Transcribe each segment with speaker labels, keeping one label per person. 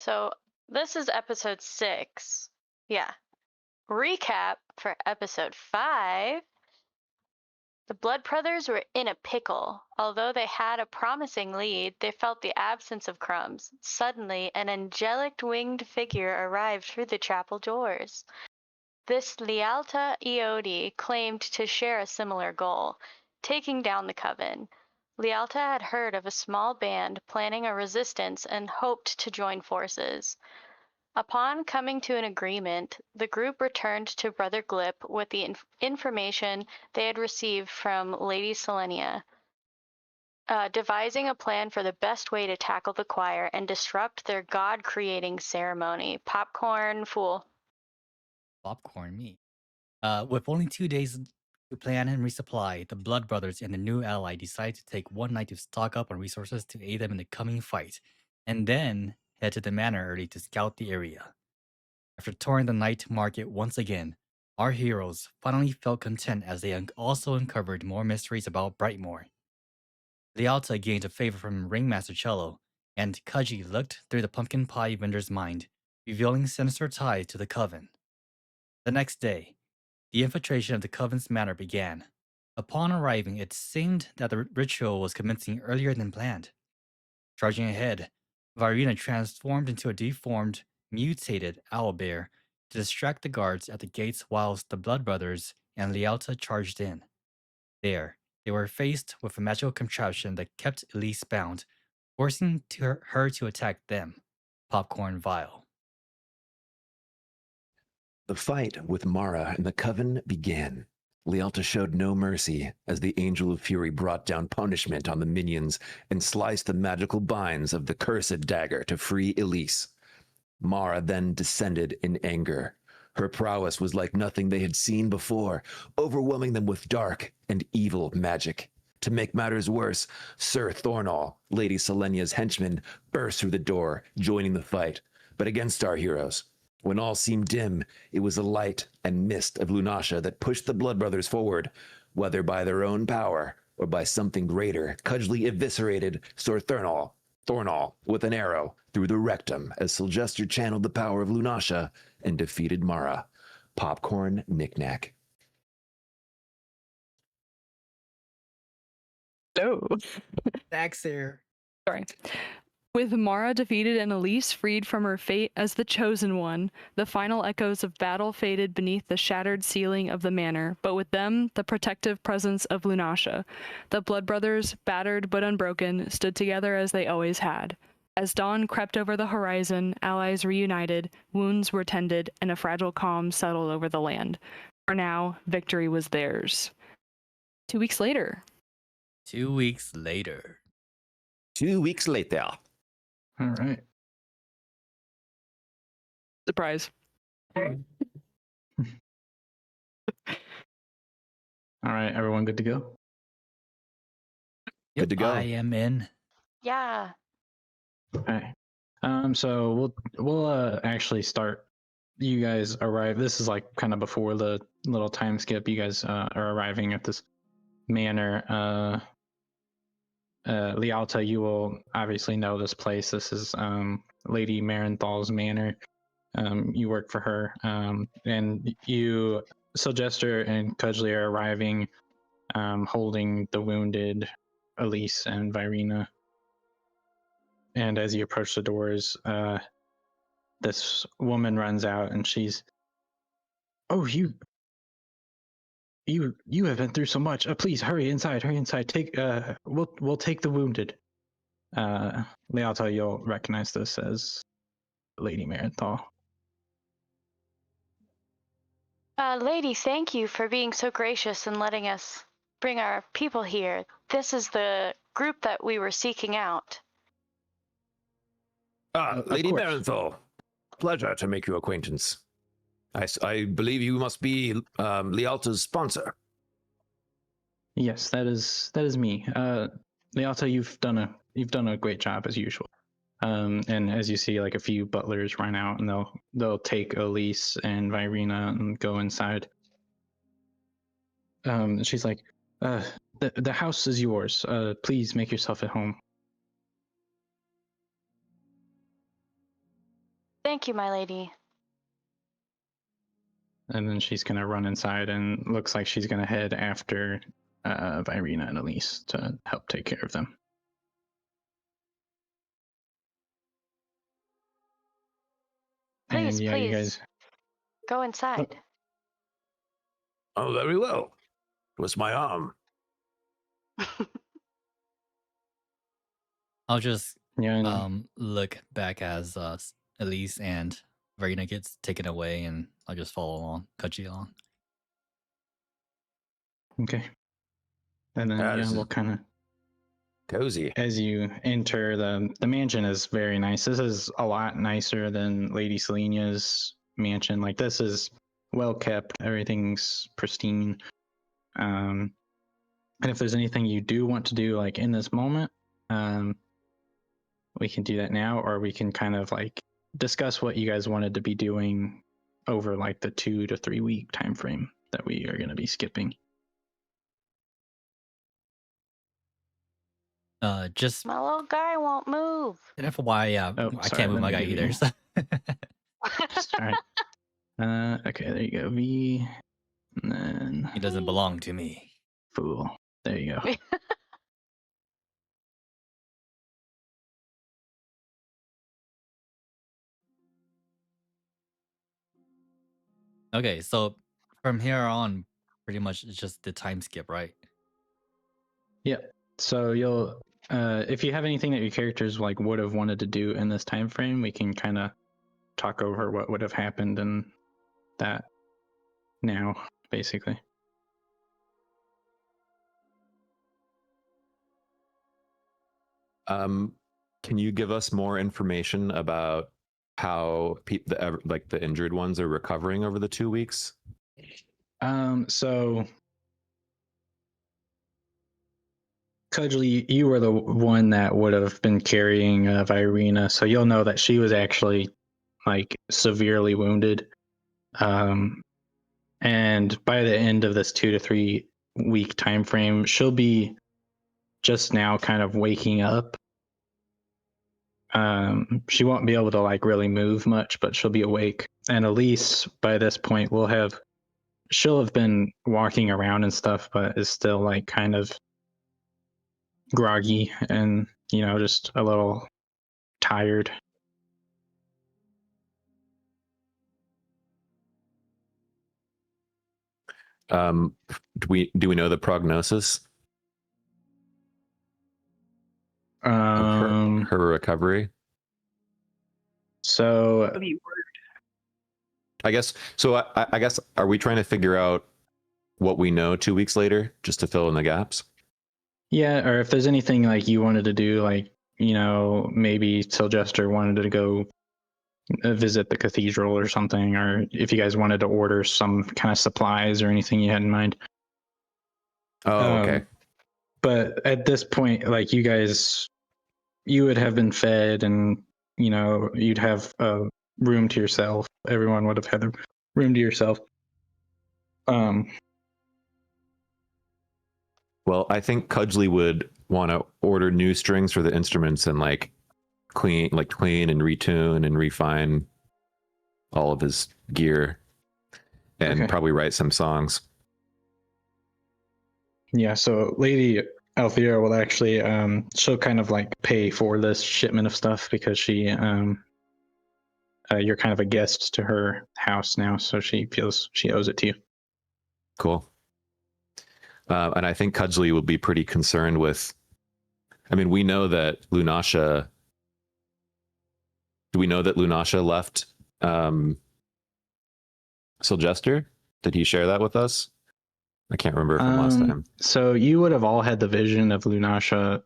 Speaker 1: So this is episode 6. Yeah. Recap for episode 5. The Blood Brothers were in a pickle. Although they had a promising lead, they felt the absence of crumbs. Suddenly, an angelic winged figure arrived through the chapel doors. This Lialta Eodi claimed to share a similar goal, taking down the coven. Lialta had heard of a small band planning a resistance and hoped to join forces. Upon coming to an agreement, the group returned to Brother Glip with the information they had received from Lady Selenia, devising a plan for the best way to tackle the choir and disrupt their god-creating ceremony. Popcorn fool.
Speaker 2: Popcorn me. With only 2 days to plan and resupply, the Blood Brothers and the new ally decide to take one night to stock up on resources to aid them in the coming fight, and then head to the manor early to scout the area. After touring the night market once again, our heroes finally felt content as they also uncovered more mysteries about Brightmoor. Lialta gained a favor from Ringmaster Cello, and Cudgley looked through the pumpkin pie vendor's mind, revealing sinister ties to the coven. The next day, the infiltration of the Coven's manor began. Upon arriving, it seemed that the ritual was commencing earlier than planned. Charging ahead, Varina transformed into a deformed, mutated owlbear to distract the guards at the gates whilst the Blood Brothers and Lialta charged in. There, they were faced with a magical contraption that kept Elise bound, forcing her to attack them, Popcorn Vile.
Speaker 3: The fight with Mara and the Coven began. Lialta showed no mercy as the Angel of Fury brought down punishment on the minions and sliced the magical binds of the cursed dagger to free Elise. Mara then descended in anger. Her prowess was like nothing they had seen before, overwhelming them with dark and evil magic. To make matters worse, Sir Thornall, Lady Selenia's henchman, burst through the door, joining the fight, but against our heroes. When all seemed dim, it was the light and mist of Lunasha that pushed the Blood Brothers forward. Whether by their own power or by something greater, Cudgley eviscerated Sir Thornall with an arrow through the rectum as Syljester channeled the power of Lunasha and defeated Mara. Popcorn Knickknack.
Speaker 4: No.
Speaker 2: Thanks there.
Speaker 4: Sorry. With Mara defeated and Elise freed from her fate as the Chosen One, the final echoes of battle faded beneath the shattered ceiling of the manor, but with them, the protective presence of Lunasha. The Blood Brothers, battered but unbroken, stood together as they always had. As dawn crept over the horizon, allies reunited, wounds were tended, and a fragile calm settled over the land. For now, victory was theirs. 2 weeks later.
Speaker 2: 2 weeks later.
Speaker 3: 2 weeks later.
Speaker 5: All right.
Speaker 4: Surprise.
Speaker 5: All right, everyone good to go?
Speaker 3: Good to go.
Speaker 2: I am in.
Speaker 1: Yeah.
Speaker 5: Okay. So we'll actually start. You guys arrive. This is like kind of before the little time skip. You guys are arriving at this manor. Lialta, you will obviously know this place. This is Lady Marenthal's manor. You work for her, and you, Syljester and Cudgley, are arriving, holding the wounded Elise and Virina. And as you approach the doors, this woman runs out, and she's, "Oh, you have been through so much. Please hurry inside. Hurry inside. We'll take the wounded." Lialta, you'll recognize this as Lady Marenthal.
Speaker 1: Lady, thank you for being so gracious and letting us bring our people here. This is the group that we were seeking out.
Speaker 3: Lady Marenthal, pleasure to make your acquaintance. I believe you must be Lialta's sponsor.
Speaker 5: Yes, that is me. Lialta, you've done a great job as usual. And as you see, like a few butlers run out, and they'll take Elise and Virina and go inside. She's like, the house is yours. Please make yourself at home.
Speaker 1: Thank you, my lady.
Speaker 5: And then she's gonna run inside, and looks like she's gonna head after Virena and Elise to help take care of them.
Speaker 1: Please,
Speaker 5: And yeah, you
Speaker 1: please.
Speaker 5: guys.
Speaker 1: Go inside.
Speaker 3: Oh, very well. Twist my arm.
Speaker 2: I'll just
Speaker 5: Yeah. And,
Speaker 2: look back as Elise and Verena gets taken away, and I'll just follow along, Cudgley along.
Speaker 5: okay. And then
Speaker 3: This
Speaker 5: we'll
Speaker 3: is
Speaker 5: kind of,
Speaker 3: cozy.
Speaker 5: as you enter, the mansion is very nice. This is a lot nicer than Lady Selena's mansion. Like, this is well kept. Everything's pristine. And if there's anything you do want to do, like in this moment, we can do that now, or we can kind of like discuss what you guys wanted to be doing over like the 2 to 3 week time frame that we are going to be skipping.
Speaker 2: Just
Speaker 1: My little guy won't move.
Speaker 2: and FYI, yeah,
Speaker 5: Oh,
Speaker 2: I
Speaker 5: sorry,
Speaker 2: can't move
Speaker 5: let
Speaker 2: my
Speaker 5: me
Speaker 2: guy
Speaker 5: give
Speaker 2: either.
Speaker 5: you-
Speaker 2: So.
Speaker 5: All right. Okay, there you go. V, and then
Speaker 2: He doesn't belong to me.
Speaker 5: fool. There you go.
Speaker 2: Okay, so from here on, pretty much it's just the time skip, right?
Speaker 5: Yeah. So you'll, if you have anything that your characters like would have wanted to do in this time frame, we can kind of talk over what would have happened and that now, basically.
Speaker 3: Can you give us more information about how the injured ones are recovering over the 2 weeks?
Speaker 5: So Cudgley, you were the one that would have been carrying Virena, so you'll know that she was actually like severely wounded. And by the end of this 2 to 3 week time frame, she'll be just now kind of waking up. She won't be able to like really move much, but she'll be awake. And Elise, by this point, she'll have been walking around and stuff, but is still like kind of groggy and just a little tired.
Speaker 3: Do we know the prognosis of her recovery?
Speaker 5: So
Speaker 3: I guess so. I guess, are we trying to figure out what we know 2 weeks later, just to fill in the gaps?
Speaker 5: yeah, or if there's anything like you wanted to do, like maybe Syljester wanted to go visit the cathedral or something, or if you guys wanted to order some kind of supplies or anything you had in mind.
Speaker 3: Oh, okay.
Speaker 5: But at this point, like you would have been fed, and you'd have a room to yourself. Everyone would have had a room to yourself.
Speaker 3: Well, I think Cudgley would want to order new strings for the instruments and clean and retune and refine all of his gear, and
Speaker 5: Okay.
Speaker 3: probably write some songs.
Speaker 5: Yeah, so Lady Althea will actually she'll kind of like pay for this shipment of stuff because she you're kind of a guest to her house now, so she feels she owes it to you.
Speaker 3: Cool. And I think Cudgley will be pretty concerned with. I mean, we know that Lunasha. Do we know that Lunasha left Syljester? Did he share that with us? I can't remember from last time.
Speaker 5: So you would have all had the vision of Lunasha.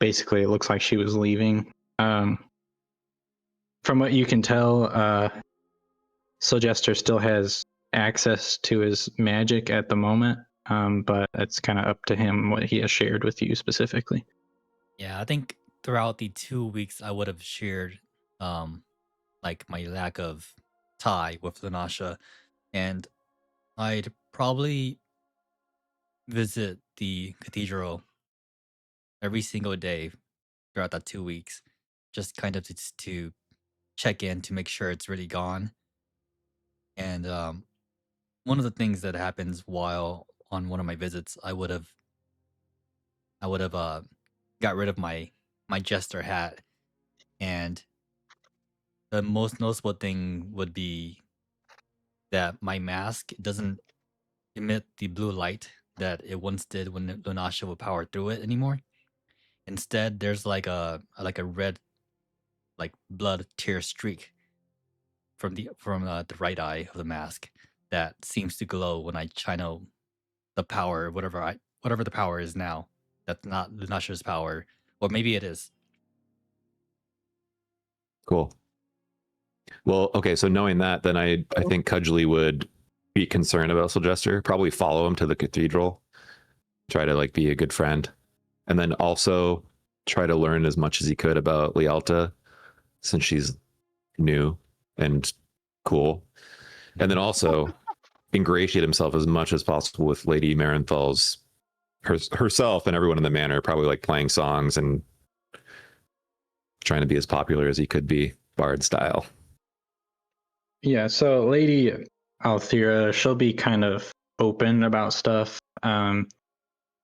Speaker 5: Basically, it looks like she was leaving. From what you can tell, Syljester still has access to his magic at the moment, but it's kind of up to him what he has shared with you specifically.
Speaker 2: Yeah, I think throughout the 2 weeks, I would have shared, like my lack of tie with Lunasha, and I'd probably visit the cathedral every single day throughout that 2 weeks. just kind of to check in to make sure it's really gone. And one of the things that happens while on one of my visits, I would have got rid of my jester hat, and the most noticeable thing would be that my mask doesn't emit the blue light that it once did when Lunasha would power through it anymore. Instead, there's like a red, like blood tear streak from the right eye of the mask that seems to glow when I channel the power, whatever the power is now. That's not Lunasha's power, or maybe it is.
Speaker 3: Cool. Well, okay, so knowing that, then I think Cudgley would be concerned about Syljester, probably follow him to the cathedral, try to like be a good friend, and then also try to learn as much as he could about Lialta, since she's new and cool, and then also ingratiate himself as much as possible with Lady Marenthal's herself and everyone in the manor, probably like playing songs and trying to be as popular as he could be, bard style.
Speaker 5: Yeah, so Lady Althea, she'll be kind of open about stuff.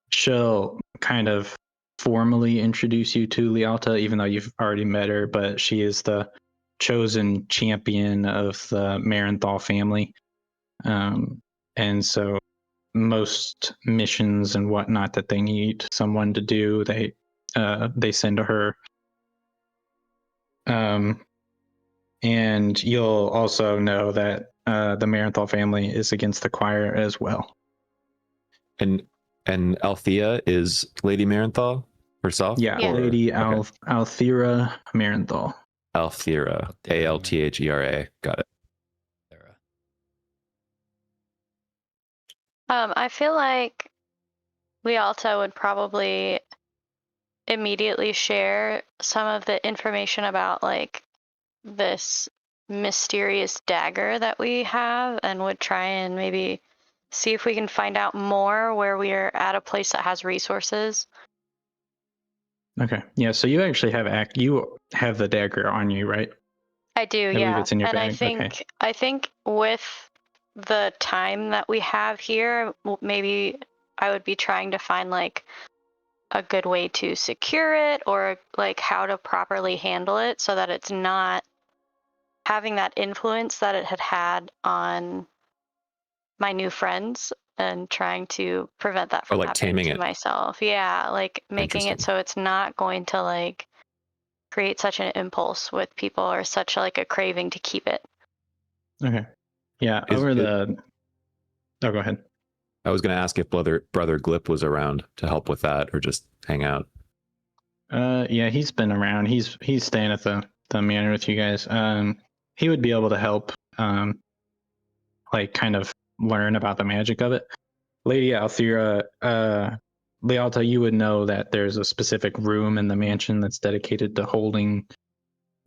Speaker 5: She'll kind of formally introduce you to Lialta, even though you've already met her, but she is the chosen champion of the Marenthal family. And so most missions and whatnot that they need someone to do, they send to her. And you'll also know that the Marenthal family is against the choir as well.
Speaker 3: And Althea is Lady Marenthal herself?
Speaker 5: Yeah,
Speaker 1: Yeah.
Speaker 5: Lady
Speaker 3: Okay.
Speaker 5: Althera Marenthal.
Speaker 3: Althera, Althera. Got it.
Speaker 1: I feel like Lialta would probably immediately share some of the information about like this mysterious dagger that we have, and would try and maybe see if we can find out more where we are at a place that has resources.
Speaker 5: Okay. Yeah, so you actually have the dagger on you, right?
Speaker 1: I do,
Speaker 5: I believe
Speaker 1: yeah.
Speaker 5: it's in your
Speaker 1: And
Speaker 5: bag. Okay.
Speaker 1: I think with the time that we have here, maybe I would be trying to find like a good way to secure it, or like how to properly handle it so that it's not having that influence that it had on my new friends, and trying to prevent that from
Speaker 3: like
Speaker 1: happening
Speaker 3: taming
Speaker 1: to
Speaker 3: it.
Speaker 1: myself. Yeah, like making it
Speaker 3: Interesting.
Speaker 1: so it's not going to like create such an impulse with people, or such like a craving to keep it.
Speaker 5: Okay. Yeah,
Speaker 3: Oh,
Speaker 5: go ahead.
Speaker 3: I was going to ask if brother Glip was around to help with that, or just hang out.
Speaker 5: Yeah, he's been around. He's staying at the manor with you guys. He would be able to help, like kind of learn about the magic of it. Lady Althea, Lialta, you would know that there's a specific room in the mansion that's dedicated to holding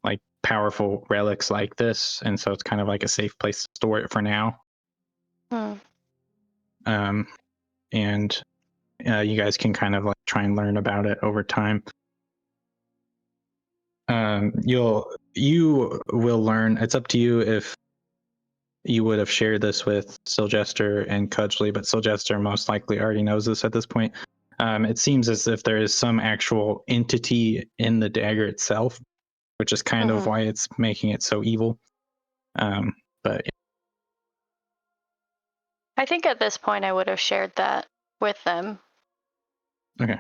Speaker 5: like powerful relics like this, and so it's kind of like a safe place to store it for now. And you guys can kind of like try and learn about it over time. You will learn. It's up to you if you would have shared this with Syljester and Cudgley, but Syljester most likely already knows this at this point. It seems as if there is some actual entity in the dagger itself, which is kind of why it's making it so evil. But
Speaker 1: I think at this point I would have shared that with them.
Speaker 5: okay.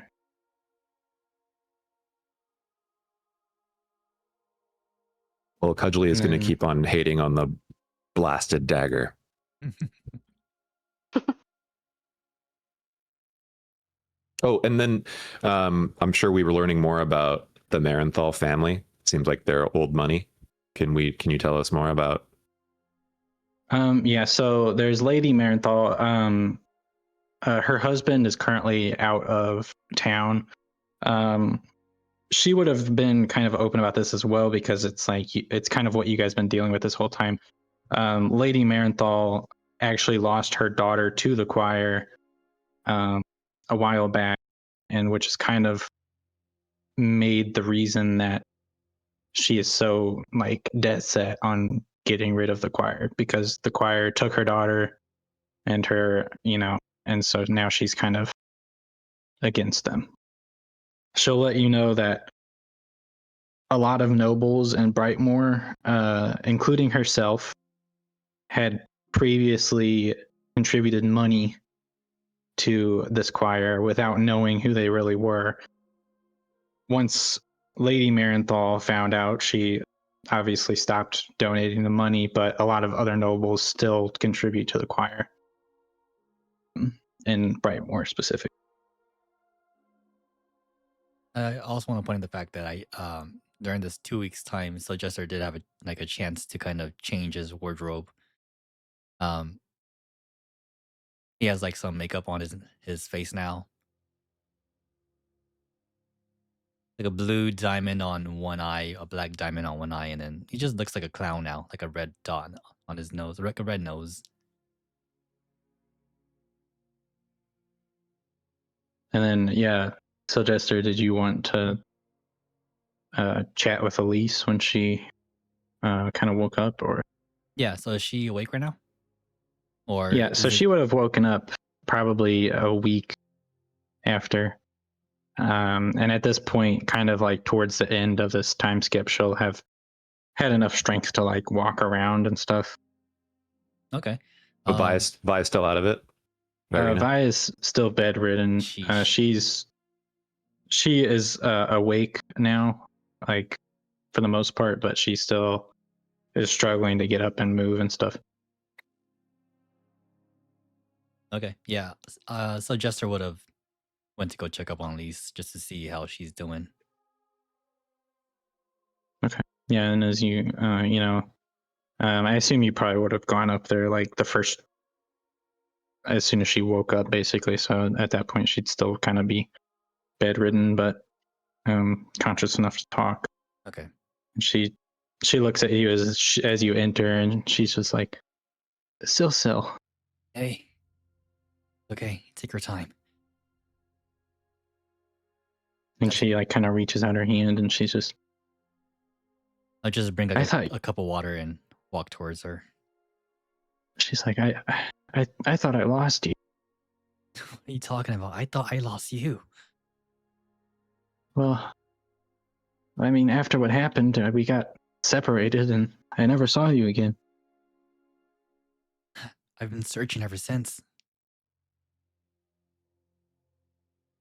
Speaker 3: Well, Cudgley is going to keep on hating on the blasted dagger. Oh, and then I'm sure we were learning more about the Marenthal family. Seems like they're old money. Can you tell us more about?
Speaker 5: Yeah, so there's Lady Marenthal. Her husband is currently out of town. She would have been kind of open about this as well, because it's like it's kind of what you guys been dealing with this whole time. Lady Marenthal actually lost her daughter to the choir a while back, and which is kind of made the reason that she is so like dead set on getting rid of the choir because the choir took her daughter and her, and so now she's kind of against them. She'll let you know that a lot of nobles in Brightmoor, including herself, had previously contributed money to this choir without knowing who they really were. Once Lady Marenthal found out, she obviously stopped donating the money, but a lot of other nobles still contribute to the choir in Brightmoor specifically.
Speaker 2: I also want to point out the fact that during this 2 weeks time, Syljester did have a chance to kind of change his wardrobe. He has like some makeup on his face now, like a blue diamond on one eye, a black diamond on one eye, and then he just looks like a clown now, like a red dot on his nose, like a red nose.
Speaker 5: And then, yeah, Syljester, did you want to chat with Elise when she kind of woke up, or?
Speaker 2: Yeah, so is she awake right now? Or
Speaker 5: Yeah, so she would have woken up probably a week after. And at this point, kind of like towards the end of this time skip, she'll have had enough strength to like walk around and stuff.
Speaker 2: Okay.
Speaker 3: But Vi's still out of it.
Speaker 5: Vi is still bedridden.
Speaker 2: Sheesh.
Speaker 5: She is awake now, like for the most part, but she still is struggling to get up and move and stuff.
Speaker 2: Okay, yeah. So Jester would have went to go check up on Elise just to see how she's doing.
Speaker 5: Okay. Yeah, and as you, I assume you probably would have gone up there like as soon as she woke up, basically. So at that point, she'd still kind of be bedridden, but conscious enough to talk.
Speaker 2: Okay.
Speaker 5: And she looks at you as you enter, and she's just like, Syl.
Speaker 2: Hey. Okay, take your time.
Speaker 5: And she like kind of reaches out her hand, and she's just.
Speaker 2: I'll just bring like a cup of water and walk towards her.
Speaker 5: She's like, I thought I lost you.
Speaker 2: What are you talking about? I thought I lost you.
Speaker 5: Well, I mean, after what happened, we got separated, and I never saw you again.
Speaker 2: I've been searching ever since.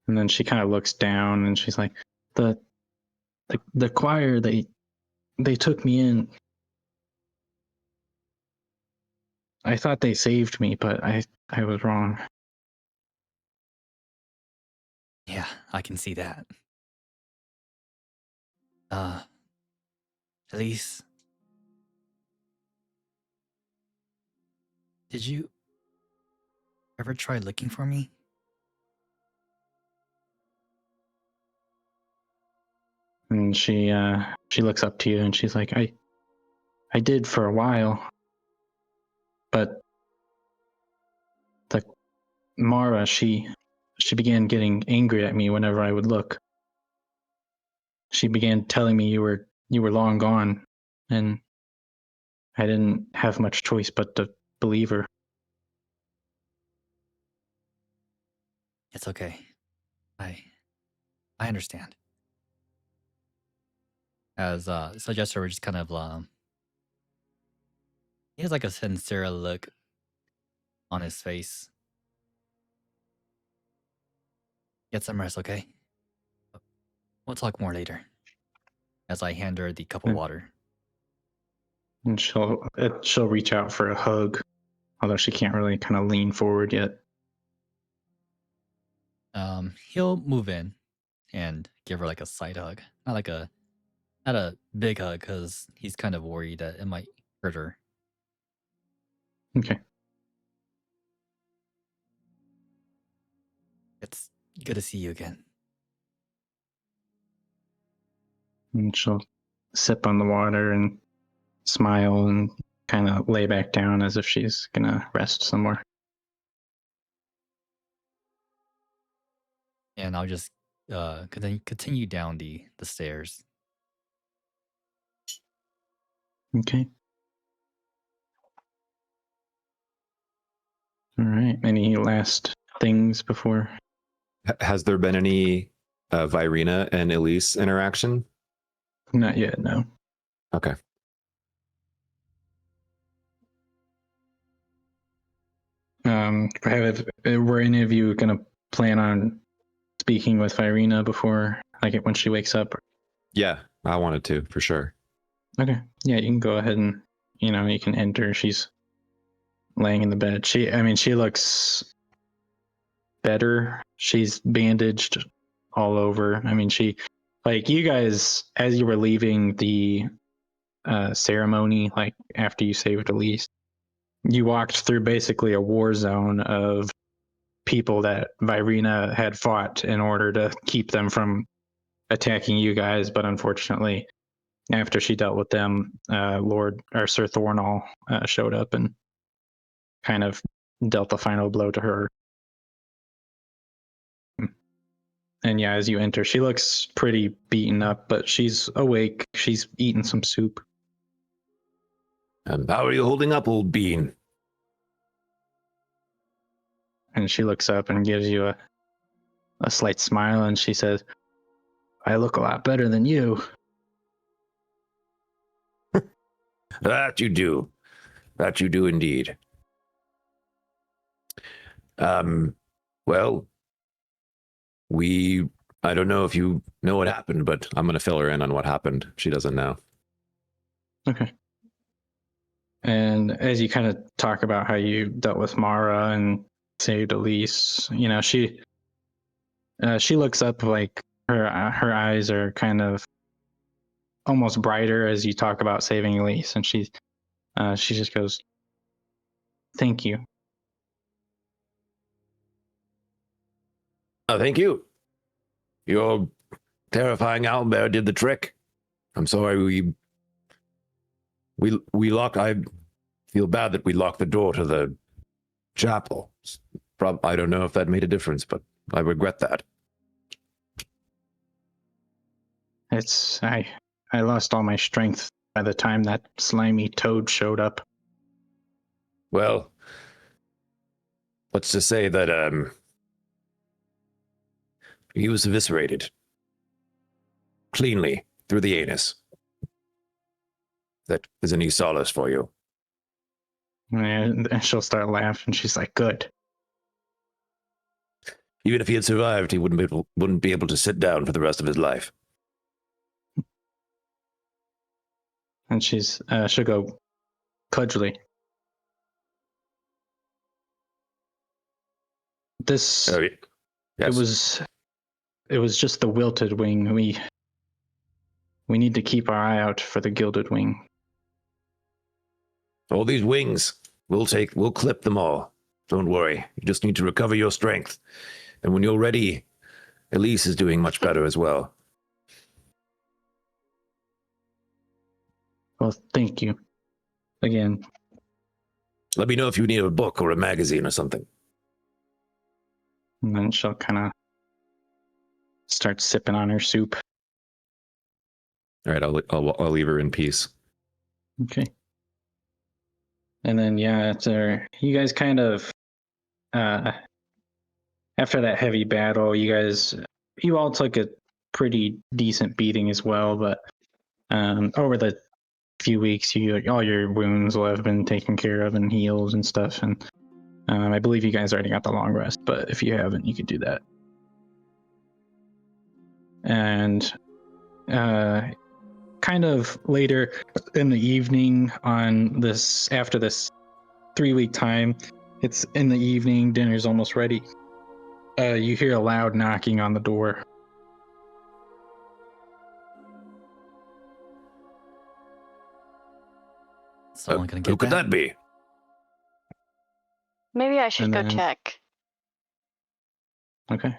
Speaker 5: And then she kind of looks down, and she's like, the choir, they took me in. I thought they saved me, but I was wrong.
Speaker 2: Yeah, I can see that. Elise, did you ever try looking for me?
Speaker 5: And she looks up to you, and she's like, I did for a while, but the Mara, she began getting angry at me whenever I would look. She began telling me you were long gone, and I didn't have much choice but to believe her.
Speaker 2: It's okay. I understand. As Syljester just kind of he has like a sincere look on his face. Get some rest, okay? We'll talk more later. As I hand her the cup of water.
Speaker 5: And she'll reach out for a hug, although she can't really kind of lean forward yet.
Speaker 2: He'll move in and give her like a side hug. Not a big hug, because he's kind of worried that it might hurt her.
Speaker 5: Okay.
Speaker 2: It's good to see you again.
Speaker 5: And she'll sip on the water and smile and kind of lay back down as if she's gonna rest somewhere.
Speaker 2: And I'll just continue down the stairs.
Speaker 5: Okay. All right. Any last things before?
Speaker 3: Has there been any Virina and Elise interaction?
Speaker 5: Not yet, no.
Speaker 3: Okay.
Speaker 5: Were any of you gonna plan on speaking with Irina before, like when she wakes up?
Speaker 3: Yeah, I wanted to, for sure.
Speaker 5: Okay. Yeah, you can go ahead and, you can enter. She's laying in the bed. She looks better. She's bandaged all over. You guys, as you were leaving the ceremony, like after you saved Elise, you walked through basically a war zone of people that Virina had fought in order to keep them from attacking you guys. But unfortunately, after she dealt with them, Sir Thornall showed up and kind of dealt the final blow to her. And yeah, as you enter, she looks pretty beaten up, but she's awake. She's eating some soup.
Speaker 3: How are you holding up, old bean?
Speaker 5: And she looks up and gives you a slight smile, and she says, "I look a lot better than you."
Speaker 3: That you do. That you do indeed. Well, I don't know if you know what happened, but I'm going to fill her in on what happened. She doesn't know.
Speaker 5: Okay. And as you kind of talk about how you dealt with Mara and saved Elise, she looks up, like her eyes are kind of almost brighter as you talk about saving Elise, and she just goes, "Thank you."
Speaker 3: Oh, thank you. Your terrifying owlbear did the trick. I'm sorry we locked. I feel bad that we locked the door to the chapel. I don't know if that made a difference, but I regret that.
Speaker 5: I lost all my strength by the time that slimy toad showed up.
Speaker 3: Well, let's just say that he was eviscerated cleanly through the anus. That is any solace for you.
Speaker 5: And she'll start laughing. She's like, "Good."
Speaker 3: Even if he had survived, he wouldn't be able to sit down for the rest of his life.
Speaker 5: And she'll go, "Cudgley, this
Speaker 3: Oh, yes.
Speaker 5: it was just the wilted wing. We need to keep our eye out for the gilded wing."
Speaker 3: All these wings, we'll clip them all. Don't worry. You just need to recover your strength. And when you're ready, Elise is doing much better as well.
Speaker 5: Well, thank you again.
Speaker 3: Let me know if you need a book or a magazine or something.
Speaker 5: And then she'll kind of start sipping on her soup.
Speaker 3: All right, I'll leave her in peace.
Speaker 5: Okay. And then, yeah, you guys kind of, after that heavy battle, you all took a pretty decent beating as well, but over the few weeks, all your wounds will have been taken care of and healed and stuff. And I believe you guys already got the long rest, but if you haven't, you could do that. And kind of later in the evening after this 3-week time, it's in the evening, dinner's almost ready. You hear a loud knocking on the door.
Speaker 2: Someone gonna get
Speaker 3: Who could that be?
Speaker 1: Maybe I should
Speaker 5: And
Speaker 1: go
Speaker 5: then-
Speaker 1: check.
Speaker 5: Okay.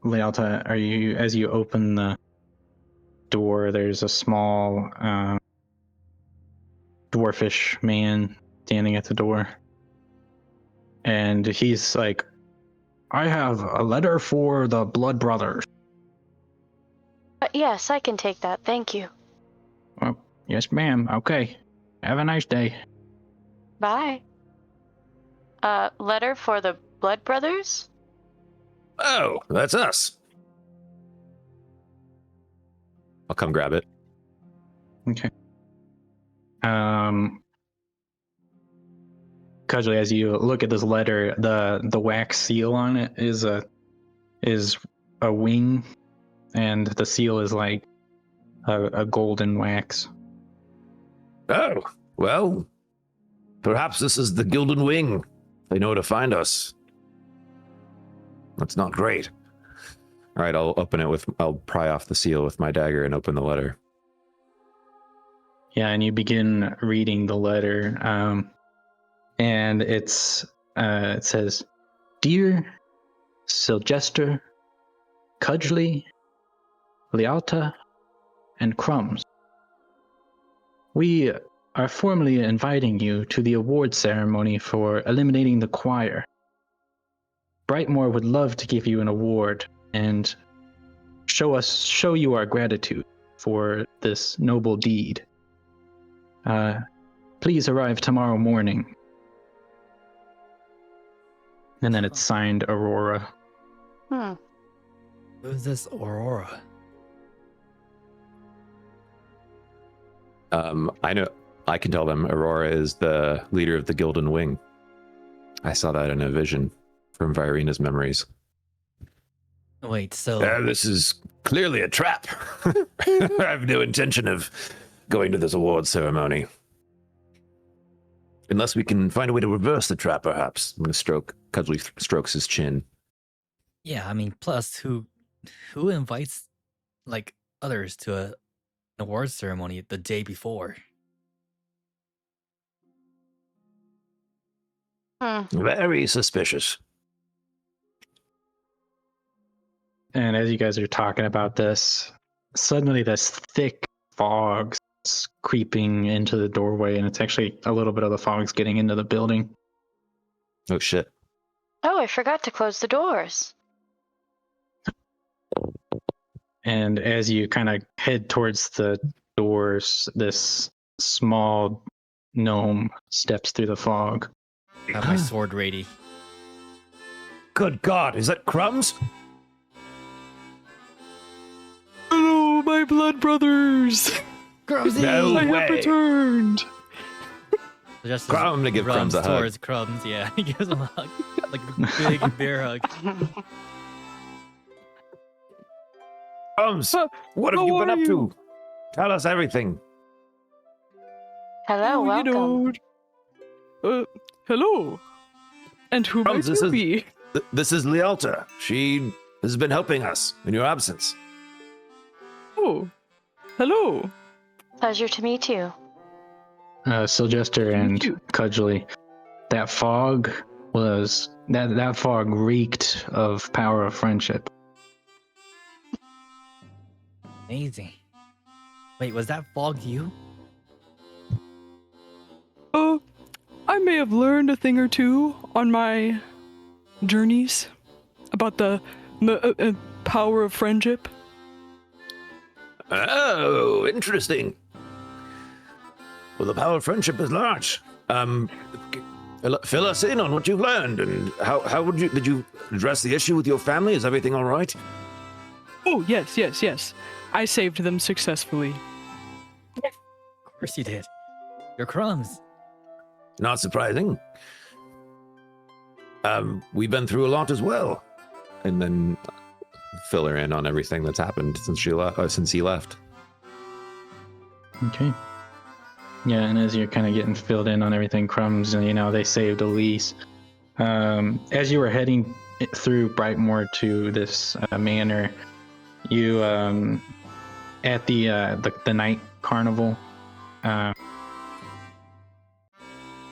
Speaker 5: Lialta, as you open the door, there's a small dwarfish man standing at the door. And he's like, "I have a letter for the Blood Brothers."
Speaker 1: Yes, I can take that. Thank you.
Speaker 5: Well, Yes, ma'am. Okay. Have a nice day.
Speaker 1: Bye. Letter for the Blood Brothers?
Speaker 3: Oh, that's us. I'll come grab it.
Speaker 5: Okay. Cudgley, as you look at this letter, the wax seal on it is a wing, and the seal is like a golden wax.
Speaker 3: Oh, well, perhaps this is the Gilded Wing. They know where to find us. That's not great. All right, I'll pry off the seal with my dagger and open the letter.
Speaker 5: Yeah, and you begin reading the letter, and it says, "Dear Syljester, Cudgley, Lialta, and Crumb, we are formally inviting you to the award ceremony for eliminating the choir. Brightmoor would love to give you an award and show you our gratitude for this noble deed. Please arrive tomorrow morning." And then it's signed Aurora.
Speaker 2: Who's this Aurora?
Speaker 3: I can tell them Aurora is the leader of the Gilded Wing. I saw that in a vision from Virina's memories.
Speaker 2: Wait, so
Speaker 3: This is clearly a trap. I have no intention of going to this award ceremony. Unless we can find a way to reverse the trap, perhaps. I'm going to Cudgley strokes his chin.
Speaker 2: yeah, I mean, plus who invites like others to an award ceremony the day before?
Speaker 3: Very suspicious.
Speaker 5: And as you guys are talking about this, suddenly this thick fog is creeping into the doorway, and it's actually a little bit of the fog's getting into the building.
Speaker 3: Oh, shit.
Speaker 1: Oh, I forgot to close the doors.
Speaker 5: And as you kind of head towards the doors, this small gnome steps through the fog.
Speaker 2: I have my sword ready.
Speaker 3: Good God, is that Crumbs?
Speaker 4: Hello, my blood brothers!
Speaker 3: No
Speaker 4: I
Speaker 3: way.
Speaker 4: have returned!
Speaker 2: So just
Speaker 3: I'm gonna give Crumbs a hug.
Speaker 2: towards Crumbs, yeah. He gives him a hug. Like a big bear hug.
Speaker 3: Crumbs, what have
Speaker 4: how
Speaker 3: you been
Speaker 4: are
Speaker 3: up
Speaker 4: you?
Speaker 3: to? Tell us everything.
Speaker 1: Hello, welcome.
Speaker 4: Hello. And who
Speaker 3: Crumbs,
Speaker 4: might you be?
Speaker 3: This is Lialta. She has been helping us in your absence.
Speaker 4: Oh, hello.
Speaker 1: Pleasure to meet you.
Speaker 5: Syljester and Cudgley, that fog was that fog reeked of power of friendship.
Speaker 2: Amazing. Wait, was that fog you?
Speaker 4: I may have learned a thing or two on my journeys about the power of friendship.
Speaker 3: Oh, interesting. Well, the power of friendship is large. Fill us in on what you've learned, and how did you address the issue with your family? Is everything all right?
Speaker 4: Oh, yes. I saved them successfully.
Speaker 2: Of course you did. You're Crumbs.
Speaker 3: Not surprising. We've been through a lot as well. And then fill her in on everything that's happened since he left.
Speaker 5: Okay. Yeah, and as you're kind of getting filled in on everything, Crumbs, and they saved Elise. As you were heading through Brightmoor to this manor, you at the night carnival.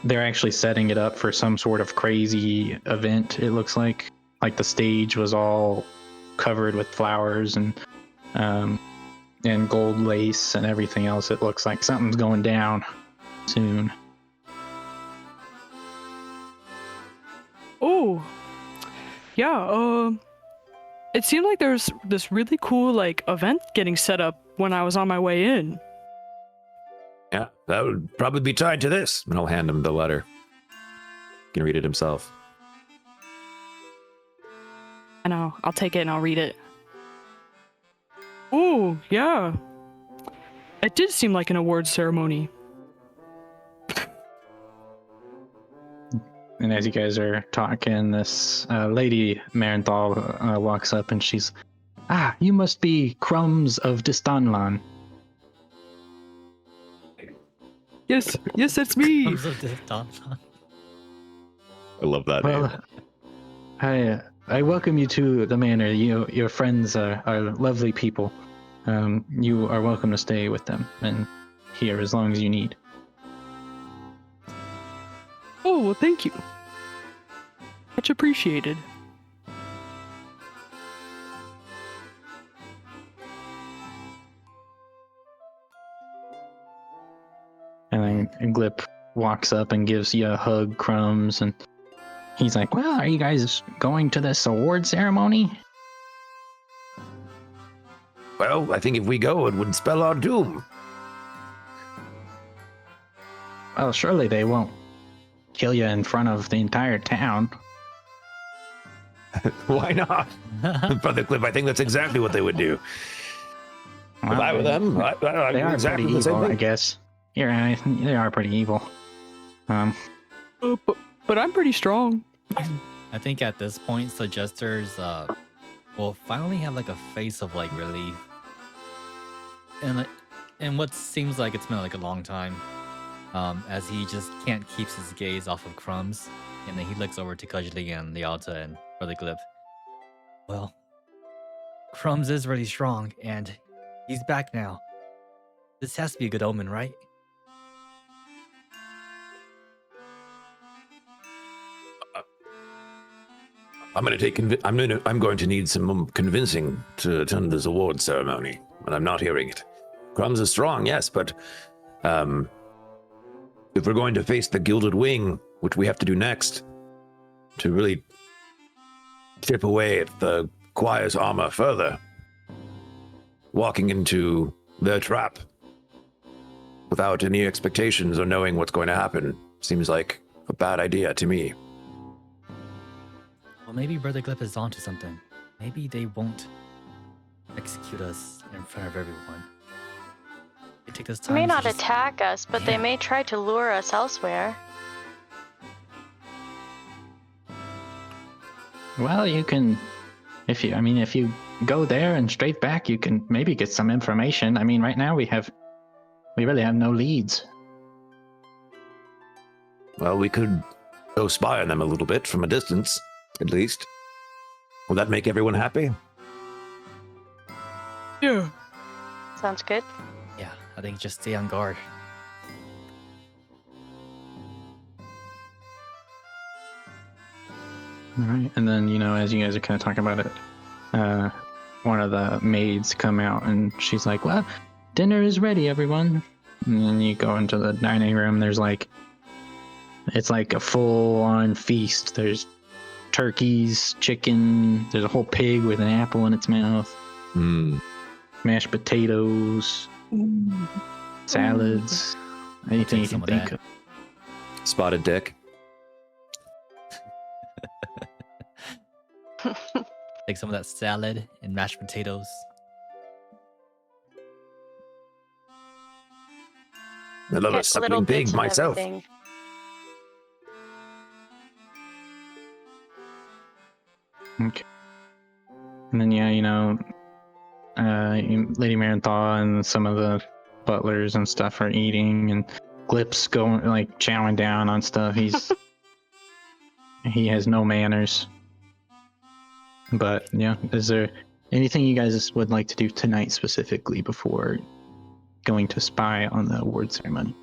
Speaker 5: They're actually setting it up for some sort of crazy event. It looks like the stage was all covered with flowers and gold lace and everything else. It looks like something's going down soon.
Speaker 4: Oh, yeah. It seemed like there's this really cool event getting set up when I was on my way in.
Speaker 3: Yeah, that would probably be tied to this. And I'll hand him the letter. He can read it himself.
Speaker 4: I know. I'll take it and I'll read it. Oh, yeah. It did seem like an awards ceremony.
Speaker 5: And as you guys are talking, this lady Marenthal walks up and she's, you must be Crumbs of Distanlan.
Speaker 4: Yes, that's me.
Speaker 2: Comes up to Don.
Speaker 3: I love that name.
Speaker 5: Well, I welcome you to the manor. Your friends are lovely people. You are welcome to stay with them and here as long as you need.
Speaker 4: Oh, well, thank you. Much appreciated.
Speaker 5: And then Glip walks up and gives you a hug, Crumbs, and he's like, well, are you guys going to this award ceremony?
Speaker 3: Well, I think if we go, it would spell our doom.
Speaker 5: Well, surely they won't kill you in front of the entire town.
Speaker 3: Why not? Brother Cliff, I think that's exactly what they would do.
Speaker 5: Well,
Speaker 3: If I were them, I
Speaker 5: they are
Speaker 3: exactly
Speaker 5: pretty
Speaker 3: the same
Speaker 5: evil, I
Speaker 3: thing.
Speaker 5: guess. You're right, they are pretty evil.
Speaker 4: But I'm pretty strong.
Speaker 2: I think at this point, Syljesters will finally have like a face of like relief, and what seems like it's been like a long time, as he just can't keep his gaze off of Crumbs, and then he looks over to Cudgley and Lialta and Brother Glip. Well, Crumbs is really strong, and he's back now. This has to be a good omen, right?
Speaker 3: I'm going to need some convincing to attend this award ceremony, and I'm not hearing it. Crumbs is strong, yes, but if we're going to face the Gilded Wing, which we have to do next, to really chip away at the choir's armor further, walking into their trap without any expectations or knowing what's going to happen seems like a bad idea to me.
Speaker 2: Well, maybe Brother Glip is onto something. Maybe they won't execute us in front of everyone. They take this
Speaker 1: They
Speaker 2: time
Speaker 1: may
Speaker 2: to
Speaker 1: not
Speaker 2: just-
Speaker 1: attack us, but they
Speaker 2: Yeah.
Speaker 1: may try to lure us elsewhere.
Speaker 5: Well, you can, if you go there and straight back, you can maybe get some information. I mean, right now we really have no leads.
Speaker 3: Well, we could go spy on them a little bit from a distance, at least. Will that make everyone happy?
Speaker 4: Yeah.
Speaker 1: Sounds good.
Speaker 2: Yeah, I think just stay on guard.
Speaker 5: All right, and then as you guys are kind of talking about it, one of the maids come out and she's like, "Well, dinner is ready, everyone." And then you go into the dining room. There's it's like a full-on feast. There's turkeys, chicken. There's a whole pig with an apple in its mouth. Mashed potatoes, salads, anything you
Speaker 2: some
Speaker 5: can
Speaker 2: of
Speaker 5: think
Speaker 2: that.
Speaker 5: of.
Speaker 3: Spotted dick.
Speaker 2: Take some of that salad and mashed potatoes.
Speaker 3: I love a
Speaker 1: Get little
Speaker 3: suckling
Speaker 1: bits
Speaker 3: pig
Speaker 1: of
Speaker 3: myself.
Speaker 1: everything.
Speaker 5: Okay. And then Lady Marenthal and some of the butlers and stuff are eating, and Glip's going chowing down on stuff. He has no manners. But yeah, is there anything you guys would like to do tonight specifically before going to spy on the award ceremony?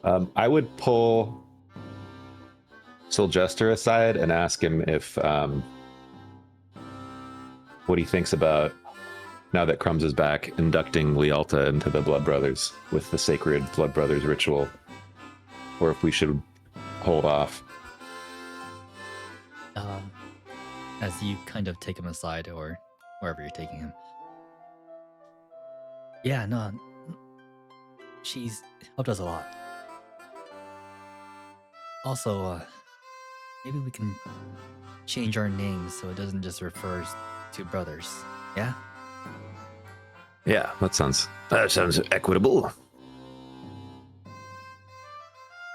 Speaker 3: I would pull Syljester aside and ask him if what he thinks about, now that Crumbs is back, inducting Lialta into the Blood Brothers with the sacred Blood Brothers ritual, or if we should hold off.
Speaker 2: As you kind of take him aside, or wherever you're taking him. Yeah, no. she's helped us a lot. Also, maybe we can change our names so it doesn't just refer to brothers. Yeah?
Speaker 3: Yeah, that sounds equitable.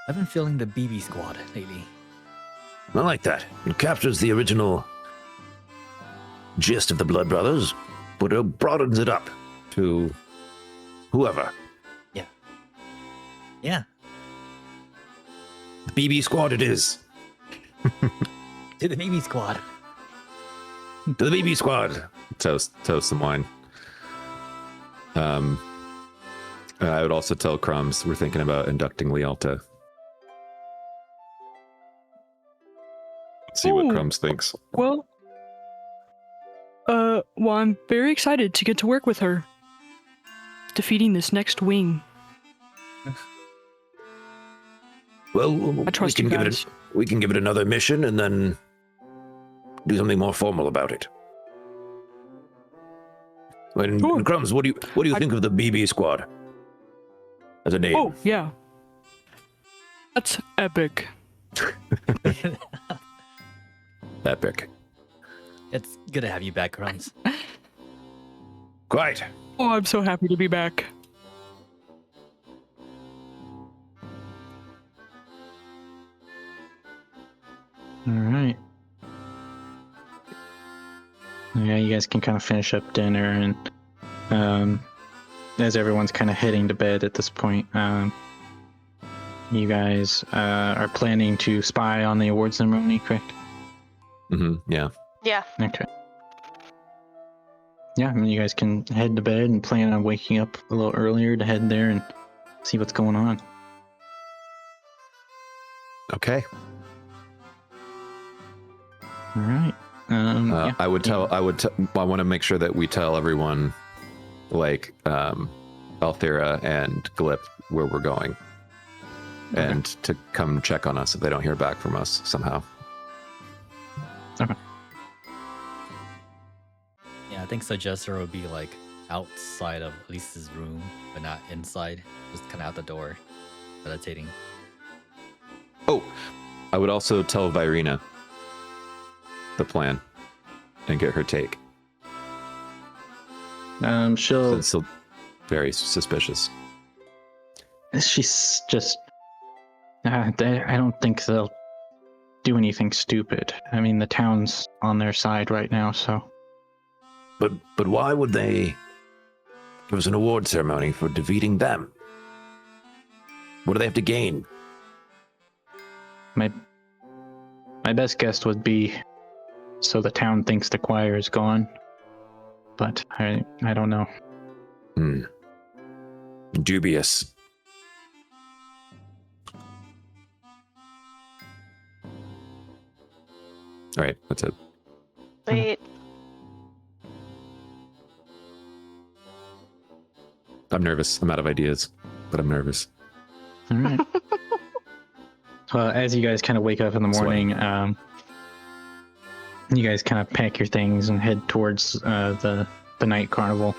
Speaker 2: I've been feeling the BB squad lately.
Speaker 3: I like that. It captures the original gist of the Blood Brothers, but it broadens it up to whoever.
Speaker 2: Yeah.
Speaker 3: The BB Squad it is.
Speaker 2: To the BB squad.
Speaker 3: To the BB Squad. Toast some wine. I would also tell Crumbs we're thinking about inducting Lialta. See what
Speaker 4: Ooh.
Speaker 3: Crumbs thinks.
Speaker 4: Well, I'm very excited to get to work with her. Defeating this next wing.
Speaker 3: Well,
Speaker 4: I trust you guys.
Speaker 3: We can give it another mission and then do something more formal about it. And
Speaker 4: Sure.
Speaker 3: Crumbs, what do you think of the BB Squad as a name?
Speaker 4: Oh, yeah. That's epic.
Speaker 3: Epic.
Speaker 2: It's good to have you back, Crumbs.
Speaker 3: Quite.
Speaker 4: Oh, I'm so happy to be back.
Speaker 5: All right. Yeah, you guys can kind of finish up dinner, and as everyone's kind of heading to bed at this point, you guys are planning to spy on the award ceremony, correct?
Speaker 3: Yeah.
Speaker 1: Yeah.
Speaker 5: Okay. Yeah, I mean, you guys can head to bed and plan on waking up a little earlier to head there and see what's going on.
Speaker 3: Okay.
Speaker 5: All right. Yeah.
Speaker 3: I want to make sure that we tell everyone, like, Althera and Glip where we're going.
Speaker 5: Okay.
Speaker 3: And to come check on us if they don't hear back from us somehow.
Speaker 5: Okay.
Speaker 2: Yeah, I think Syljester would be like outside of Lisa's room, but not inside. Just kind of out the door, meditating.
Speaker 3: Oh, I would also tell Virina the plan and get her take.
Speaker 5: She'll.
Speaker 3: It's still very suspicious.
Speaker 5: She's just. I don't think they'll do anything stupid. I mean, the town's on their side right now, so.
Speaker 3: But why would they give us an award ceremony for defeating them? What do they have to gain?
Speaker 5: My best guess would be so the town thinks the choir is gone, but I don't know.
Speaker 3: Dubious. All right, that's it.
Speaker 1: Wait.
Speaker 3: I'm nervous. I'm out of ideas, but I'm nervous.
Speaker 5: All right. Well, as you guys kind of wake up in the morning, you guys kind of pack your things and head towards the night carnival.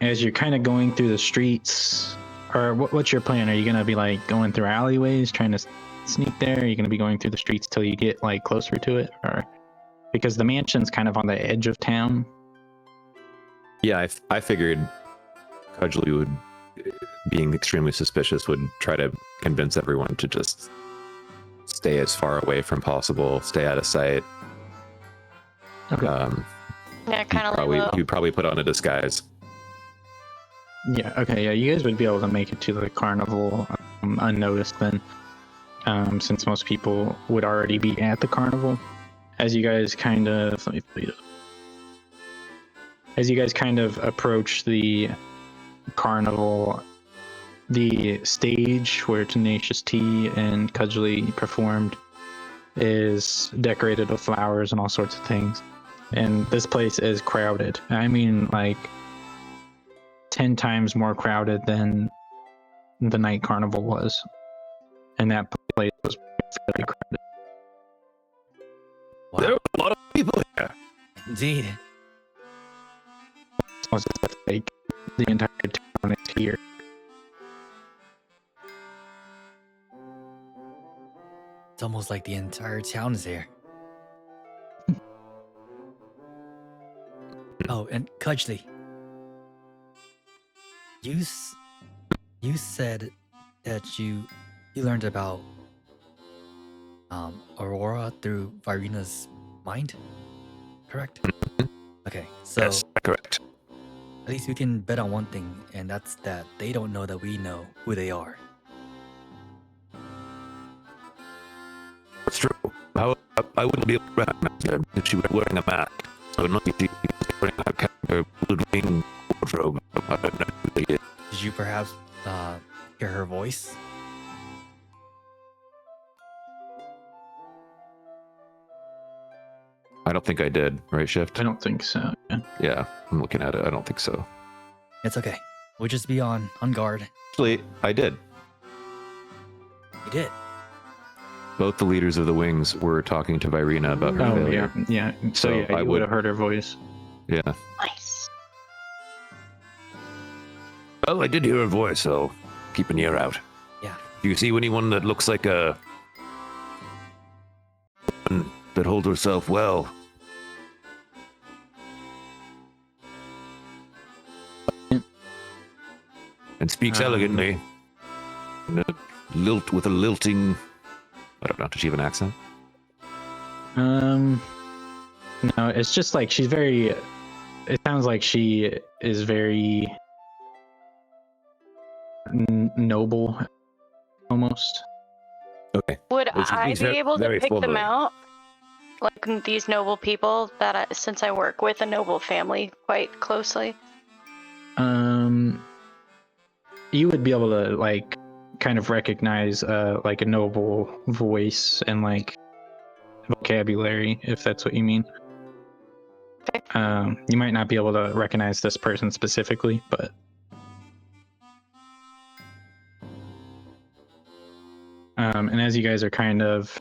Speaker 5: As you're kind of going through the streets, or what's your plan? Are you gonna be like going through alleyways, trying to sneak there? Are you gonna be going through the streets till you get like closer to it, or because the mansion's kind of on the edge of town?
Speaker 3: Yeah, I figured Cudgley would, being extremely suspicious, would try to convince everyone to just stay as far away from possible, stay out of sight.
Speaker 5: Okay.
Speaker 1: Yeah, kind of like
Speaker 3: You'd probably put on a disguise.
Speaker 5: Yeah, okay, yeah, you guys would be able to make it to the carnival unnoticed then, since most people would already be at the carnival. As you guys kind of, approach the carnival, the stage where Tenacious T and Cudgley performed is decorated with flowers and all sorts of things. And this place is crowded. I mean, like 10 times more crowded than the night carnival was. And that place was fairly crowded.
Speaker 2: Wow.
Speaker 3: There are a lot of people here.
Speaker 2: Indeed.
Speaker 5: It's like the entire town is here.
Speaker 2: It's almost like the entire town is here. Oh, and Cudgley, you said that you learned about Aurora through Virina's mind, correct? Okay, so
Speaker 3: That's correct.
Speaker 2: at least we can bet on one thing, and that's that they don't know that we know who they are.
Speaker 3: That's true. I wouldn't be able to recognize her if she were wearing a mask. So unless she was wearing a kind of blue-wing wardrobe, I don't know who they is.
Speaker 2: Did you perhaps hear her voice?
Speaker 3: I don't think I did, right, Shift?
Speaker 5: I don't think so. Yeah.
Speaker 3: Yeah, I'm looking at it. I don't think so.
Speaker 2: It's okay. We'll just be on guard.
Speaker 3: Actually, I did.
Speaker 2: You did.
Speaker 3: Both the leaders of the wings were talking to Virina about her
Speaker 5: Oh
Speaker 3: failure.
Speaker 5: yeah. So
Speaker 3: So
Speaker 5: yeah,
Speaker 3: I
Speaker 5: you would have heard her voice.
Speaker 3: Yeah.
Speaker 1: Nice.
Speaker 3: Well, I did hear her voice, so keep an ear out.
Speaker 2: Yeah.
Speaker 3: Do you see anyone that looks like a woman that holds herself well? And speaks elegantly. And with a lilting. I don't know. Does she have an accent?
Speaker 5: No, it's just like she's very. It sounds like she is very noble, almost.
Speaker 3: Okay.
Speaker 1: Would
Speaker 3: It's-
Speaker 1: I
Speaker 3: it's
Speaker 1: be
Speaker 3: very-
Speaker 1: able to
Speaker 3: very
Speaker 1: pick them
Speaker 3: formally.
Speaker 1: out? Like these noble people since I work with a noble family quite closely.
Speaker 5: You would be able to like kind of recognize like a noble voice and like vocabulary, if that's what you mean. You might not be able to recognize this person specifically, but and as you guys are kind of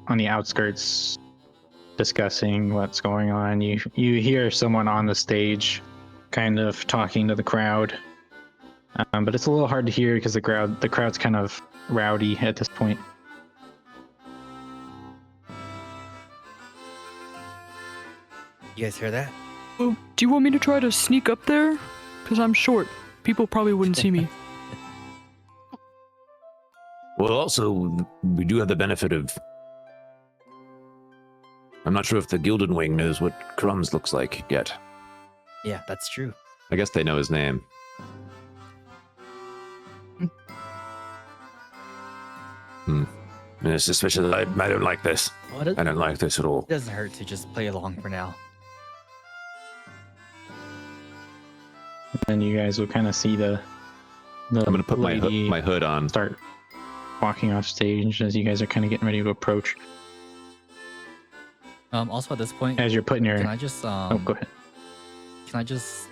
Speaker 5: on the outskirts discussing what's going on, you hear someone on the stage kind of talking to the crowd, but it's a little hard to hear because the crowd's kind of rowdy at this point.
Speaker 2: You guys hear that?
Speaker 4: Oh, do you want me to try to sneak up there? Because I'm short. People probably wouldn't see me.
Speaker 3: Well, also, we do have the benefit of... I'm not sure if the Gilded Wing knows what Crumbs looks like yet.
Speaker 2: Yeah, that's true.
Speaker 3: I guess they know his name. And it's suspicious. I don't like this.
Speaker 2: Well,
Speaker 3: I don't like this at all.
Speaker 2: it doesn't hurt to just play along for now.
Speaker 5: And you guys will kind of see the
Speaker 3: I'm going to put
Speaker 5: lady
Speaker 3: my hood on.
Speaker 5: start walking off stage as you guys are kind of getting ready to approach.
Speaker 2: Also at this point,
Speaker 5: As you're putting your...
Speaker 2: can I just
Speaker 5: oh, go ahead.
Speaker 2: Can I just,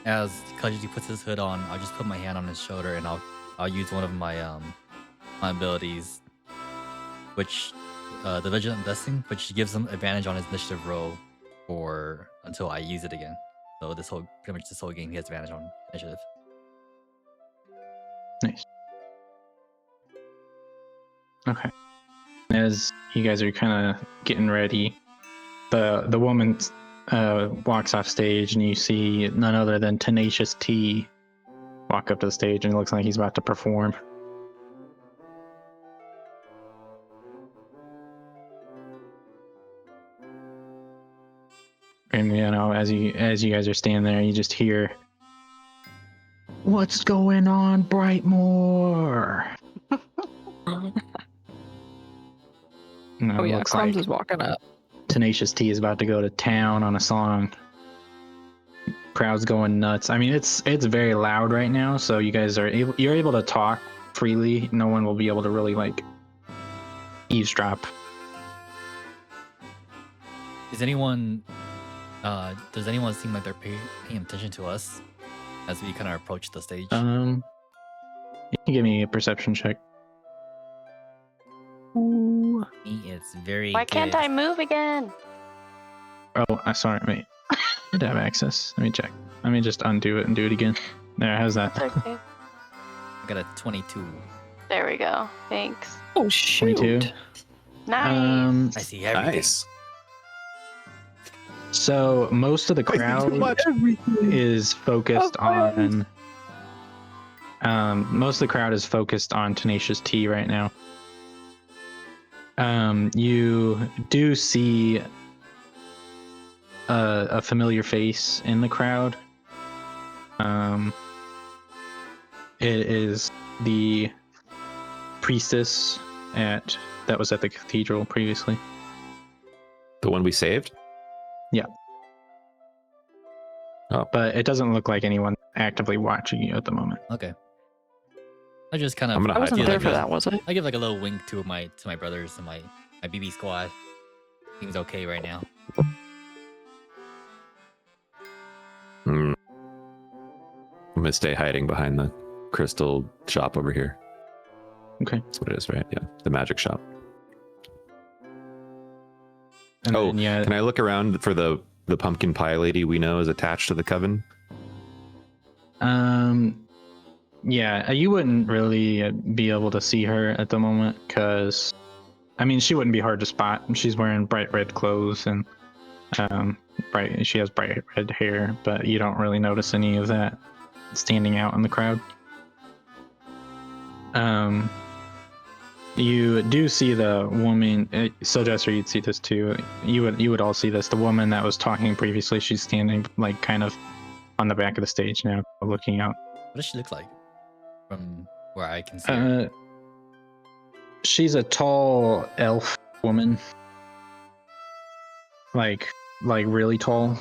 Speaker 2: as Cudgley puts his hood on, I'll just put my hand on his shoulder and I'll use one of my my abilities, which the Vigilant Blessing, which gives him advantage on his initiative roll for until I use it again. So pretty much this whole game he has advantage on initiative.
Speaker 5: Nice. Okay. As you guys are kind of getting ready, the woman walks off stage, and you see none other than Tenacious T walk up to the stage, and it looks like he's about to perform. And you know, as you guys are standing there, you just hear, "What's going on, Brightmoor?" No,
Speaker 4: Oh
Speaker 5: it
Speaker 4: yeah,
Speaker 5: looks
Speaker 4: Crumbs
Speaker 5: like
Speaker 4: is walking up.
Speaker 5: Tenacious T is about to go to town on a song. Crowd's going nuts. I mean, it's very loud right now, so you guys you're able to talk freely. No one will be able to really like eavesdrop.
Speaker 2: Does anyone seem like they're paying attention to us as we kind of approach the stage?
Speaker 5: You can give me a perception check. Ooh.
Speaker 2: It's very
Speaker 1: Why can't
Speaker 2: good.
Speaker 1: I move again?
Speaker 5: Oh, sorry, wait. I did have access. Let me check. Let me just undo it and do it again. There, how's that?
Speaker 1: It's okay.
Speaker 2: I got a 22.
Speaker 1: There we go. Thanks.
Speaker 4: Oh, shoot.
Speaker 5: 22.
Speaker 1: Nice.
Speaker 2: I see everything.
Speaker 3: Nice.
Speaker 5: So most of the crowd is focused on. Most of the crowd is focused on Tenacious T right now. You do see a familiar face in the crowd. It is the priestess that was at the cathedral previously.
Speaker 3: The one we saved?
Speaker 5: But it doesn't look like anyone actively watching you at the moment.
Speaker 2: Okay. I just kind of.
Speaker 3: I'm gonna
Speaker 4: I wasn't
Speaker 3: hide
Speaker 4: there
Speaker 3: behind
Speaker 4: for
Speaker 3: it.
Speaker 4: that, was I?
Speaker 2: I give like a little wink to my brothers and my BB squad. Seems okay right now.
Speaker 3: Hmm. I'm gonna stay hiding behind the crystal shop over here.
Speaker 5: Okay.
Speaker 3: That's what it is, right? Yeah, the magic shop.
Speaker 5: And
Speaker 3: Oh,
Speaker 5: then, yeah.
Speaker 3: Can I look around for the pumpkin pie lady we know is attached to the coven?
Speaker 5: Yeah, you wouldn't really be able to see her at the moment because, I mean, she wouldn't be hard to spot. She's wearing bright red clothes and she has bright red hair, but you don't really notice any of that standing out in the crowd. You do see the woman. Syljester, you'd see this too. You would all see this. The woman that was talking previously, she's standing like kind of on the back of the stage now, looking out.
Speaker 2: What does she look like from where I can see her?
Speaker 5: She's a tall elf woman, like really tall.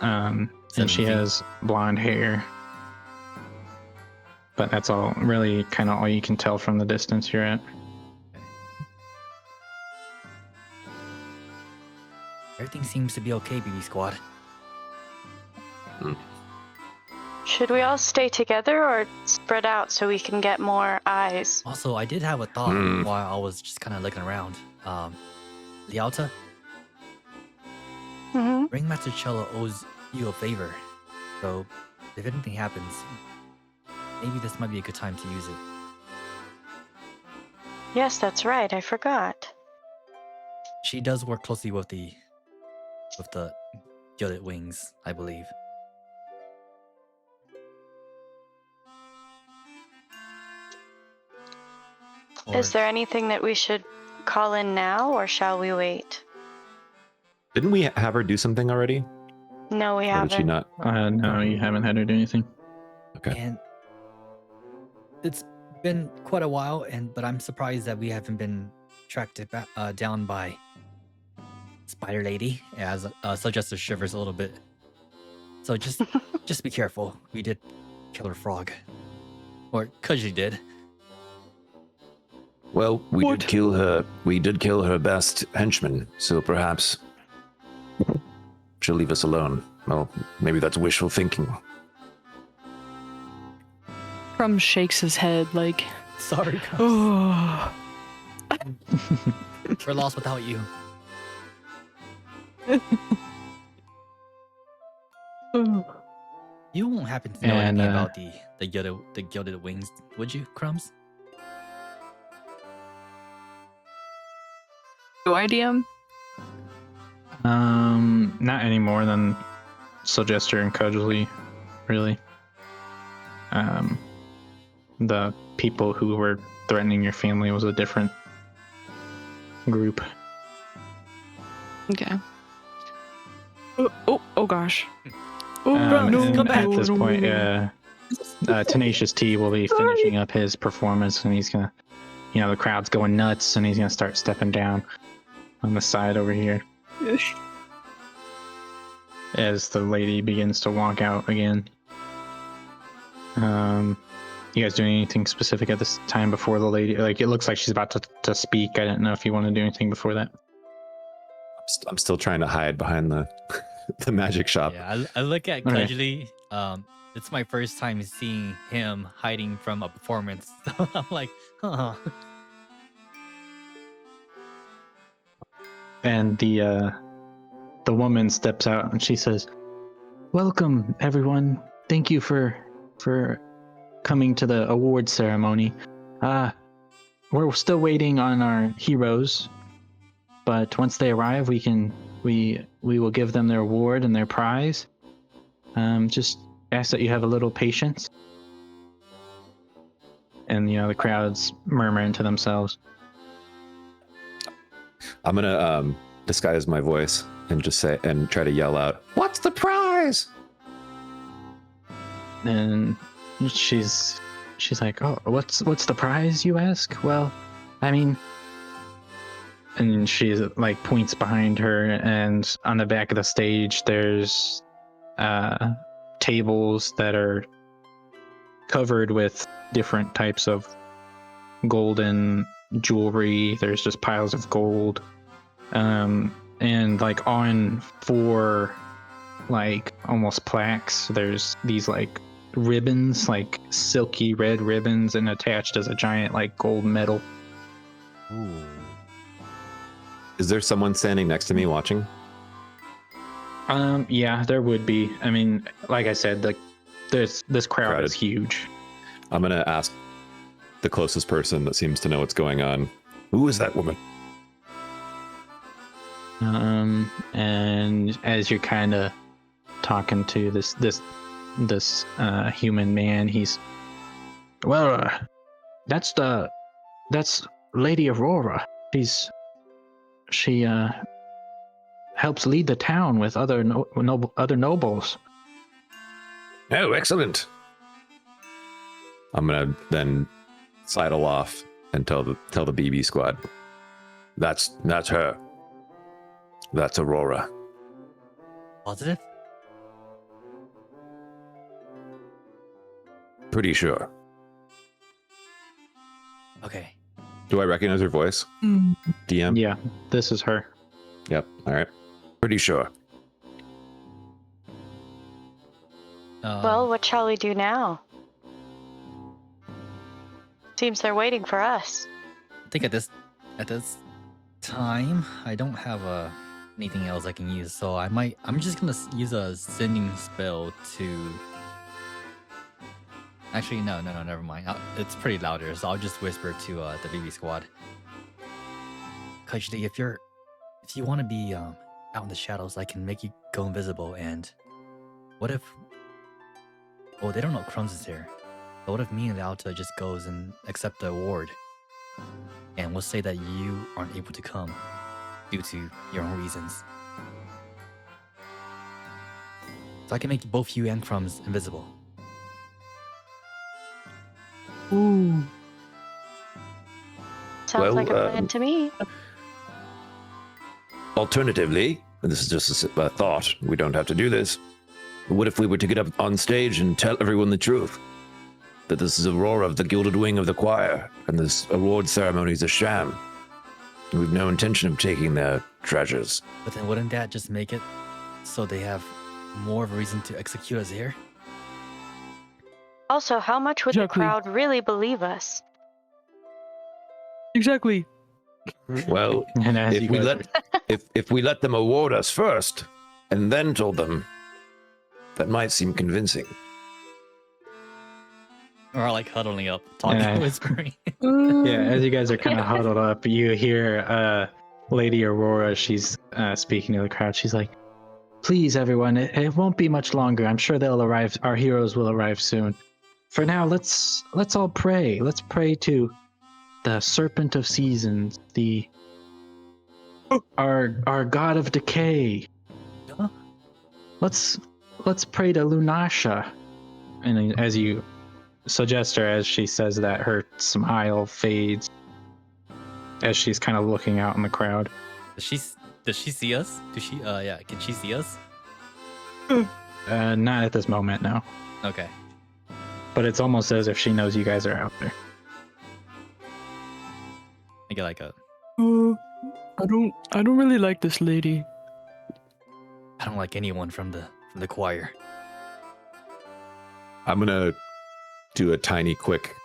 Speaker 5: And
Speaker 2: 7
Speaker 5: she
Speaker 2: feet.
Speaker 5: has blonde hair. But that's all really kind of all you can tell from the distance you're at.
Speaker 2: Everything seems to be okay, BB squad.
Speaker 1: Should we all stay together or spread out so we can get more eyes?
Speaker 2: Also, I did have a thought while I was just kind of looking around. Lialta,
Speaker 1: Mm-hmm.
Speaker 2: Ringmaster Cello owes you a favor. So, if anything happens, maybe this might be a good time to use it.
Speaker 1: Yes, that's right. I forgot.
Speaker 2: She does work closely with the Gilded Wings, I believe.
Speaker 1: Is there anything that we should call in now, or shall we wait?
Speaker 3: Didn't we have her do something already?
Speaker 1: No, we
Speaker 3: Or did she
Speaker 1: haven't.
Speaker 3: not?
Speaker 5: No, you haven't had her do anything.
Speaker 3: Okay.
Speaker 2: And it's been quite a while, but I'm surprised that we haven't been tracked down by Spider Lady, as Syljester shivers a little bit. So just be careful. We did kill her frog, or Cudgley did.
Speaker 3: Well, we did kill her. We did kill her best henchman, so perhaps she'll leave us alone. Well, maybe that's wishful thinking.
Speaker 4: Crumb shakes his head like,
Speaker 2: Sorry, Cubs.
Speaker 4: oh.
Speaker 2: We're lost without you. You won't happen to know anything about the Gilded Wings, would you, Crumbs?
Speaker 4: Do I DM?
Speaker 5: Not any more than Syljester and Cudgley, really. The people who were threatening your family was a different group.
Speaker 4: Okay. Oh gosh. Oh,
Speaker 5: And at this point, Tenacious T will be finishing up his performance, and he's gonna, the crowd's going nuts, and he's gonna start stepping down on the side over here as the lady begins to walk out again. You guys doing anything specific at this time before the lady? Like, it looks like she's about to speak. I didn't know if you want to do anything before that.
Speaker 3: I'm still trying to hide behind the the magic shop.
Speaker 2: Yeah, I look at
Speaker 5: Okay.
Speaker 2: Cudgley. It's my first time seeing him hiding from a performance. So I'm like, huh.
Speaker 5: And the woman steps out and she says, "Welcome, everyone. Thank you for coming to the award ceremony. we're still waiting on our heroes, but once they arrive, we will give them their award and their prize. Just ask that you have a little patience. And the crowd's murmuring to themselves.
Speaker 3: I'm gonna disguise my voice and just say and try to yell out, "What's the prize?"
Speaker 5: And she's like, "Oh, what's the prize, you ask? Well, I mean," and she like points behind her, and on the back of the stage there's tables that are covered with different types of golden jewelry. There's just piles of gold, and like on 4 like almost plaques, there's these like ribbons, like silky red ribbons, and attached as a giant like gold medal.
Speaker 2: Ooh.
Speaker 3: Is there someone standing next to me watching?
Speaker 5: Yeah, there would be. I mean, like I said, this crowd
Speaker 3: Crowded.
Speaker 5: is huge.
Speaker 3: I'm gonna ask the closest person that seems to know what's going on. Who is that woman?
Speaker 5: And as you're kind of talking to this human man, he's, well, that's Lady Aurora. She helps lead the town with other nobles.
Speaker 3: Oh, excellent. I'm gonna then sidle off and tell the BB squad. That's her. That's Aurora.
Speaker 2: Positive?
Speaker 3: Pretty sure.
Speaker 2: Okay.
Speaker 3: Do I recognize her voice? DM?
Speaker 5: Yeah, this is her.
Speaker 3: Yep. All right. Pretty sure.
Speaker 1: Well, what shall we do now? Seems they're waiting for us.
Speaker 2: I think at this time, I don't have anything else I can use, so I'm just gonna use a sending spell to. Actually, no, never mind. It's pretty louder, so I'll just whisper to the BB squad. Cudgley, if you want to be out in the shadows, I can make you go invisible. And what if? Well, they don't know Crumbs is here. But what if me and Lialta just goes and accept the award? And we'll say that you aren't able to come due to your own reasons. So I can make both you and Crumbs invisible.
Speaker 4: Ooh.
Speaker 1: Sounds like a plan to me.
Speaker 3: Alternatively, and this is just a thought, we don't have to do this. What if we were to get up on stage and tell everyone the truth? That this is Aurora of the Gilded Wing of the Choir, and this award ceremony is a sham. And we've no intention of taking their treasures.
Speaker 2: But then wouldn't that just make it so they have more of a reason to execute us here?
Speaker 1: Also, how much would the
Speaker 4: Exactly.
Speaker 1: crowd really believe us?
Speaker 4: Exactly.
Speaker 3: Well,
Speaker 5: And as
Speaker 3: if
Speaker 5: you
Speaker 3: we
Speaker 5: guys
Speaker 3: if we let them award us first, and then told them, that might seem convincing.
Speaker 2: Or like huddling up, talking,
Speaker 5: Yeah.
Speaker 2: whispering.
Speaker 5: Yeah, as you guys are kind of huddled up, you hear Lady Aurora. She's speaking to the crowd. She's like, "Please, everyone, it won't be much longer. I'm sure they'll arrive. Our heroes will arrive soon. For now, let's all pray. Let's pray to the Serpent of Seasons, our God of Decay.
Speaker 2: Huh?
Speaker 5: Let's pray to Lunasha." And as you suggest her, as she says that, her smile fades as she's kind of looking out in the crowd.
Speaker 2: Does she see us? Can she see us?
Speaker 5: Not at this moment, no.
Speaker 2: Okay.
Speaker 5: But it's almost as if she knows you guys are out there.
Speaker 2: I get like a
Speaker 4: I don't really like this lady.
Speaker 2: I don't like anyone from the choir.
Speaker 3: I'm gonna do a tiny quick,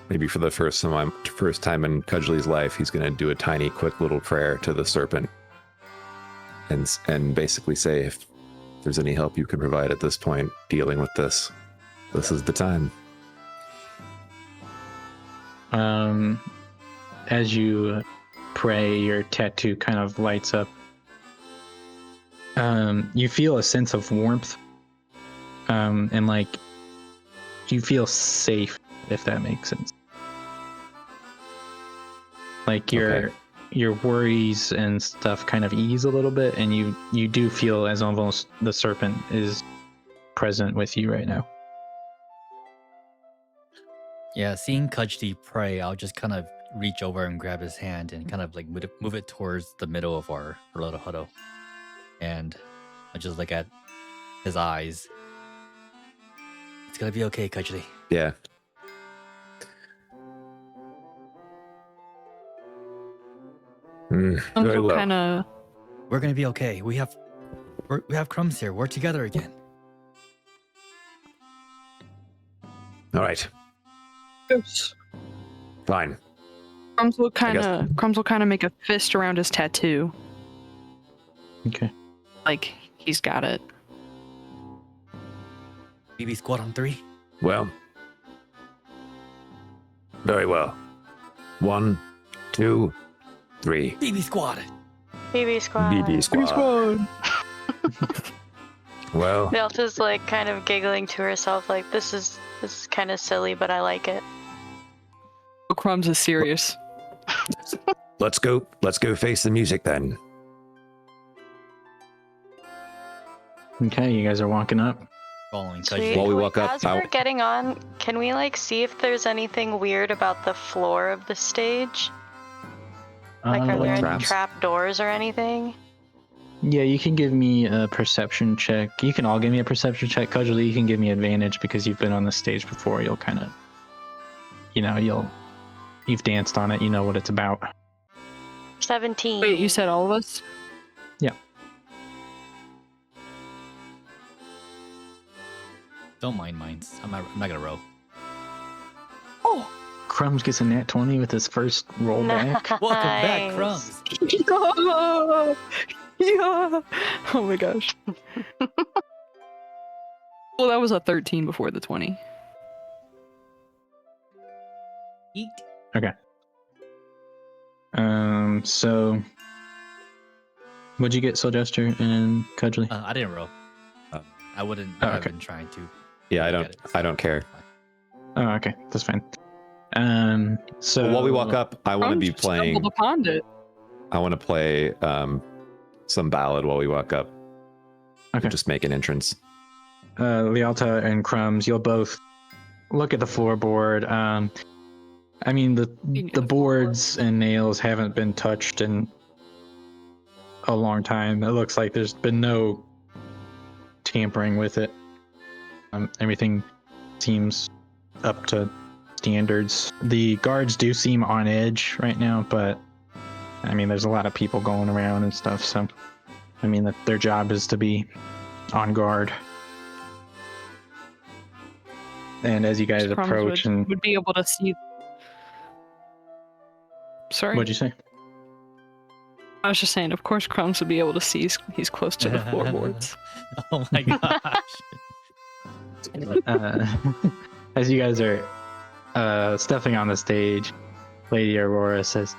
Speaker 3: maybe for the first time in Cudgley's life, he's gonna do a tiny quick little prayer to the serpent, and basically say, if there's any help you can provide at this point dealing with this is the time.
Speaker 5: as you pray, your tattoo kind of lights up. You feel a sense of warmth, and like you feel safe, if that makes sense. Like your worries and stuff kind of ease a little bit, and you do feel as almost the serpent is present with you right now.
Speaker 2: Yeah, seeing Cudgley pray, I'll just kind of reach over and grab his hand and kind of like move it towards the middle of our little huddle. And I just look at his eyes. It's gonna be okay, Cudgley.
Speaker 3: Yeah. Very well.
Speaker 4: Kind of.
Speaker 2: We're gonna be okay. We have Crumbs here. We're together again.
Speaker 3: All right.
Speaker 4: Yes.
Speaker 3: Fine.
Speaker 4: Crumb will kind of make a fist around his tattoo.
Speaker 5: Okay.
Speaker 4: Like he's got it.
Speaker 2: BB squad on 3.
Speaker 3: Well. Very well. 1, 2, 3.
Speaker 2: BB squad.
Speaker 1: BB squad.
Speaker 3: BB squad. Well.
Speaker 1: Lialta's like kind of giggling to herself, like this is kind of silly, but I like it.
Speaker 4: Crumbs is serious.
Speaker 3: Let's go face the music then.
Speaker 5: Okay, you guys are walking up.
Speaker 2: Following
Speaker 1: Sweet.
Speaker 2: Cudgley.
Speaker 3: While we walk up,
Speaker 1: as we're getting on, can we like see if there's anything weird about the floor of the stage? Like, are there any
Speaker 3: traps?
Speaker 1: trap doors or anything?
Speaker 5: Yeah, you can give me a perception check. You can all give me a perception check. Cudgley, you can give me advantage because you've been on the stage before. You'll kind of, you've danced on it. You know what it's about.
Speaker 1: 17.
Speaker 4: Wait, you said all of us?
Speaker 5: Yeah.
Speaker 2: Don't mind mines. I'm not gonna roll.
Speaker 4: Oh,
Speaker 5: Crumbs gets a nat 20 with his first roll back.
Speaker 2: Welcome back,
Speaker 1: Nice.
Speaker 2: Crumbs.
Speaker 4: yeah. Yeah. Oh my gosh. Well, that was a 13 before the 20.
Speaker 2: Eat.
Speaker 5: So what'd you get, Syljester and Cudgley?
Speaker 2: I didn't roll.
Speaker 3: Oh.
Speaker 2: I wouldn't.
Speaker 5: Oh,
Speaker 2: I've
Speaker 5: okay.
Speaker 2: been trying to.
Speaker 3: Yeah,
Speaker 2: get it.
Speaker 3: I don't care.
Speaker 5: Oh, okay, that's fine. So
Speaker 3: While we walk up, I want to be
Speaker 4: Crumbs
Speaker 3: playing.
Speaker 4: stumbled upon it.
Speaker 3: I want to play some ballad while we walk up.
Speaker 5: Okay.
Speaker 3: Just make an entrance.
Speaker 5: Lialta and Crumbs, you'll both look at the floorboard. I mean, the boards and nails haven't been touched in a long time. It looks like there's been no tampering with it. Everything seems up to standards. The guards do seem on edge right now, but I mean, there's a lot of people going around and stuff, so I mean, their job is to be on guard. And as you guys
Speaker 4: Crumbs
Speaker 5: approach
Speaker 4: would be able to see. Sorry,
Speaker 5: what'd you say?
Speaker 4: I was just saying. Of course, Crumbs would be able to see. He's close to the floorboards.
Speaker 2: Oh my gosh.
Speaker 5: As you guys are stepping on the stage, Lady Aurora says,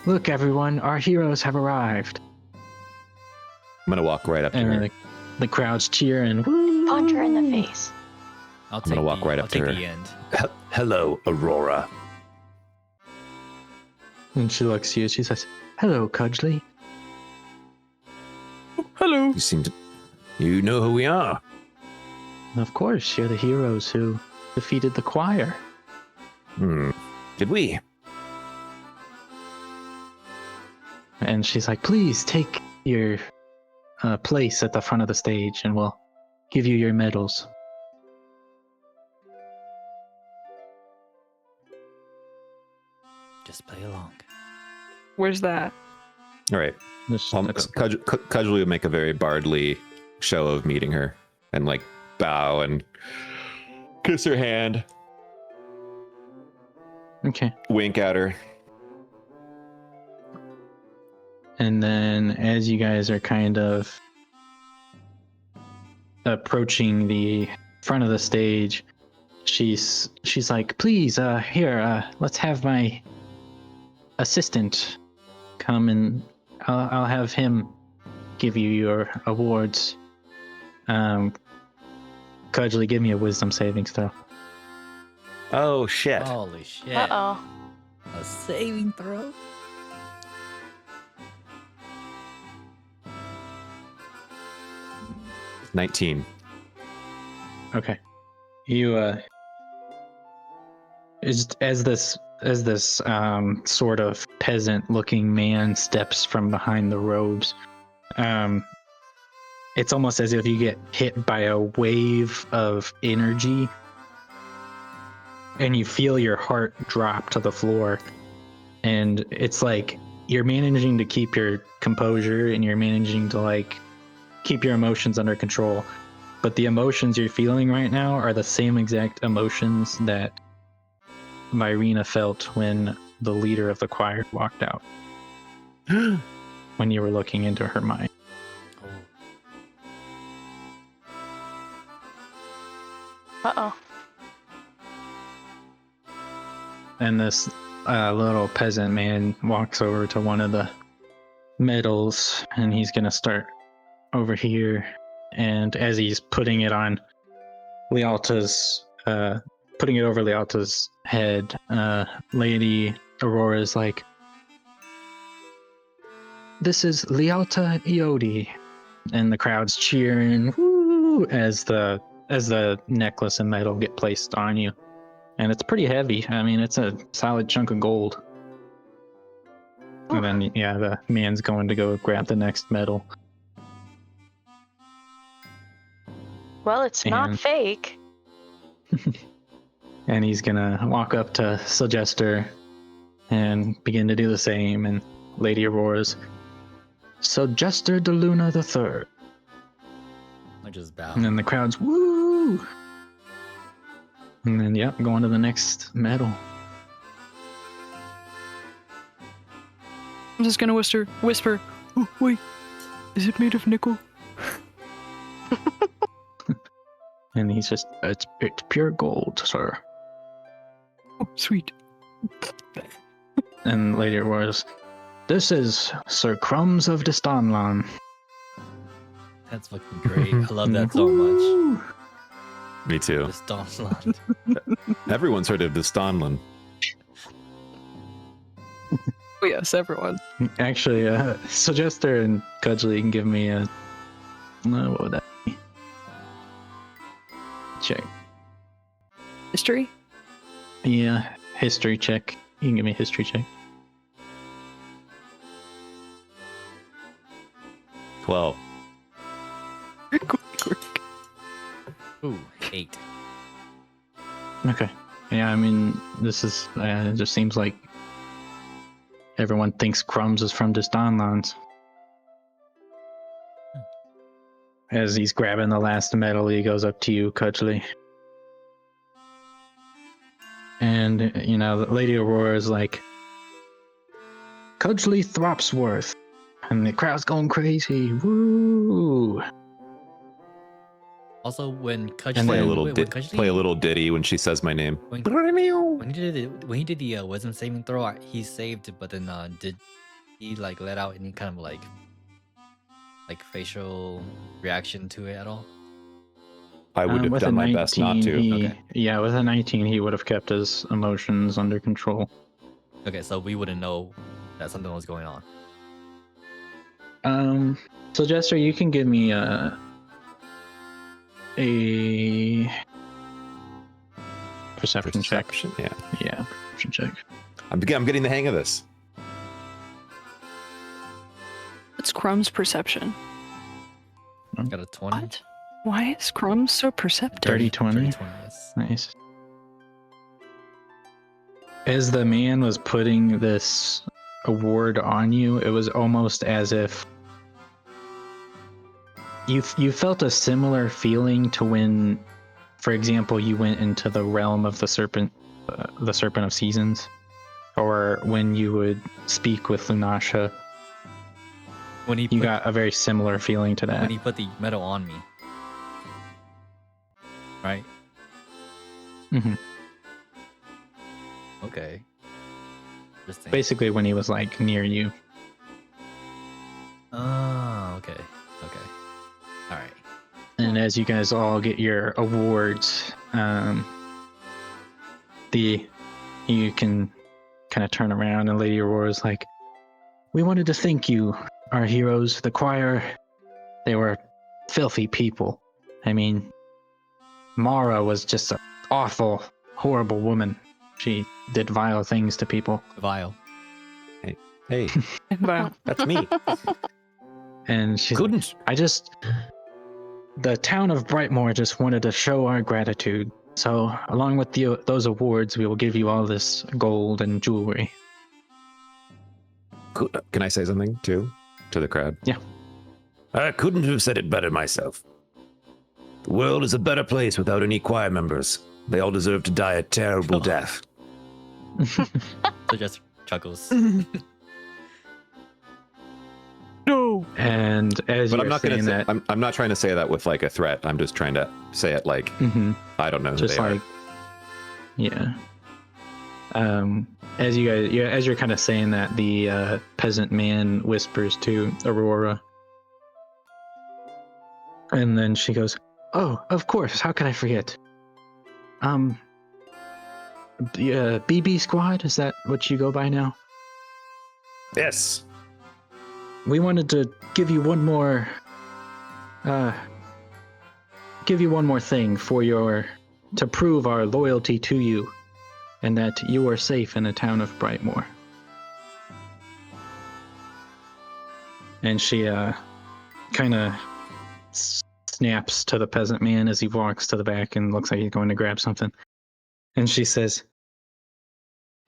Speaker 5: "Look, everyone, our heroes have arrived."
Speaker 3: I'm gonna walk right up to her.
Speaker 5: And the crowd's cheering.
Speaker 1: Punch her in the face.
Speaker 2: I'll
Speaker 3: I'm gonna walk right up to her.
Speaker 2: the end.
Speaker 3: Hello, Aurora.
Speaker 5: And she looks at you. She says, "Hello, Cudgley."
Speaker 4: Hello.
Speaker 3: You know who we are.
Speaker 5: Of course, you're the heroes who defeated the choir.
Speaker 3: Did we?
Speaker 5: And she's like, "Please take your place at the front of the stage, and we'll give you your medals."
Speaker 2: Just play along.
Speaker 4: Where's that?
Speaker 3: All right.
Speaker 5: Just-
Speaker 3: Cudgley will make a very bardly show of meeting her and like bow and kiss her hand,
Speaker 5: Okay.
Speaker 3: wink at her.
Speaker 5: And then as you guys are kind of approaching the front of the stage, she's like, please, here, let's have my assistant come and I'll have him give you your awards. Cudgley, give me a wisdom savings throw.
Speaker 3: Oh shit.
Speaker 2: Holy shit.
Speaker 1: Uh-oh.
Speaker 2: A saving throw?
Speaker 3: Oh. 19.
Speaker 5: Okay. You as this sort of peasant looking man steps from behind the robes, it's almost as if you get hit by a wave of energy and you feel your heart drop to the floor, and it's like you're managing to keep your composure and you're managing to like keep your emotions under control, but the emotions you're feeling right now are the same exact emotions that Myrina felt when the leader of the choir walked out. When you were looking into her mind.
Speaker 1: Uh-oh.
Speaker 5: And this little peasant man walks over to one of the medals and he's gonna start over here, and as he's putting it on Lialta's putting it over Lialta's head, Lady Aurora's like, this is Lialta Eodi, and the crowd's cheering woo, as the necklace and medal get placed on you, and it's pretty heavy. I mean, it's a solid chunk of gold. And then the man's going to go grab the next medal.
Speaker 1: Well, it's not
Speaker 5: And-
Speaker 1: fake.
Speaker 5: And he's gonna walk up to Syljester and begin to do the same. And Lady Aurora's Syljester de Luna III.
Speaker 2: I just bow.
Speaker 5: And then the crowd's woo. And then going to the next medal.
Speaker 4: I'm just gonna whisper. Oh, wait, is it made of nickel?
Speaker 5: And he's just, it's pure gold, sir.
Speaker 4: Oh, sweet.
Speaker 5: And Lady Aurora's, this is Sir Crumbs of Destonlan.
Speaker 2: That's fucking great. I love that so much.
Speaker 3: Me too.
Speaker 2: This Dawnland.
Speaker 3: Everyone's heard of the Stonlin.
Speaker 4: Oh, yes, everyone.
Speaker 5: Actually, Syljester and Cudgley can give me a, what would that be? Check.
Speaker 4: History?
Speaker 5: Yeah, history check. You can give me a history check.
Speaker 3: 12.
Speaker 2: Ooh, 8.
Speaker 5: Okay. Yeah, I mean, this is, it just seems like everyone thinks Crumbs is from Destonlands. As he's grabbing the last medal, he goes up to you, Cudgley. And, Lady Aurora is like, Cudgley Thropsworth. And the crowd's going crazy. Woo!
Speaker 2: Also, when Cudgley
Speaker 5: And
Speaker 3: Play a
Speaker 5: then-
Speaker 3: little
Speaker 2: when
Speaker 3: play a little ditty when she says my name.
Speaker 2: When he did the wisdom saving throw, he saved, but then did he like let out any kind of like facial reaction to it at all?
Speaker 3: I would have
Speaker 5: with
Speaker 3: done
Speaker 5: a
Speaker 3: my best not to.
Speaker 5: 19,
Speaker 2: Okay.
Speaker 5: Yeah, with a 19, he would have kept his emotions under control.
Speaker 2: Okay, so we wouldn't know that something was going on.
Speaker 5: So Jester, you can give me a perception check.
Speaker 3: Yeah.
Speaker 5: Yeah, perception check.
Speaker 3: I'm getting the hang of this.
Speaker 4: What's Crumb's perception?
Speaker 2: Got a 20.
Speaker 4: What? Why is Crumb so perceptive?
Speaker 5: 30, 20.
Speaker 2: 20, yes.
Speaker 5: Nice. As the man was putting this award on you, it was almost as if you felt a similar feeling to when, for example, you went into the realm of the serpent of seasons, or when you would speak with Lunasha.
Speaker 2: When he
Speaker 5: You
Speaker 2: put,
Speaker 5: got a very similar feeling to that.
Speaker 2: when he put the medal on me. Right?
Speaker 5: Mhm.
Speaker 2: Okay. Interesting.
Speaker 5: Basically, when he was like near you.
Speaker 2: Oh, okay. Okay. All right.
Speaker 5: And as you guys all get your awards, you can kind of turn around, and Lady Aurora is like, "We wanted to thank you, our heroes. The choir, they were filthy people. I mean, Mara was just an awful, horrible woman. She did vile things to people."
Speaker 2: Vile.
Speaker 3: Hey,
Speaker 4: Wow.
Speaker 3: that's me.
Speaker 5: And she's like,
Speaker 3: Couldn't.
Speaker 5: the town of Brightmoor just wanted to show our gratitude. So, along with those awards, we will give you all this gold and jewelry.
Speaker 3: Can I say something too to the crowd?
Speaker 5: Yeah.
Speaker 3: I couldn't have said it better myself. The world is a better place without any choir members. They all deserve to die a terrible death.
Speaker 2: So just chuckles.
Speaker 4: No.
Speaker 5: And as
Speaker 3: But
Speaker 5: you're
Speaker 3: I'm not going to
Speaker 5: saying
Speaker 3: say
Speaker 5: that,
Speaker 3: I'm not trying to say that with like a threat. I'm just trying to say it like
Speaker 5: Mhm.
Speaker 3: I don't know who
Speaker 5: just
Speaker 3: they
Speaker 5: like, yeah. As you're kind of saying that, the peasant man whispers to Aurora, and then she goes, "Oh, of course. How can I forget? The BB Squad, is that what you go by now?
Speaker 3: are. Yes.
Speaker 5: We wanted to give you one more thing to prove our loyalty to you and that you are safe in the town of Brightmoor." And she kind of snaps to the peasant man as he walks to the back and looks like he's going to grab something. And she says,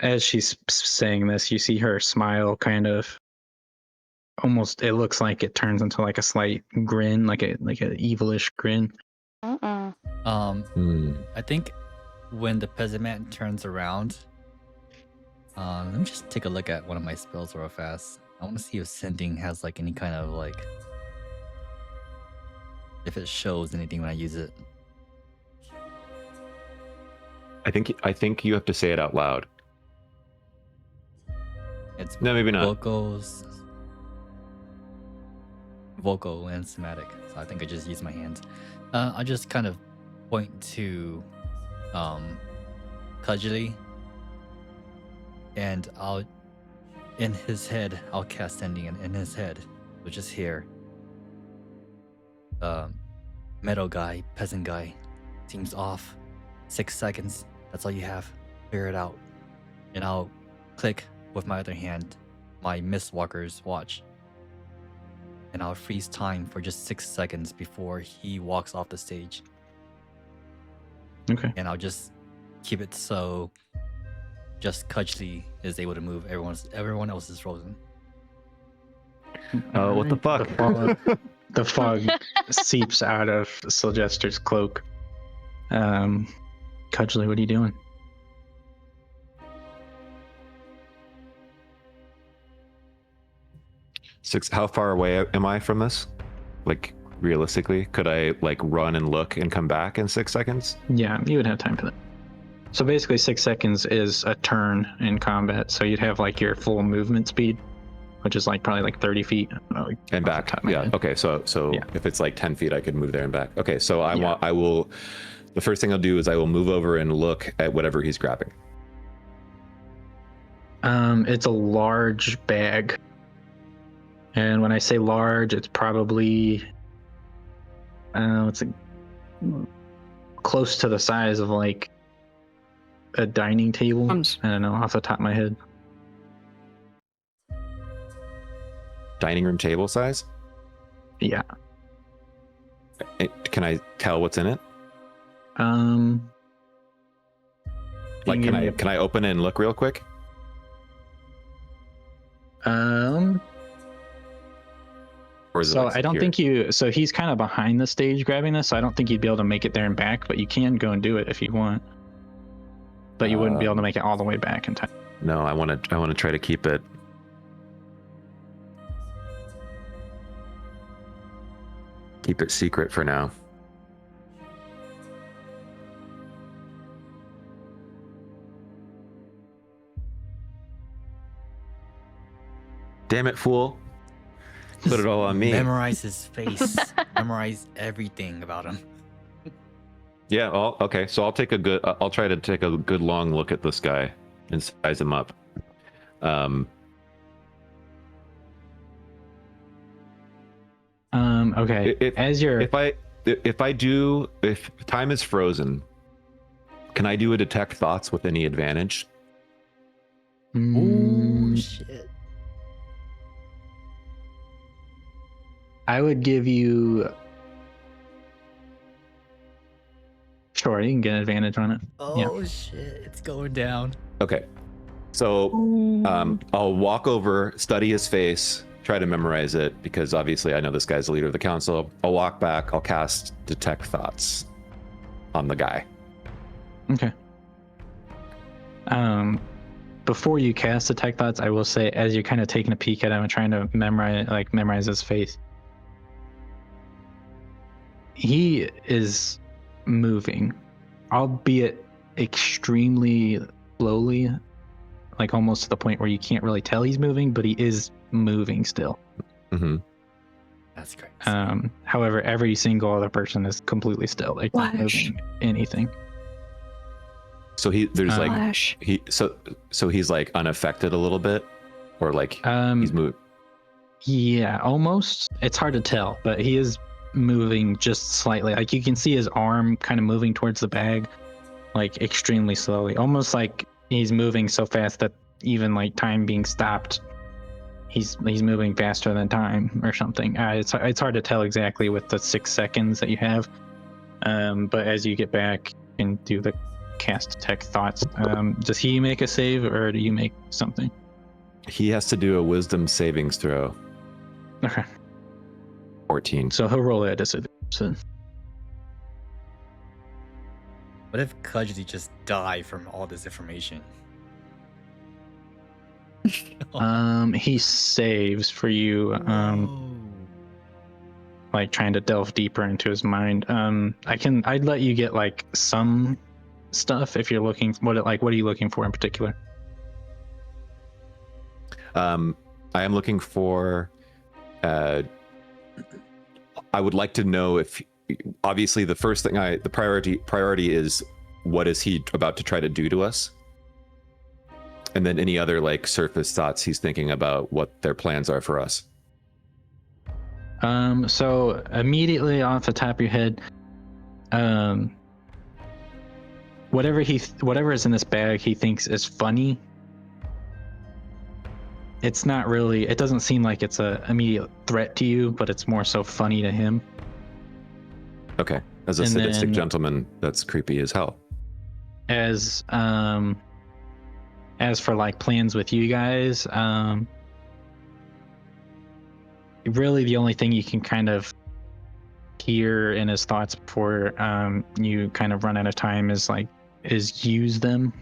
Speaker 5: as she's saying this, you see her smile kind of almost, it looks like it turns into like a slight grin, like an evilish grin.
Speaker 1: Mm-mm.
Speaker 2: I think when the peasant man turns around, let me just take a look at one of my spells real fast. I want to see if sending has like any kind of like, if it shows anything when I use it.
Speaker 3: I think you have to say it out loud.
Speaker 2: It's
Speaker 3: No, maybe not.
Speaker 2: vocal and somatic. So I think I just use my hands. I just kind of point to Cudgley, and in his head I'll cast sending, and in his head, which is here, meadow guy, peasant guy, seems off. 6 seconds. That's all you have. Figure it out. And I'll click with my other hand my Mistwalker's watch, and I'll freeze time for just 6 seconds before he walks off the stage.
Speaker 5: Okay.
Speaker 2: And I'll just keep it so just Cudgley is able to move. Everyone else is frozen.
Speaker 3: What the fuck?
Speaker 5: The fog seeps out of Syljester's cloak. Cudgley, what are you doing?
Speaker 3: How far away am I from this? Like realistically, could I like run and look and come back in 6 seconds?
Speaker 5: Yeah, you would have time for that. So basically 6 seconds is a turn in combat, so you'd have like your full movement speed, which is like probably like 30 feet.
Speaker 3: And back. Yeah. Okay. So
Speaker 5: Yeah.
Speaker 3: if it's like 10 feet, I could move there and back. Okay. So
Speaker 5: Yeah.
Speaker 3: I will. The first thing I'll do is I will move over and look at whatever he's grabbing.
Speaker 5: It's a large bag. And when I say large, it's probably close to the size of like a dining table. I don't know off the top of my head.
Speaker 3: Dining room table size?
Speaker 5: Yeah.
Speaker 3: Can I tell what's in it? Like, can I open it and look real quick? Or is it
Speaker 5: So
Speaker 3: like
Speaker 5: I don't think you. So he's kind of behind the stage grabbing this. So I don't think you'd be able to make it there and back. But you can go and do it if you want. But you wouldn't be able to make it all the way back in time.
Speaker 3: No, I want to try to keep it. Keep it secret for now. Damn it, fool. Put it all on me.
Speaker 2: Memorize his face. Memorize everything about him.
Speaker 3: Yeah, okay. So I'll try to take a good long look at this guy and size him up.
Speaker 5: Okay.
Speaker 3: If time is frozen, can I do a detect thoughts with any advantage?
Speaker 2: Oh shit.
Speaker 5: I would give you. Sure, you can get an advantage on it.
Speaker 2: Oh shit, it's going down.
Speaker 3: Okay. So I'll walk over, study his face, try to memorize it, because obviously I know this guy's the leader of the council. I'll walk back, I'll cast Detect Thoughts on the guy.
Speaker 5: Okay. Before you cast Detect Thoughts, I will say, as you're kind of taking a peek at him and trying to memorize his face, he is moving, albeit extremely slowly, like almost to the point where you can't really tell he's moving, but he is moving still.
Speaker 3: Mm-hmm.
Speaker 2: That's great.
Speaker 5: However, every single other person is completely still, like not moving anything.
Speaker 3: So he's like unaffected a little bit, or like he's moved.
Speaker 5: Yeah, almost. It's hard to tell, but he is moving just slightly. Like you can see his arm kind of moving towards the bag, like extremely slowly, almost like he's moving so fast that even like time being stopped, he's moving faster than time or something. It's hard to tell exactly with the 6 seconds that you have. But as you get back and do the cast Detect Thoughts, does he make a save or do you make something?
Speaker 3: He has to do a Wisdom savings throw.
Speaker 5: Okay.
Speaker 3: 14.
Speaker 5: So he'll roll at disadvantage.
Speaker 2: What if Cudgley just died from all this information?
Speaker 5: He saves for you. Like trying to delve deeper into his mind. I'd let you get like some stuff if you're looking. What are you looking for in particular?
Speaker 3: I am looking for. I would like to know if, obviously, the first thing the priority is what is he about to try to do to us, and then any other like surface thoughts he's thinking about what their plans are for us.
Speaker 5: So immediately off the top of your head, whatever is in this bag he thinks is funny. It's not really. It doesn't seem like it's a immediate threat to you, but it's more so funny to him.
Speaker 3: Okay, as a sadistic gentleman, that's creepy as hell.
Speaker 5: As for like plans with you guys, really the only thing you can kind of hear in his thoughts before you kind of run out of time is use them.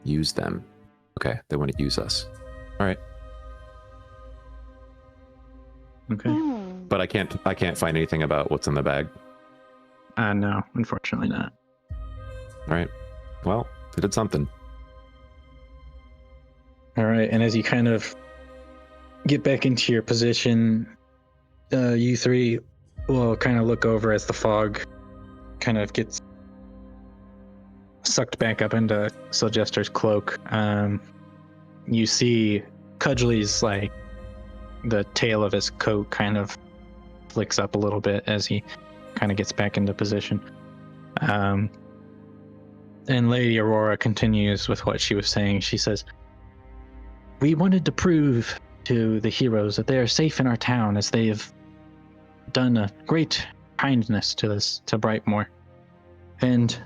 Speaker 3: Use them. Okay, they want to use us. All right.
Speaker 5: Okay.
Speaker 3: But I can't find anything about what's in the bag.
Speaker 5: No, unfortunately not.
Speaker 3: All right. Well, they did something.
Speaker 5: All right, and as you kind of get back into your position, you three will kind of look over as the fog kind of gets sucked back up into Syljester's cloak. You see Cudgley's, like, the tail of his coat kind of flicks up a little bit as he kind of gets back into position. And Lady Aurora continues with what she was saying. She says, "We wanted to prove to the heroes that they are safe in our town, as they have done a great kindness to Brightmoor. And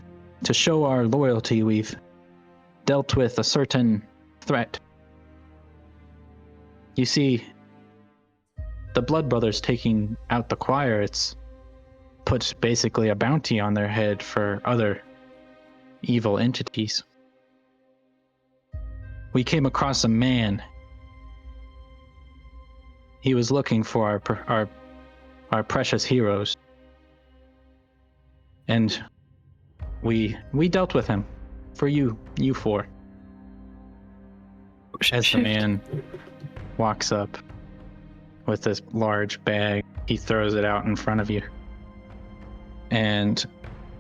Speaker 5: to show our loyalty, we've dealt with a certain threat. You see, the Blood Brothers taking out the choir, it's put basically a bounty on their head for other evil entities. We came across a man. He was looking for our precious heroes. And we dealt with him for you four. As the man walks up with this large bag, he throws it out in front of you. And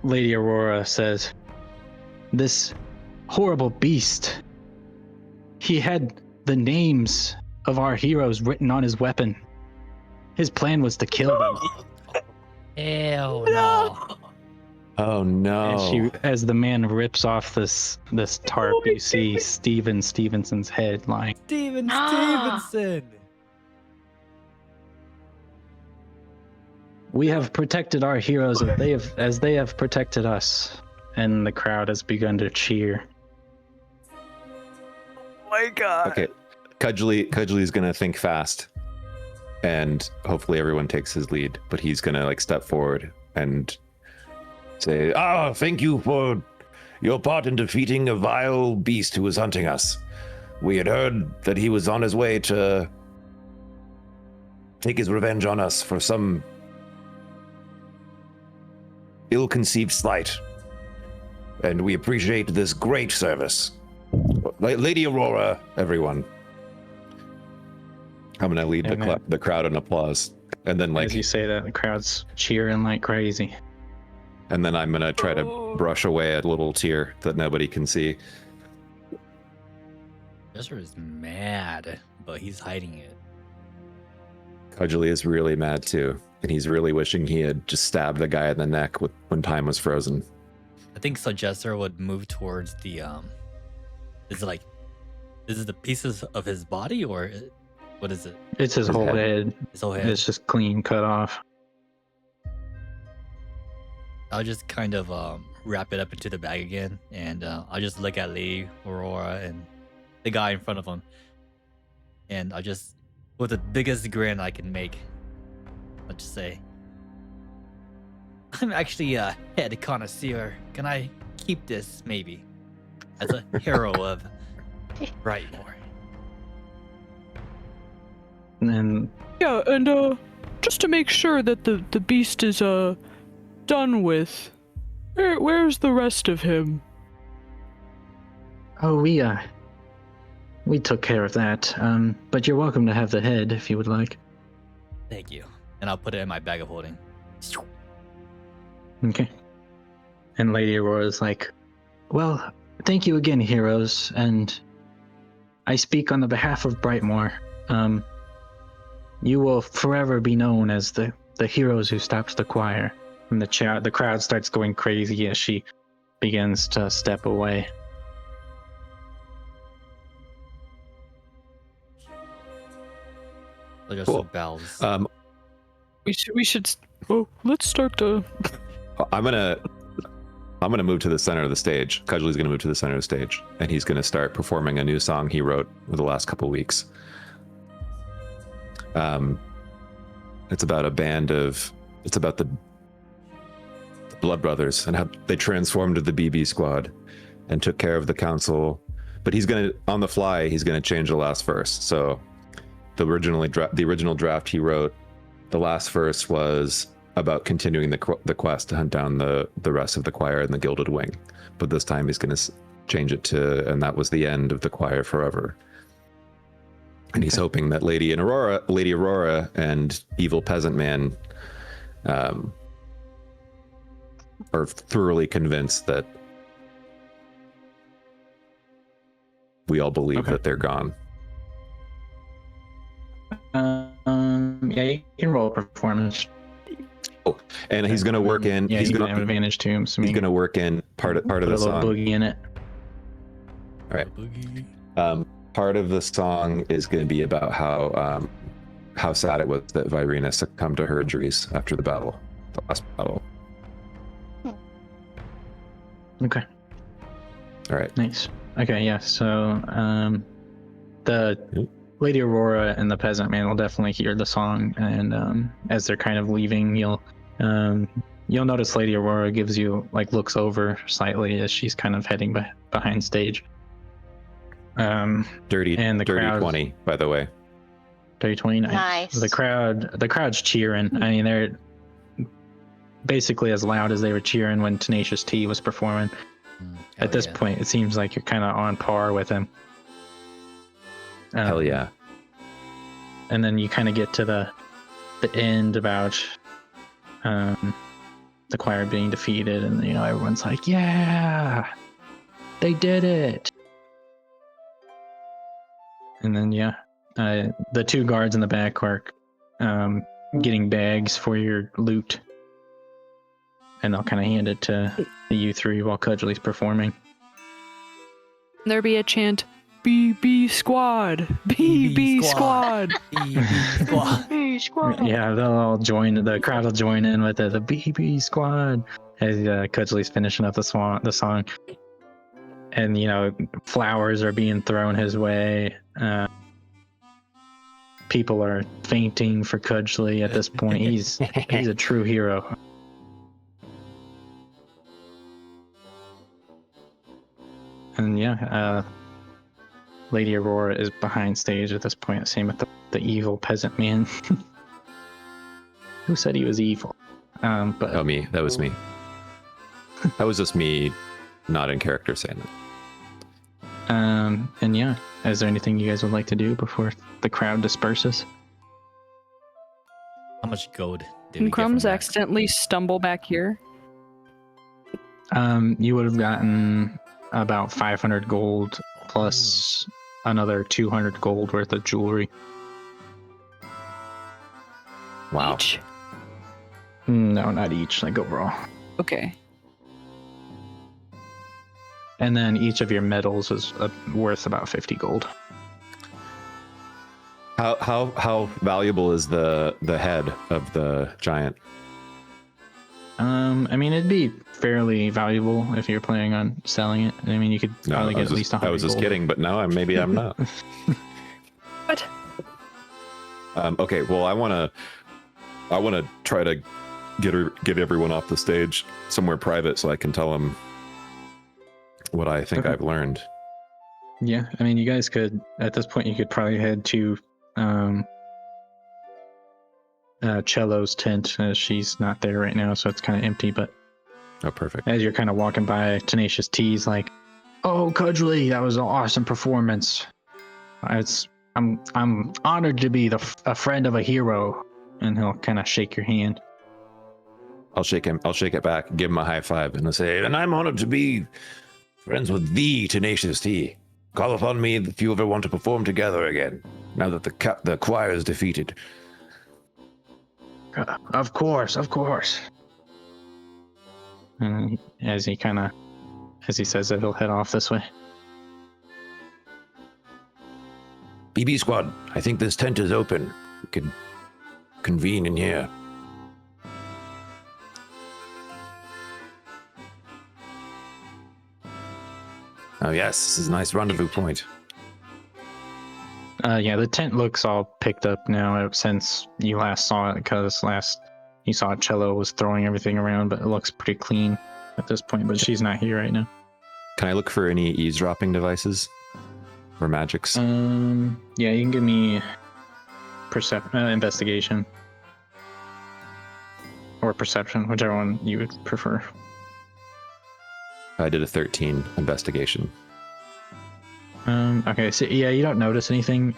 Speaker 5: Lady Aurora says, "This horrible beast, he had the names of our heroes written on his weapon. His plan was to kill them."
Speaker 2: Hell no.
Speaker 3: Oh
Speaker 5: And
Speaker 3: no.
Speaker 5: as the man rips off this tarp, you see Steven Stevenson's head lying.
Speaker 2: Steven Stevenson.
Speaker 5: "We have protected our heroes as they have protected us." And the crowd has begun to cheer.
Speaker 2: Oh my god.
Speaker 3: Okay. Cudgley's gonna think fast. And hopefully everyone takes his lead, but he's gonna like step forward and say, thank you for your part in defeating a vile beast who was hunting us. We had heard that he was on his way to take his revenge on us for some ill-conceived slight. And we appreciate this great service. Lady Aurora, everyone. I'm gonna lead the crowd in applause. And then
Speaker 5: As you say that, the crowd's cheering like crazy.
Speaker 3: And then I'm gonna try to brush away a little tear that nobody can see.
Speaker 2: Jester is mad, but he's hiding it.
Speaker 3: Cudgley is really mad too, and he's really wishing he had just stabbed the guy in the neck when time was frozen.
Speaker 2: I think Syljester would move towards the is it the pieces of his body or what is it?
Speaker 5: It's his whole head.
Speaker 2: His whole head.
Speaker 5: It's just clean cut off.
Speaker 2: I'll just kind of wrap it up into the bag again, and I'll just look at Lady Aurora and the guy in front of him, and I'll just, with the biggest grin I can make, I'll just say, "I'm actually a head connoisseur. Can I keep this, maybe, as a hero of Brightmoor?"
Speaker 5: And
Speaker 4: Yeah, and just to make sure that the beast is done with, where's the rest of him?
Speaker 5: oh, we took care of that. But you're welcome to have the head if you would like.
Speaker 2: Thank you. And I'll put it in my bag of holding.
Speaker 5: Okay. And Lady Aurora's like, "Well, thank you again, heroes, and I speak on the behalf of Brightmoor. You will forever be known as the heroes who stops the choir." And the crowd starts going crazy as she begins to step away.
Speaker 2: Syljester
Speaker 3: Cool.
Speaker 2: bows.
Speaker 4: We should. Oh, let's start the.
Speaker 3: I'm gonna move to the center of the stage. Cudgley's gonna move to the center of the stage, and he's gonna start performing a new song he wrote over the last couple weeks. It's about the Blood Brothers and how they transformed the BB squad and took care of the council. But he's gonna, on the fly, he's gonna change the last verse. So the original draft he wrote, the last verse was about continuing the quest to hunt down the rest of the choir in the Gilded Wing. But this time he's gonna change it to, and that was the end of the choir forever. And he's hoping that Lady Aurora and Evil Peasant Man are thoroughly convinced that we all believe that they're gone.
Speaker 5: Yeah, you can roll a performance.
Speaker 3: Oh, and he's going to work in.
Speaker 5: Yeah,
Speaker 3: he's
Speaker 5: you
Speaker 3: going
Speaker 5: can have advantage too.
Speaker 3: He's going to work in part of
Speaker 5: put
Speaker 3: the
Speaker 5: a little
Speaker 3: song.
Speaker 5: boogie in it.
Speaker 3: All right. Part of the song is going to be about how sad it was that Virena succumbed to her injuries after the last battle.
Speaker 5: Okay.
Speaker 3: All right.
Speaker 5: Nice. Okay, yeah. So, the Lady Aurora and the Peasant Man will definitely hear the song, and as they're kind of leaving, you'll notice Lady Aurora gives you looks over slightly as she's kind of heading behind stage.
Speaker 3: Dirty
Speaker 5: and the crowd,
Speaker 3: 20, by the way.
Speaker 5: 30-20,
Speaker 1: Nice.
Speaker 5: The crowd's cheering. I mean, they're basically as loud as they were cheering when Tenacious T was performing. At this point, it seems like you're kind of on par with him.
Speaker 3: Hell yeah.
Speaker 5: And then you kind of get to the end about the choir being defeated, and everyone's like, yeah, they did it. And then the two guards in the back are getting bags for your loot, and they'll kind of hand it to you three while Cudgley's performing.
Speaker 4: There be a chant, BB Squad! BB Squad!
Speaker 2: BB Squad.
Speaker 1: Hey, squad.
Speaker 5: Yeah, they'll all join. The crowd will join in with the BB Squad as Cudgley's finishing up the song. And flowers are being thrown his way. People are fainting for Cudgley at this point. He's a true hero. And Lady Aurora is behind stage at this point. Same with the evil peasant man. Who said he was evil? But
Speaker 3: Oh, me. That was me. That was just me not in character saying that.
Speaker 5: Is there anything you guys would like to do before the crowd disperses?
Speaker 2: How much gold did we
Speaker 4: Can
Speaker 2: get
Speaker 4: Crumbs
Speaker 2: from that?
Speaker 4: accidentally stumble back here?
Speaker 5: You would have gotten about 500 gold plus another 200 gold worth of jewelry.
Speaker 3: Wow.
Speaker 4: Each.
Speaker 5: No, not each, like overall.
Speaker 4: Okay.
Speaker 5: And then each of your medals is worth about 50 gold.
Speaker 3: How valuable is the head of the giant?
Speaker 5: It'd be fairly valuable if you're planning on selling it. You could probably get at least 100
Speaker 3: I was just
Speaker 5: gold.
Speaker 3: kidding, but now maybe I'm not.
Speaker 4: What?
Speaker 3: Okay, well, I want to try to get everyone off the stage somewhere private so I can tell them what I think
Speaker 5: Okay.
Speaker 3: I've learned.
Speaker 5: Yeah, you guys could, at this point, you could probably head to Cello's tent. She's not there right now, so it's kind of empty. But
Speaker 3: Oh, perfect.
Speaker 5: as you're kind of walking by, Tenacious T's like, "Oh, Cudgley, that was an awesome performance. I'm honored to be a friend of a hero." And he'll kind of shake your hand.
Speaker 3: I'll shake it back, give him a high five, and I'll say, "And I'm honored to be friends with the Tenacious T. Call upon me if you ever want to perform together again, now that the choir is defeated."
Speaker 5: Of course. And as he says that, he'll head off this way.
Speaker 3: BB Squad, I think this tent is open. We can convene in here. Oh yes, this is a nice rendezvous point.
Speaker 5: The tent looks all picked up now since you last saw it, because last you saw it, Cello was throwing everything around, but it looks pretty clean at this point. But she's not here right now.
Speaker 3: Can I look for any eavesdropping devices or magics?
Speaker 5: Yeah, you can give me investigation or perception, whichever one you would prefer.
Speaker 3: I did a 13 investigation.
Speaker 5: Okay, so yeah, you don't notice anything.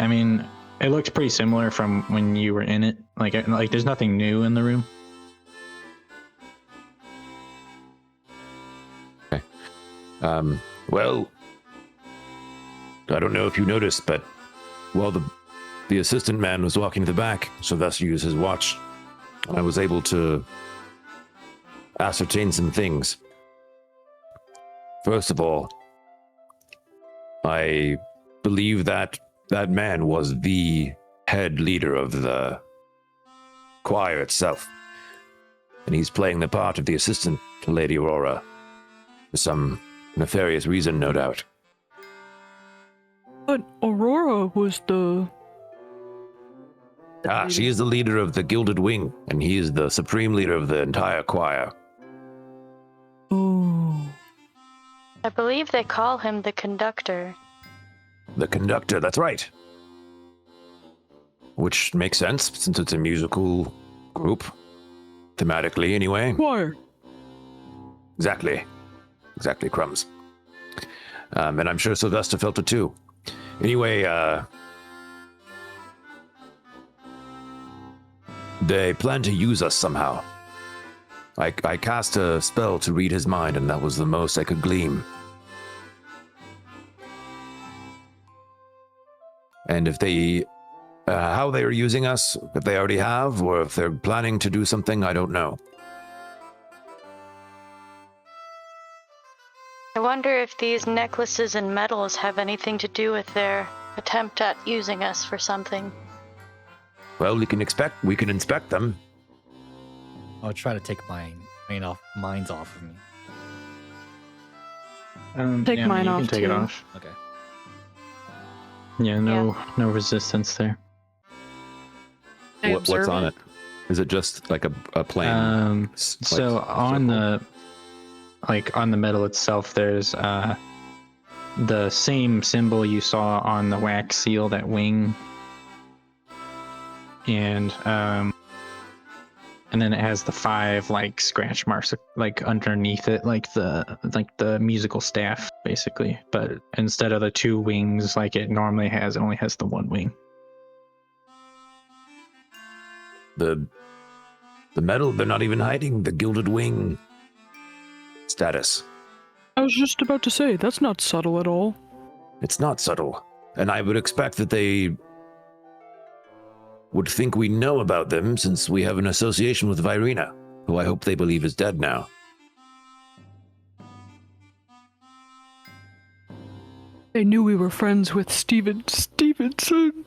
Speaker 5: It looks pretty similar from when you were in it. Like there's nothing new in the room.
Speaker 3: Okay. Well, I don't know if you noticed, but while the assistant man was walking to the back, Syljester used his watch. I was able to ascertain some things. First of all, I believe that man was the head leader of the choir itself. And he's playing the part of the assistant to Lady Aurora. For some nefarious reason, no doubt.
Speaker 4: But Aurora was the...
Speaker 3: She is the leader of the Gilded Wing, and he is the supreme leader of the entire choir.
Speaker 4: Oh.
Speaker 1: I believe they call him the conductor.
Speaker 3: The conductor, that's right. Which makes sense, since it's a musical group. Thematically, anyway.
Speaker 4: Choir.
Speaker 3: Exactly, Crumbs. And I'm sure Syljester felt it too. Anyway, They plan to use us somehow. I cast a spell to read his mind, and that was the most I could glean. And if they... how they are using us, if they already have, or if they're planning to do something, I don't know.
Speaker 1: I wonder if these necklaces and medals have anything to do with their attempt at using us for something.
Speaker 3: Well, we can inspect them.
Speaker 2: I'll try to take mines off of me.
Speaker 4: Take
Speaker 5: yeah,
Speaker 4: mine
Speaker 5: you
Speaker 4: off,
Speaker 5: can take it
Speaker 4: too.
Speaker 5: off.
Speaker 2: Okay.
Speaker 5: Yeah, no resistance there.
Speaker 4: I
Speaker 3: What's
Speaker 4: observe
Speaker 3: on it? Is it just like a plain?
Speaker 5: So
Speaker 3: like,
Speaker 5: on
Speaker 3: circle?
Speaker 5: on the metal itself, there's the same symbol you saw on the wax seal, that wing, and then it has the 5 like scratch marks like underneath it, like the musical staff basically. But instead of the 2 wings like it normally has, it only has the 1 wing.
Speaker 3: The metal, they're not even hiding the gilded wing status.
Speaker 4: I was just about to say, that's not subtle at all.
Speaker 3: It's not subtle. And I would expect that they would think we know about them since we have an association with Virina, who I hope they believe is dead now.
Speaker 4: They knew we were friends with Stevenson.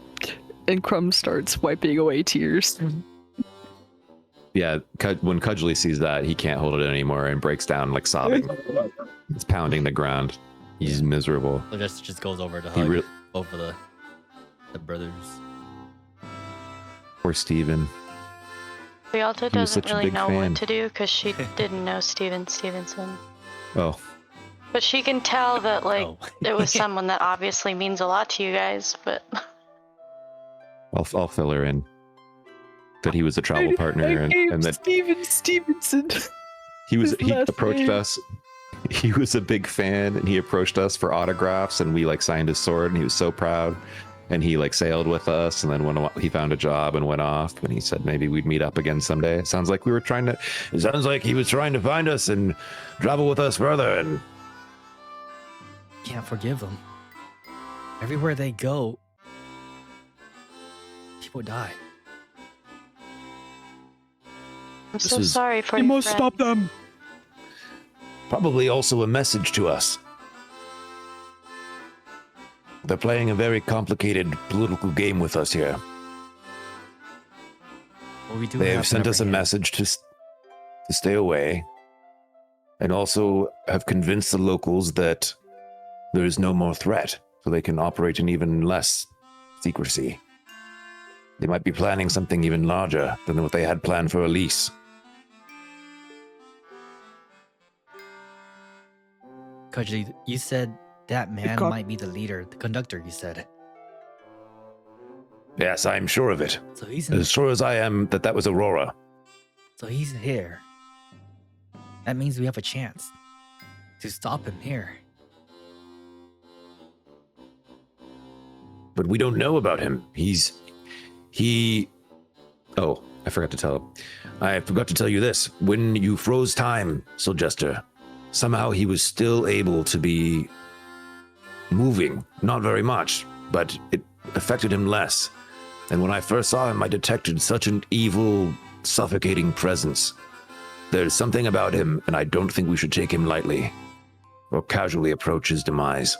Speaker 4: And Crumb starts wiping away tears.
Speaker 3: Yeah, when Cudgley sees that, he can't hold it anymore and breaks down like sobbing. He's pounding the ground. He's miserable.
Speaker 2: So just goes over to
Speaker 3: He
Speaker 2: hug
Speaker 3: re-
Speaker 2: over the brothers.
Speaker 3: Poor Steven.
Speaker 1: Lialta
Speaker 3: He was
Speaker 1: doesn't
Speaker 3: such a
Speaker 1: really
Speaker 3: big
Speaker 1: know
Speaker 3: fan.
Speaker 1: what to do because she didn't know Stevenson.
Speaker 3: Oh,
Speaker 1: But she can tell that, like,
Speaker 2: Oh.
Speaker 1: it was someone that obviously means a lot to you guys, but...
Speaker 3: I'll fill her in. That he was a travel partner and that
Speaker 4: Stevenson.
Speaker 3: he
Speaker 4: his last
Speaker 3: approached
Speaker 4: name.
Speaker 3: us. He was a big fan and he approached us for autographs and we like signed his sword and he was so proud. And he like sailed with us and then when he found a job and went off and he said maybe we'd meet up again someday. It sounds like he was trying to find us and travel with us further and
Speaker 2: Can't forgive them. Everywhere they go, people die.
Speaker 1: I'm
Speaker 3: This
Speaker 1: so
Speaker 3: was-
Speaker 1: sorry for
Speaker 4: You
Speaker 1: your
Speaker 4: must
Speaker 1: friend.
Speaker 4: stop them.
Speaker 3: probably also a message to us. They're playing a very complicated political game with us here.
Speaker 2: Well, we do
Speaker 3: They
Speaker 2: have
Speaker 3: have sent us a
Speaker 2: upper hand.
Speaker 3: message to stay away and also have convinced the locals that there is no more threat, so they can operate in even less secrecy. They might be planning something even larger than what they had planned for Elise.
Speaker 2: Cudgley, you said that man
Speaker 4: got-
Speaker 2: might be the leader, the conductor, you said.
Speaker 3: Yes, I am sure of it.
Speaker 2: So he's
Speaker 3: As sure as I am that was Aurora.
Speaker 2: So he's here. That means we have a chance to stop him here.
Speaker 3: But we don't know about him. Oh, I forgot to tell him. I forgot to tell you this. When you froze time, Syljester, somehow he was still able to be moving. Not very much, but it affected him less. And when I first saw him, I detected such an evil, suffocating presence. There's something about him, and I don't think we should take him lightly, or casually approach his demise.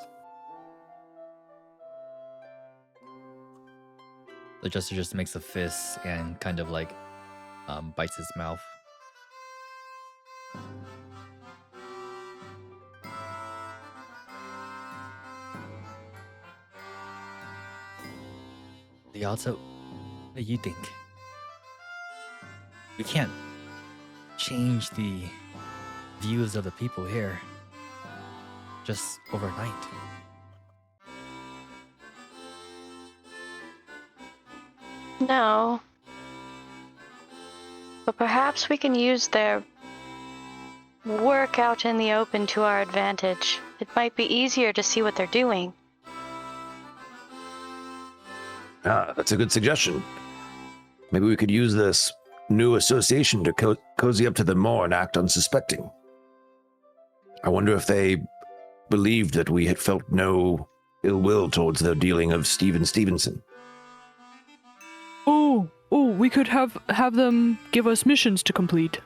Speaker 2: The Jester just makes a fist and kind of like bites his mouth. Lialta, what do you think? We can't change the views of the people here just overnight.
Speaker 1: No. But perhaps we can use their work out in the open to our advantage. It might be easier to see what they're doing.
Speaker 3: Ah, that's a good suggestion. Maybe we could use this new association to cozy up to them more and act unsuspecting. I wonder if they believed that we had felt no ill will towards the dealing of Stephen Stevenson.
Speaker 4: Oh, we could have them give us missions to complete.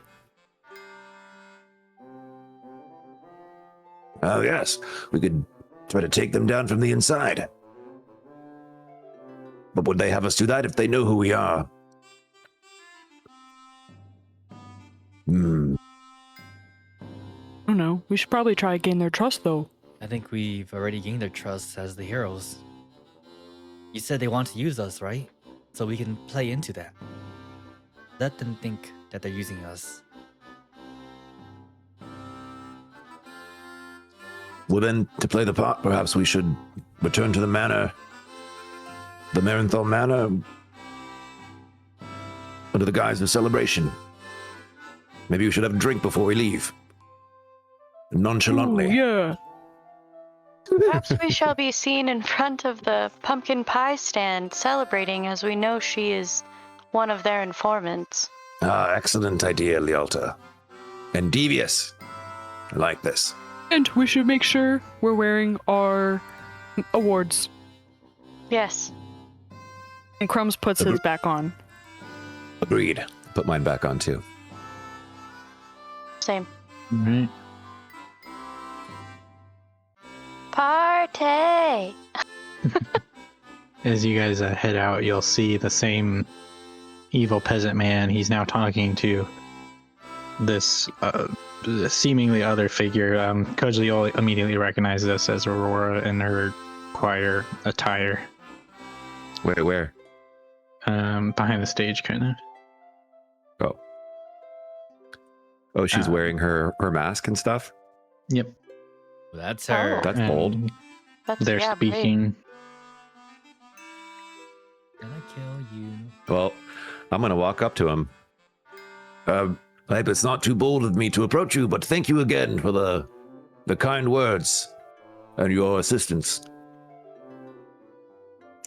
Speaker 3: Oh, yes. We could try to take them down from the inside. But would they have us do that if they know who we are?
Speaker 4: I don't know. We should probably try to gain their trust, though.
Speaker 2: I think we've already gained their trust as the heroes. You said they want to use us, right? So we can play into that. Let them think that they're using us.
Speaker 3: Well then, to play the part, perhaps we should return to the manor. The Marenthal Manor. Under the guise of celebration. Maybe we should have a drink before we leave. Nonchalantly.
Speaker 4: Ooh, yeah.
Speaker 1: Perhaps we shall be seen in front of the pumpkin pie stand celebrating, as we know she is one of their informants.
Speaker 3: Ah, excellent idea, Lialta. And devious. I like this.
Speaker 4: And we should make sure we're wearing our awards.
Speaker 1: Yes.
Speaker 4: And Crumbs puts his back on.
Speaker 3: Agreed. Put mine back on too.
Speaker 1: Same.
Speaker 5: Right.
Speaker 1: Party!
Speaker 5: As you guys head out, you'll see the same evil peasant man. He's now talking to this seemingly other figure. Cudgley will immediately recognize this as Aurora in her choir attire.
Speaker 3: Where?
Speaker 5: Behind the stage, kind of.
Speaker 3: Oh, she's wearing her mask and stuff?
Speaker 5: Yep.
Speaker 2: That's her.
Speaker 1: Oh.
Speaker 3: That's bold.
Speaker 5: And
Speaker 1: That's,
Speaker 5: they're
Speaker 1: yeah, brave.
Speaker 5: speaking.
Speaker 2: Gonna kill you.
Speaker 3: Well, I'm going to walk up to him. I hope it's not too bold of me to approach you, but thank you again for the kind words and your assistance.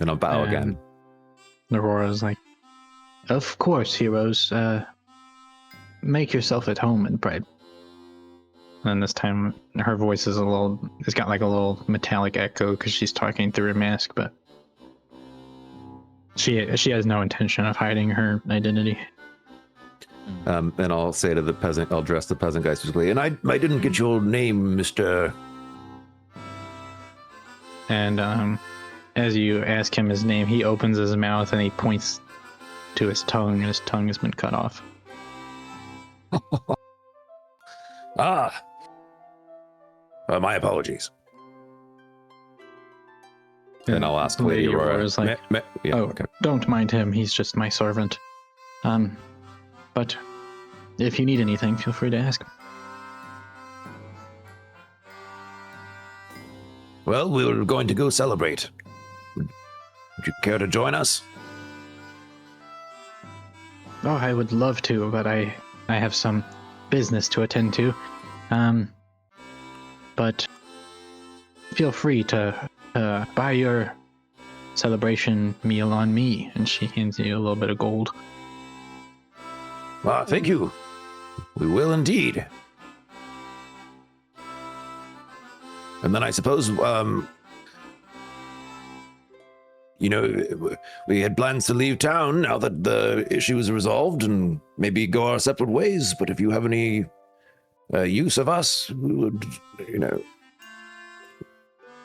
Speaker 3: And I'll bow again.
Speaker 5: Aurora's like, of course, heroes. Make yourself at home and Bright. And this time, her voice is it's got like a little metallic echo because she's talking through her mask, but she has no intention of hiding her identity.
Speaker 3: And I'll say to the peasant, I'll address the peasant guy specifically, and I didn't get your name, Mr.
Speaker 5: And as you ask him his name, he opens his mouth and he points to his tongue, and his tongue has been cut off.
Speaker 3: My apologies. And I'll ask Lady Aurora.
Speaker 5: Aurora's like,
Speaker 3: yeah,
Speaker 5: oh,
Speaker 3: okay.
Speaker 5: don't mind him. He's just my servant. But if you need anything, feel free to ask.
Speaker 3: Well, we were going to go celebrate. Would you care to join us?
Speaker 5: Oh, I would love to, but I have some business to attend to. But feel free to buy your celebration meal on me. And she hands you a little bit of gold.
Speaker 3: Thank you. We will indeed. And then I suppose, we had plans to leave town now that the issue is resolved and maybe go our separate ways. But if you have any use of us, we would,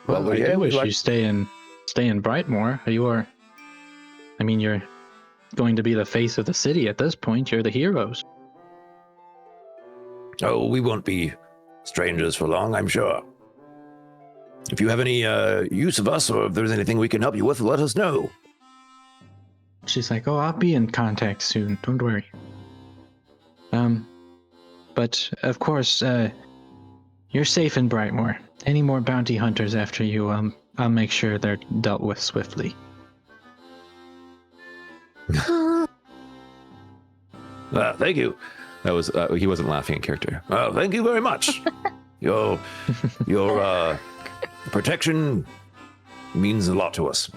Speaker 5: Well, I do wish you stay in Brightmoor. You're going to be the face of the city at this point. You're the heroes.
Speaker 3: Oh, we won't be strangers for long, I'm sure. If you have any use of us, or if there's anything we can help you with, let us know.
Speaker 5: She's like, oh, I'll be in contact soon. Don't worry. But of course, you're safe in Brightmoor. Any more bounty hunters after you, I'll make sure they're dealt with swiftly.
Speaker 3: Thank you. That was he wasn't laughing in character. Thank you very much. Your protection means a lot to us.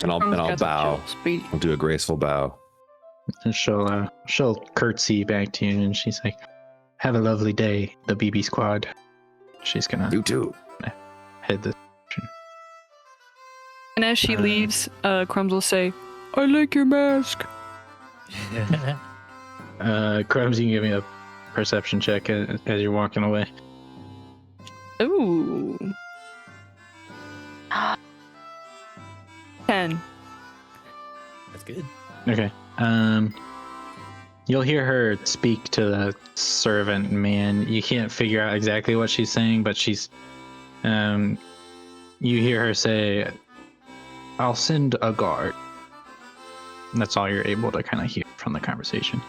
Speaker 3: And I'll
Speaker 4: Crumb's got the
Speaker 3: bow.
Speaker 4: chill, Speedy.
Speaker 3: I'll do a graceful bow.
Speaker 5: And she'll curtsy back to you, and she's like, "Have a lovely day, the BB squad." She's gonna
Speaker 3: You too.
Speaker 5: head this.
Speaker 4: And as she leaves, Crumbs will say, "I like your mask."
Speaker 5: Crumbs, you can give me a perception check as you're walking away.
Speaker 4: Ooh. 10.
Speaker 2: That's good.
Speaker 5: Okay. You'll hear her speak to the servant man. You can't figure out exactly what she's saying, but she's you hear her say, "I'll send a guard." And that's all you're able to kind of hear from the conversation.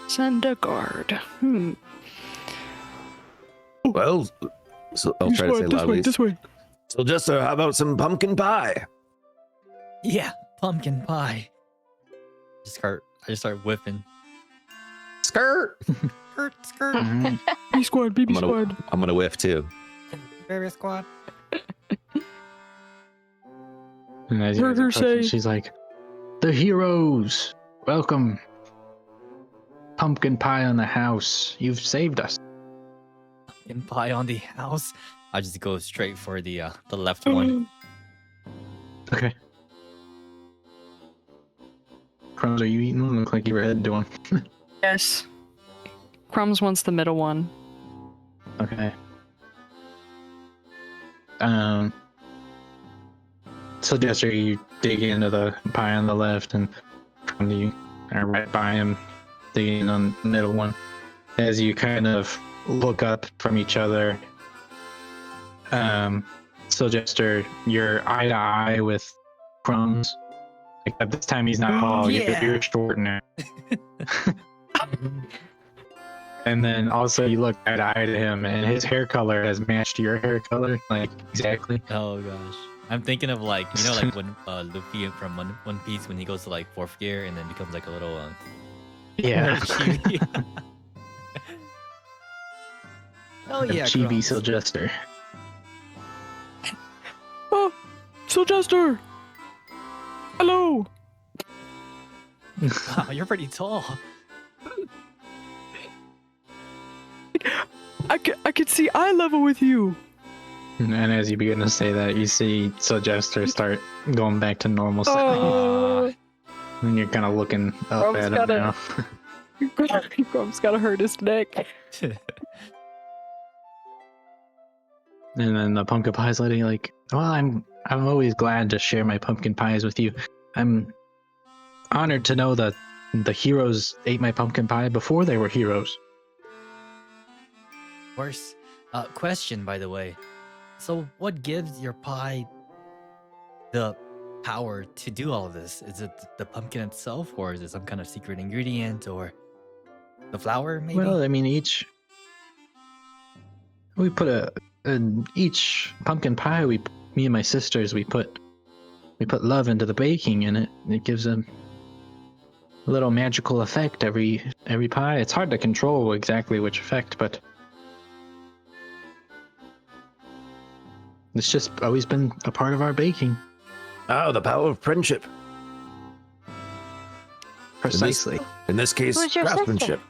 Speaker 4: Send a guard.
Speaker 3: Well, so I'll try to say loudly.
Speaker 4: This way.
Speaker 3: So just how about some pumpkin pie?
Speaker 2: Yeah, pumpkin pie. I just start whipping.
Speaker 3: Skirt.
Speaker 2: Skirt.
Speaker 5: Alright.
Speaker 4: B squad, BB squad.
Speaker 3: I'm gonna whiff too.
Speaker 2: Various squad.
Speaker 5: And as you
Speaker 4: Heard
Speaker 5: guys
Speaker 4: her
Speaker 5: approach,
Speaker 4: say-
Speaker 5: she's like, "The heroes, welcome. Pumpkin pie on the house. You've saved us."
Speaker 2: Pumpkin pie on the house. I just go straight for the left one.
Speaker 5: Okay. Crumbs, are you eating? Look like you were headed to one.
Speaker 4: Yes. Crumbs wants the middle one.
Speaker 5: Okay. So Jester, you dig into the pie on the left, and you are right by him, digging on the middle one. As you kind of look up from each other, so Jester, you're eye to eye with Crumbs. Except this time he's not tall.
Speaker 2: Yeah.
Speaker 5: You're short now. And then also you look eye to eye to him, and his hair color has matched your hair color, like exactly.
Speaker 2: Oh gosh. I'm thinking of like like when Luffy from One Piece when he goes to like 4th gear and then becomes like a little
Speaker 5: Yeah.
Speaker 2: chibi. Oh yeah,
Speaker 5: Chibi
Speaker 2: Crumbs.
Speaker 5: Syljester.
Speaker 4: Oh, Syljester! Hello!
Speaker 2: Wow, you're pretty tall.
Speaker 4: I can see eye level with you.
Speaker 5: And as you begin to say that, you see Syljester start going back to normal size.
Speaker 4: Oh,
Speaker 5: And you're kind of looking up
Speaker 4: Crumb's
Speaker 5: at him
Speaker 4: gotta-
Speaker 5: now.
Speaker 4: Crumb's gotta hurt his neck.
Speaker 5: And then the pumpkin pie's lady like, "Well, I'm always glad to share my pumpkin pies with you. I'm honored to know that the heroes ate my pumpkin pie before they were heroes."
Speaker 2: Of course. Question, by the way. So, what gives your pie the power to do all of this? Is it the pumpkin itself, or is it some kind of secret ingredient, or the flour, maybe?
Speaker 5: Well, I mean, we put each pumpkin pie. Me and my sisters, we put love into the baking, and it gives a little magical effect every pie. It's hard to control exactly which effect, but it's just always been a part of our baking.
Speaker 3: Oh, the power of friendship.
Speaker 5: Precisely.
Speaker 3: In this case,
Speaker 1: Who's your sister?
Speaker 3: craftsmanship.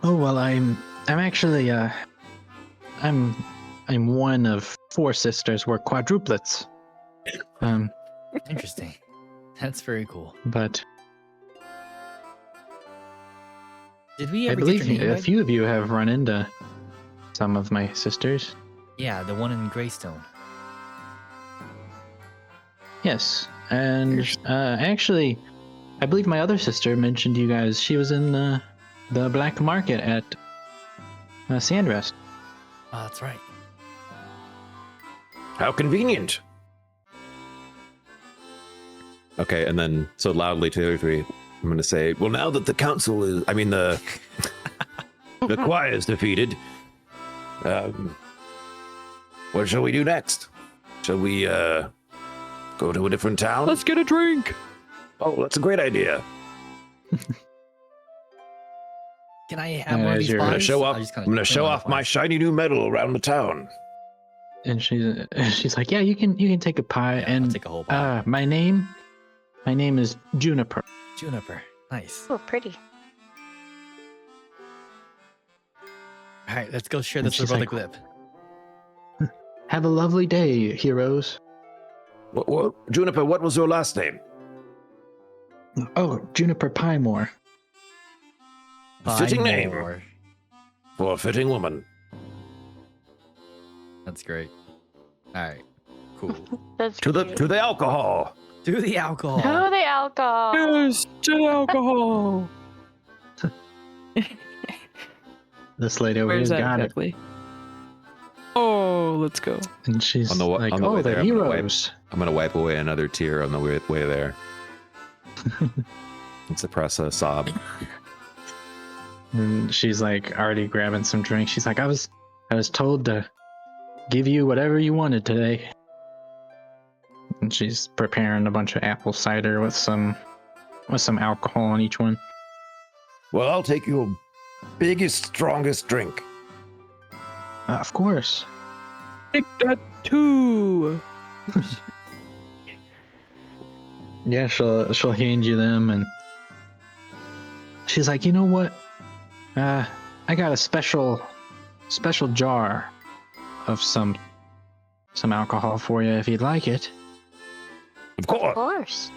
Speaker 5: Oh well, I'm actually I'm one of 4 sisters. We're quadruplets.
Speaker 2: Interesting. That's very cool.
Speaker 5: But
Speaker 2: Did we
Speaker 5: I
Speaker 2: ever
Speaker 5: believe
Speaker 2: get your name
Speaker 5: a
Speaker 2: right?
Speaker 5: few of you have run into some of my sisters.
Speaker 2: Yeah, the one in Greystone.
Speaker 5: Yes, and actually, I believe my other sister mentioned you guys. She was in the black market at Sandrest.
Speaker 2: Oh, that's right.
Speaker 3: How convenient. Okay, and then so loudly to the other three, I'm going to say, well, now that the council is, I mean, the choir is defeated, what shall we do next? Shall we go to a different town?
Speaker 4: Let's get a drink.
Speaker 3: Oh, that's a great idea.
Speaker 2: Can I have one of
Speaker 5: As
Speaker 2: these
Speaker 5: you're-
Speaker 3: I'm
Speaker 2: pies?
Speaker 3: going to show off.
Speaker 2: I just kinda
Speaker 3: I'm going to
Speaker 2: turn
Speaker 3: show
Speaker 2: on the
Speaker 3: off my
Speaker 2: pies.
Speaker 3: shiny new medal around the town.
Speaker 5: And she's like, yeah, you can take a pie.
Speaker 2: Yeah, I'll
Speaker 5: and
Speaker 2: take a whole pie.
Speaker 5: my name is Juniper.
Speaker 2: Juniper. Nice.
Speaker 1: Oh, pretty.
Speaker 2: All right, let's go share
Speaker 5: And
Speaker 2: this
Speaker 5: she's
Speaker 2: robotic
Speaker 5: like,
Speaker 2: lip.
Speaker 5: Have a lovely day, heroes.
Speaker 3: Juniper, what was your last name?
Speaker 5: Oh, Juniper Piemore.
Speaker 3: Fitting name.
Speaker 2: More.
Speaker 3: For a fitting woman.
Speaker 2: That's great. All right, cool.
Speaker 1: That's
Speaker 3: To
Speaker 1: cute.
Speaker 3: the alcohol.
Speaker 2: Do the alcohol.
Speaker 1: Oh, the alcohol.
Speaker 4: Yes, to alcohol.
Speaker 5: This lady over
Speaker 4: Where's
Speaker 5: here
Speaker 4: that
Speaker 5: got it.
Speaker 4: exactly? Oh, let's go.
Speaker 5: And she's
Speaker 3: On the
Speaker 5: like,
Speaker 3: way
Speaker 5: oh, the
Speaker 3: there, I'm gonna
Speaker 5: heroes.
Speaker 3: I'm gonna wipe away another tear on the way there. And suppress a sob.
Speaker 5: And she's like already grabbing some drinks. She's like, I was told to give you whatever you wanted today. And she's preparing a bunch of apple cider with some alcohol on each one.
Speaker 3: Well, I'll take your biggest, strongest drink.
Speaker 5: Of course.
Speaker 4: Take that too.
Speaker 5: Yeah, she'll hand you them, and she's like, you know what? I got a special jar of some alcohol for you if you'd like it.
Speaker 3: Of
Speaker 1: Of
Speaker 3: course.
Speaker 1: course.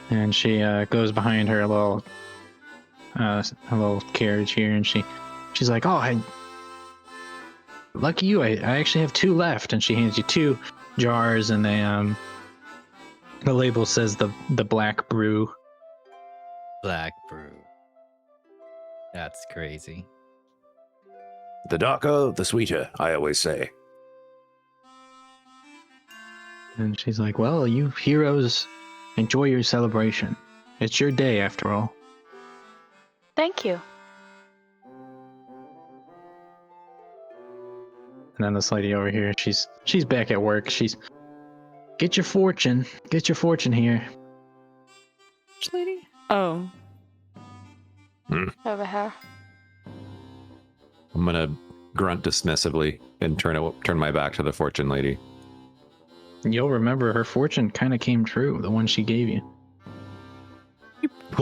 Speaker 5: And she goes behind her little carriage here, and she's like, oh, lucky you, I actually have 2 left. And she hands you 2 jars, and the label says the black brew.
Speaker 2: Black brew. That's crazy.
Speaker 3: The darker, the sweeter, I always say.
Speaker 5: And she's like, well, you heroes, enjoy your celebration. It's your day after all.
Speaker 1: Thank you.
Speaker 5: And then this lady over here, she's back at work. She's, get your fortune here.
Speaker 4: Which lady? Oh,
Speaker 1: Over here.
Speaker 3: I'm gonna grunt dismissively and turn my back to the fortune lady.
Speaker 5: You'll remember her fortune kind of came true, the one she gave you.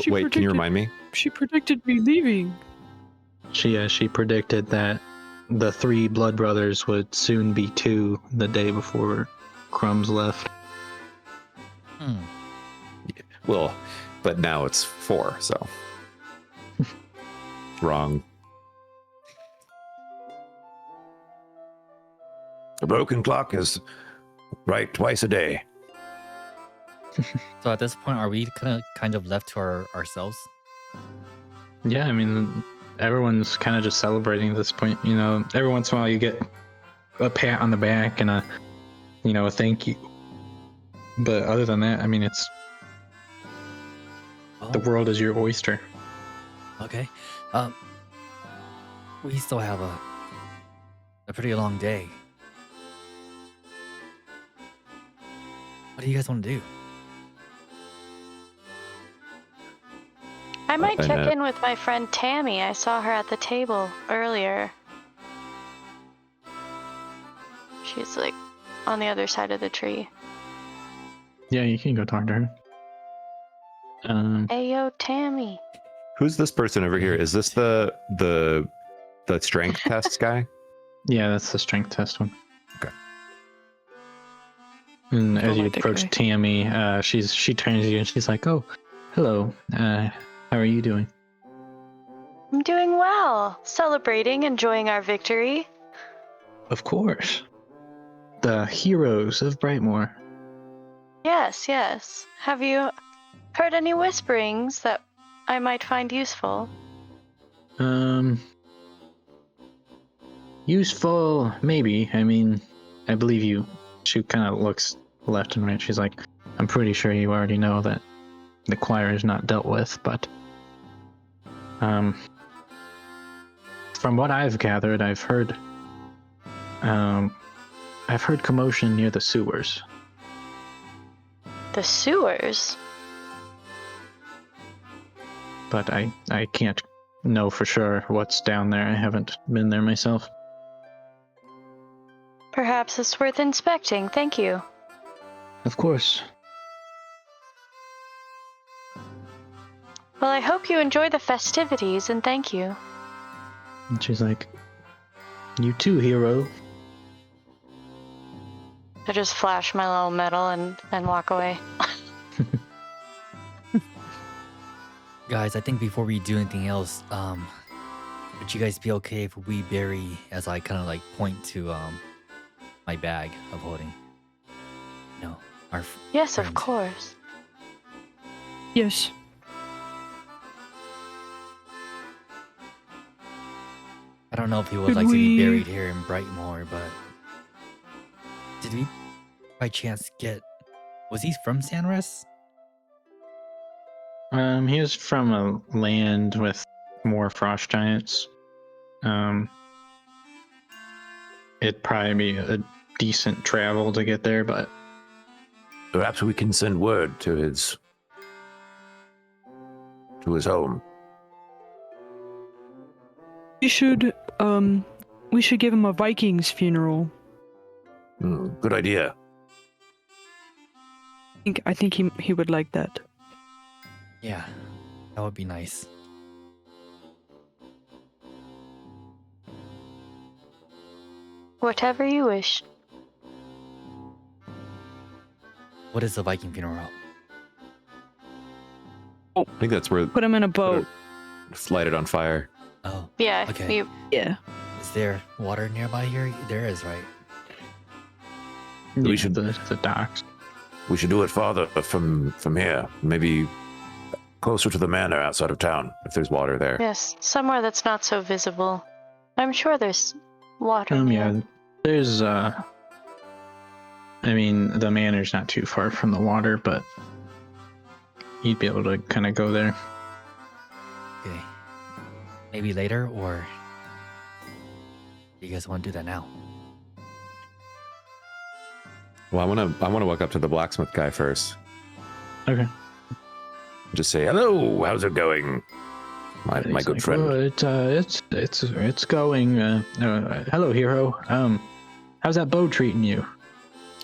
Speaker 4: she
Speaker 3: Wait, can you remind me?
Speaker 4: She predicted me leaving.
Speaker 5: She predicted that the 3 blood brothers would soon be 2 the day before Crumbs left.
Speaker 3: Well, but now it's 4, so. Wrong. A broken clock is right twice a day.
Speaker 2: So at this point, are we kind of left to ourselves?
Speaker 5: Yeah, I mean, everyone's kind of just celebrating at this point. You know, every once in a while you get a pat on the back and a thank you. But other than that, I mean, it's the world is your oyster.
Speaker 2: Okay. We still have a pretty long day. What do you guys want to do?
Speaker 1: I might
Speaker 3: I
Speaker 1: check
Speaker 3: know.
Speaker 1: in with my friend Tammy. I saw her at the table earlier. She's like on the other side of the tree.
Speaker 5: Yeah, you can go talk to her.
Speaker 1: Ayo, Tammy.
Speaker 3: Who's this person over here? Is this the strength test guy?
Speaker 5: Yeah, that's the strength test one.
Speaker 3: Okay.
Speaker 5: And as you
Speaker 4: like that
Speaker 5: approach
Speaker 4: guy.
Speaker 5: Tammy, she turns to you and she's like, "Oh, hello. How are you doing?"
Speaker 1: I'm doing well. Celebrating, enjoying our victory.
Speaker 5: Of course. The heroes of Brightmoor.
Speaker 1: Yes, yes. Have you heard any whisperings that I might find useful?
Speaker 5: Useful, maybe. I mean, I believe you. She kind of looks left and right. She's like, I'm pretty sure you already know that the choir is not dealt with, but from what I've gathered, I've heard commotion near the sewers.
Speaker 1: The sewers?
Speaker 5: But I can't know for sure what's down there. I haven't been there myself.
Speaker 1: Perhaps it's worth inspecting. Thank you.
Speaker 5: Of course.
Speaker 1: Well, I hope you enjoy the festivities, and thank you.
Speaker 5: And she's like, you too, hero.
Speaker 1: I just flash my little medal and walk away.
Speaker 2: Guys, I think before we do anything else, would you guys be okay if we bury, as I kind of like point to my bag of holding? No, our
Speaker 1: Yes,
Speaker 2: friends.
Speaker 1: of course.
Speaker 4: Yes.
Speaker 2: I don't know if he would
Speaker 4: Could
Speaker 2: like to be
Speaker 4: we-
Speaker 2: buried here in Brightmoor, but did we by chance get? Was he from Sanres?
Speaker 5: He was from a land with more frost giants. It'd probably be a decent travel to get there, but
Speaker 3: Perhaps we can send word to his home.
Speaker 4: We should give him a Vikings funeral.
Speaker 3: Good idea.
Speaker 4: I think he would like that.
Speaker 2: Yeah, that would be nice.
Speaker 1: Whatever you wish.
Speaker 2: What is the Viking funeral?
Speaker 3: I think that's where
Speaker 4: Put him in a boat.
Speaker 3: it's lighted on fire.
Speaker 2: Oh,
Speaker 1: Yeah,
Speaker 2: Okay.
Speaker 4: Yeah.
Speaker 2: is there water nearby here? There is, right?
Speaker 3: We
Speaker 5: yeah,
Speaker 3: should-
Speaker 5: the docks.
Speaker 3: We should do it farther from here. Maybe closer to the manor outside of town, if there's water there.
Speaker 1: yes, somewhere that's not so visible. I'm sure there's water.
Speaker 5: Yeah,
Speaker 1: near.
Speaker 5: there's I mean, the manor's not too far from the water, but you'd be able to kind of go there.
Speaker 2: Okay. Maybe later, or do you guys want to do that now?
Speaker 3: Well, I wanna walk up to the blacksmith guy first.
Speaker 5: Okay.
Speaker 3: Just say, hello, how's it going? My
Speaker 5: He's
Speaker 3: good
Speaker 5: like,
Speaker 3: friend.
Speaker 5: "Oh, it's going. Hello, hero. How's that bow treating you?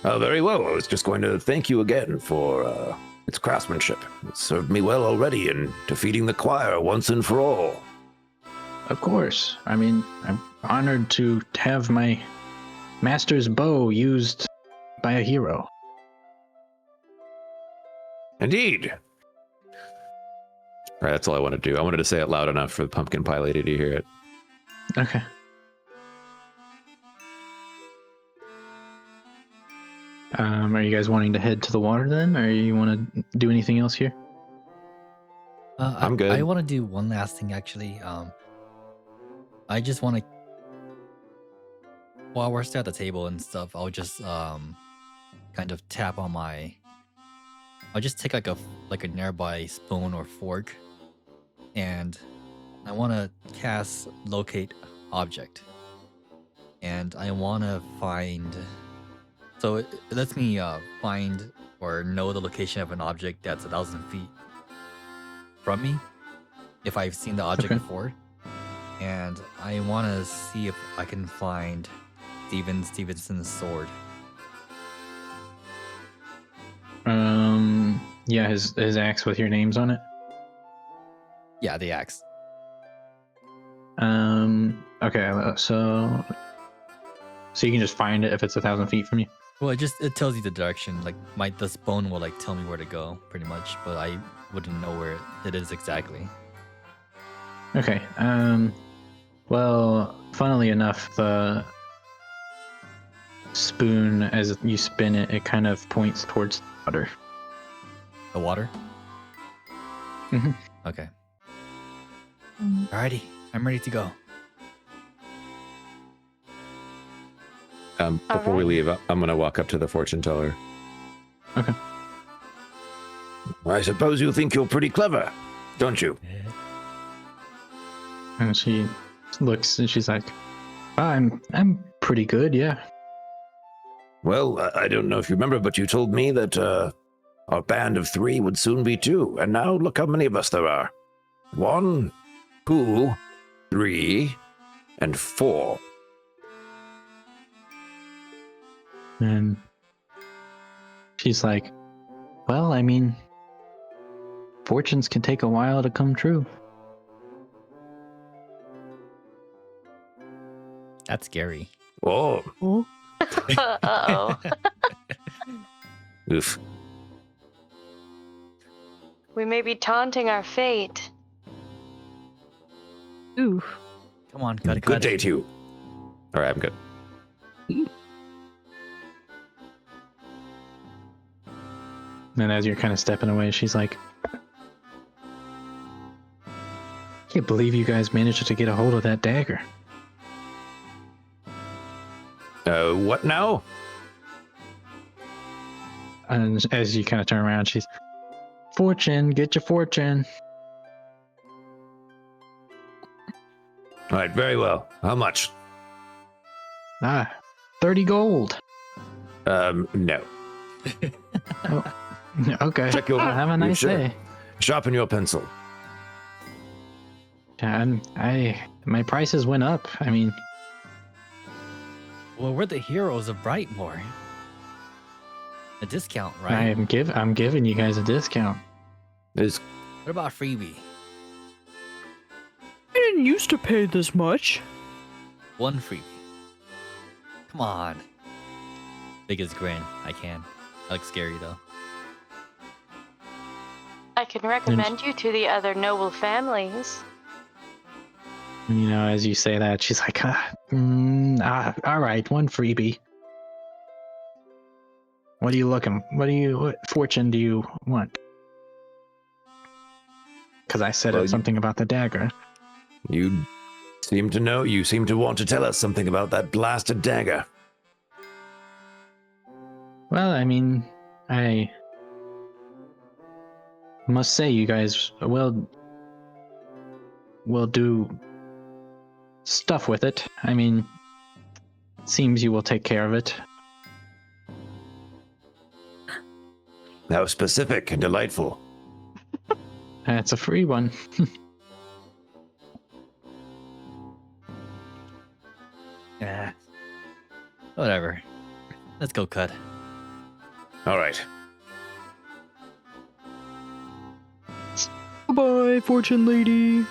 Speaker 3: Oh, very well. I was just going to thank you again for its craftsmanship. It served me well already in defeating the choir once and for all.
Speaker 5: Of course. I mean, I'm honored to have my master's bow used by a hero.
Speaker 3: Indeed. All right, that's all I wanted to do. I wanted to say it loud enough for the pumpkin pie lady to hear it.
Speaker 5: Okay. Are you guys wanting to head to the water then, or you want to do anything else here?
Speaker 3: I'm good.
Speaker 2: I want to do one last thing, actually. I just want to, while we're still at the table and stuff, I'll just kind of tap on my. I'll just take like a nearby spoon or fork, and I want to cast locate object, and I want to find. So it lets me find or know the location of an object that's 1,000 feet from me, if I've seen the object
Speaker 5: Okay.
Speaker 2: before. And I want to see if I can find Stevenson's sword.
Speaker 5: Yeah, his axe with your names on it.
Speaker 2: Yeah, the axe.
Speaker 5: Okay, so you can just find it if it's 1,000 feet from you.
Speaker 2: Well, it tells you the direction. Like the spoon will like tell me where to go, pretty much, but I wouldn't know where it is exactly.
Speaker 5: Okay. Well, funnily enough, the spoon, as you spin it, it kind of points towards the water.
Speaker 2: The water?
Speaker 5: Mhm.
Speaker 2: Okay. Alrighty, I'm ready to go.
Speaker 3: Before we leave, I'm going to walk up to the fortune teller.
Speaker 5: Okay.
Speaker 3: I suppose you think you're pretty clever, don't you?
Speaker 5: And she looks and she's like, I'm pretty good, yeah.
Speaker 3: Well, I don't know if you remember, but you told me that our band of 3 would soon be 2, and now look how many of us there are. 1, 2, 3, and 4.
Speaker 5: And she's like, well, I mean, fortunes can take a while to come true.
Speaker 2: That's scary.
Speaker 3: Oh,
Speaker 1: Uh-oh.
Speaker 3: oof.
Speaker 1: We may be taunting our fate.
Speaker 4: Ooh.
Speaker 2: Come on, cut it.
Speaker 3: Good day to you. All right, I'm good.
Speaker 5: And as you're kind of stepping away, she's like, can't believe you guys managed to get a hold of that dagger.
Speaker 3: What now?
Speaker 5: And as you kind of turn around, she's, fortune, get your fortune.
Speaker 3: All right, very well. How much?
Speaker 5: 30 gold.
Speaker 3: No.
Speaker 5: Okay.
Speaker 3: Check your.
Speaker 5: Have a nice
Speaker 3: sure?
Speaker 5: day.
Speaker 3: Sharpen your pencil.
Speaker 5: My prices went up. I mean,
Speaker 2: Well, we're the heroes of Brightmoor. A discount, right?
Speaker 5: I'm giving you guys a discount.
Speaker 3: Is
Speaker 2: What about freebie?
Speaker 4: I didn't used to pay this much.
Speaker 2: One freebie. Come on. Biggest grin. I can. I look scary though.
Speaker 1: I can recommend you to the other noble families.
Speaker 5: You know, as you say that, she's like, all right, one freebie. What fortune do you want? Because I said
Speaker 3: Well,
Speaker 5: something about the dagger.
Speaker 3: you seem to know? You seem to want to tell us something about that blasted dagger.
Speaker 5: Well, I mean, I must say you guys will do stuff with it. I mean, seems you will take care of it.
Speaker 3: How specific and delightful.
Speaker 5: It's a free one.
Speaker 2: Yeah. Whatever. Let's go, Cut.
Speaker 3: All right.
Speaker 4: Bye, fortune lady.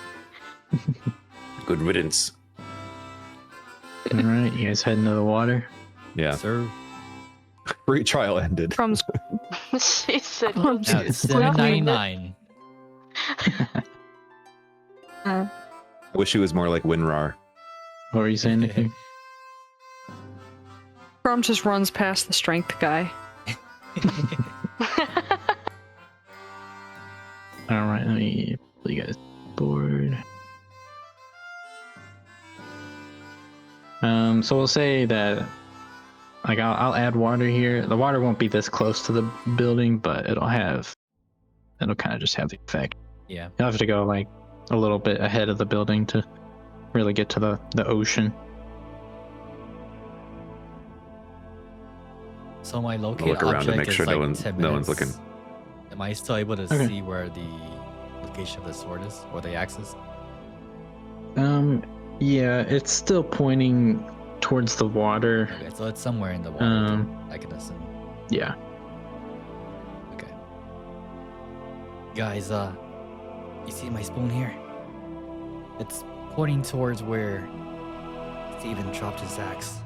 Speaker 3: Good riddance.
Speaker 5: All right, you guys heading to the water.
Speaker 3: Yeah.
Speaker 2: Sir.
Speaker 3: Free trial ended.
Speaker 4: Crumb's
Speaker 1: She said,
Speaker 4: Crumb's
Speaker 2: Now it's
Speaker 4: definitely-
Speaker 2: $7.99.
Speaker 3: I wish he was more like Winrar.
Speaker 5: What were you saying, Nick?
Speaker 4: Crumb just runs past the strength guy.
Speaker 5: All right, let me pull you guys board. So we'll say that, like, I'll add water here. The water won't be this close to the building, but it'll kind of just have the effect.
Speaker 2: Yeah.
Speaker 5: You'll have to go like a little bit ahead of the building to really get to the ocean.
Speaker 2: So my locate
Speaker 3: Look around to
Speaker 2: object
Speaker 3: make
Speaker 2: is
Speaker 3: sure
Speaker 2: like
Speaker 3: no one's
Speaker 2: 10
Speaker 3: looking.
Speaker 2: minutes. Am I still able to
Speaker 5: Okay.
Speaker 2: see where the location of the sword is or the axe is?
Speaker 5: Yeah, it's still pointing towards the water.
Speaker 2: Okay, so it's somewhere in the water. then, I can assume.
Speaker 5: Yeah.
Speaker 2: Okay. Guys, you see my spoon here? It's pointing towards where Steven dropped his axe.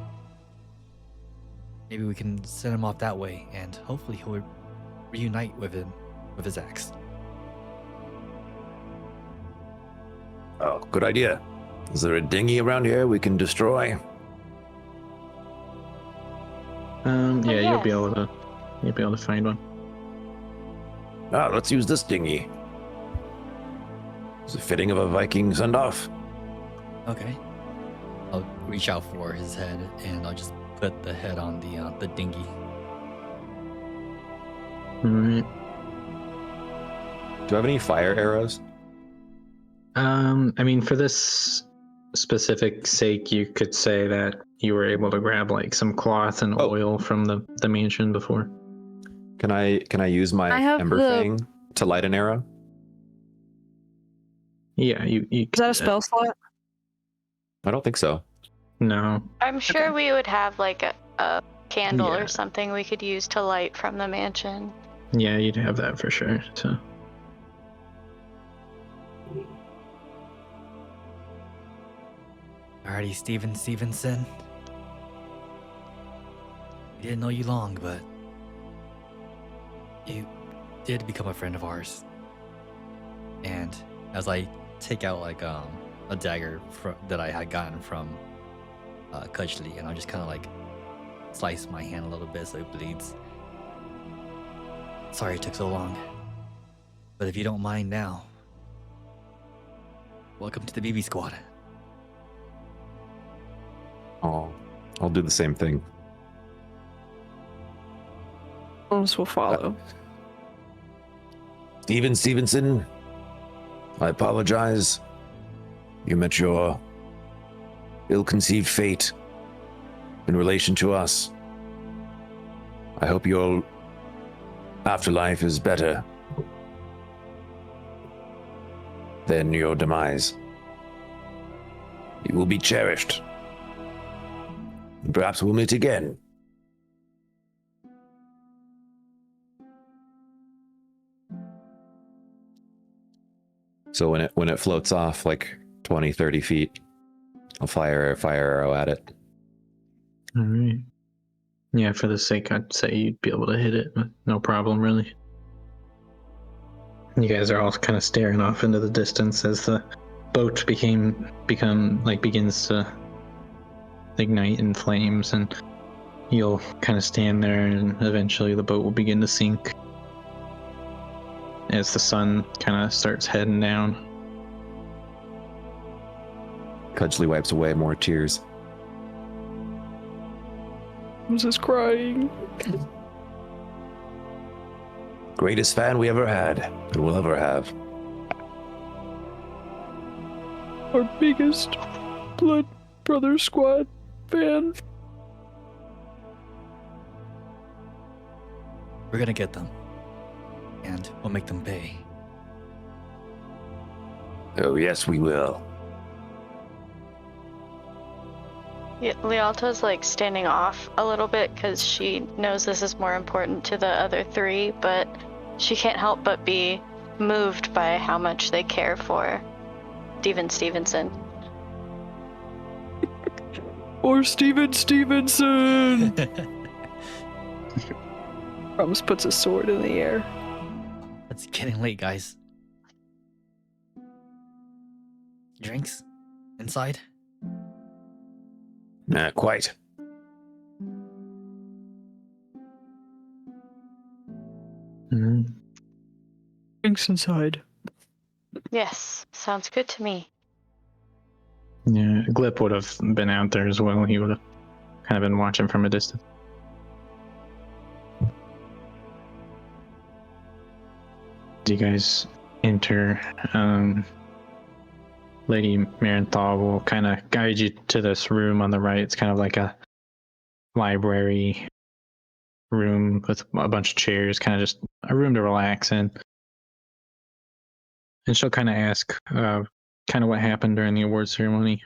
Speaker 2: Maybe we can send him off that way, and hopefully he'll reunite with him with his axe.
Speaker 3: Oh, good idea. Is there a dinghy around here we can destroy?
Speaker 5: Yeah,
Speaker 1: yes.
Speaker 5: you'll be able to find one.
Speaker 3: Ah, let's use this dinghy. Is it fitting of a Viking send-off?
Speaker 2: Okay. I'll reach out for his head, and I'll just put the head on the dinghy.
Speaker 5: All right.
Speaker 3: Do I have any fire arrows?
Speaker 5: I mean, for this specific sake, you could say that you were able to grab like some cloth and
Speaker 3: Oh.
Speaker 5: oil from the mansion before.
Speaker 3: Can I use my
Speaker 4: I have
Speaker 3: Ember
Speaker 4: the-
Speaker 3: Fang to light an arrow?
Speaker 5: Yeah, you
Speaker 4: Is that a spell slot?
Speaker 3: I don't think so.
Speaker 5: No.
Speaker 1: I'm sure we would have like a candle
Speaker 5: Yeah.
Speaker 1: or something we could use to light from the mansion.
Speaker 5: Yeah, you'd have that for sure. So
Speaker 2: Alrighty, Stevenson. We didn't know you long, but you did become a friend of ours. And as I take out like a dagger that I had gotten from Cudgley, and I just kind of like slice my hand a little bit so it bleeds. Sorry it took so long, but if you don't mind now, welcome to the BB Squad.
Speaker 3: I'll do the same thing.
Speaker 4: Almost will follow.
Speaker 3: Stevenson, I apologize. You met your ill-conceived fate in relation to us. I hope your afterlife is better than your demise. You will be cherished. And perhaps we'll meet again. So when it floats off like 20, 30 feet, I'll fire a fire arrow at it.
Speaker 5: all right. Yeah, for the sake, I'd say you'd be able to hit it with no problem, really. You guys are all kind of staring off into the distance as the boat begins to ignite in flames, and you'll kind of stand there, and eventually the boat will begin to sink as the sun kind of starts heading down.
Speaker 3: Cudgley wipes away more tears.
Speaker 4: I'm just crying.
Speaker 3: Greatest fan we ever had, and will ever have.
Speaker 4: Our biggest Blood Brother Squad fan.
Speaker 2: We're gonna get them, and we'll make them pay.
Speaker 3: Oh, yes, we will.
Speaker 1: Yeah, Lialta's like standing off a little bit because she knows this is more important to the other three, but she can't help but be moved by how much they care for Stevenson.
Speaker 4: Or Stevenson! Crumb puts a sword in the air.
Speaker 2: It's getting late, guys. Drinks? Inside?
Speaker 3: Quite.
Speaker 5: Mhm.
Speaker 4: Drinks inside.
Speaker 1: Yes, sounds good to me.
Speaker 5: Yeah, Glip would have been out there as well. He would have kind of been watching from a distance. As you guys enter, Lady Marenthal will kind of guide you to this room on the right. It's kind of like a library room with a bunch of chairs, kind of just a room to relax in. And she'll kind of ask kind of what happened during the award ceremony.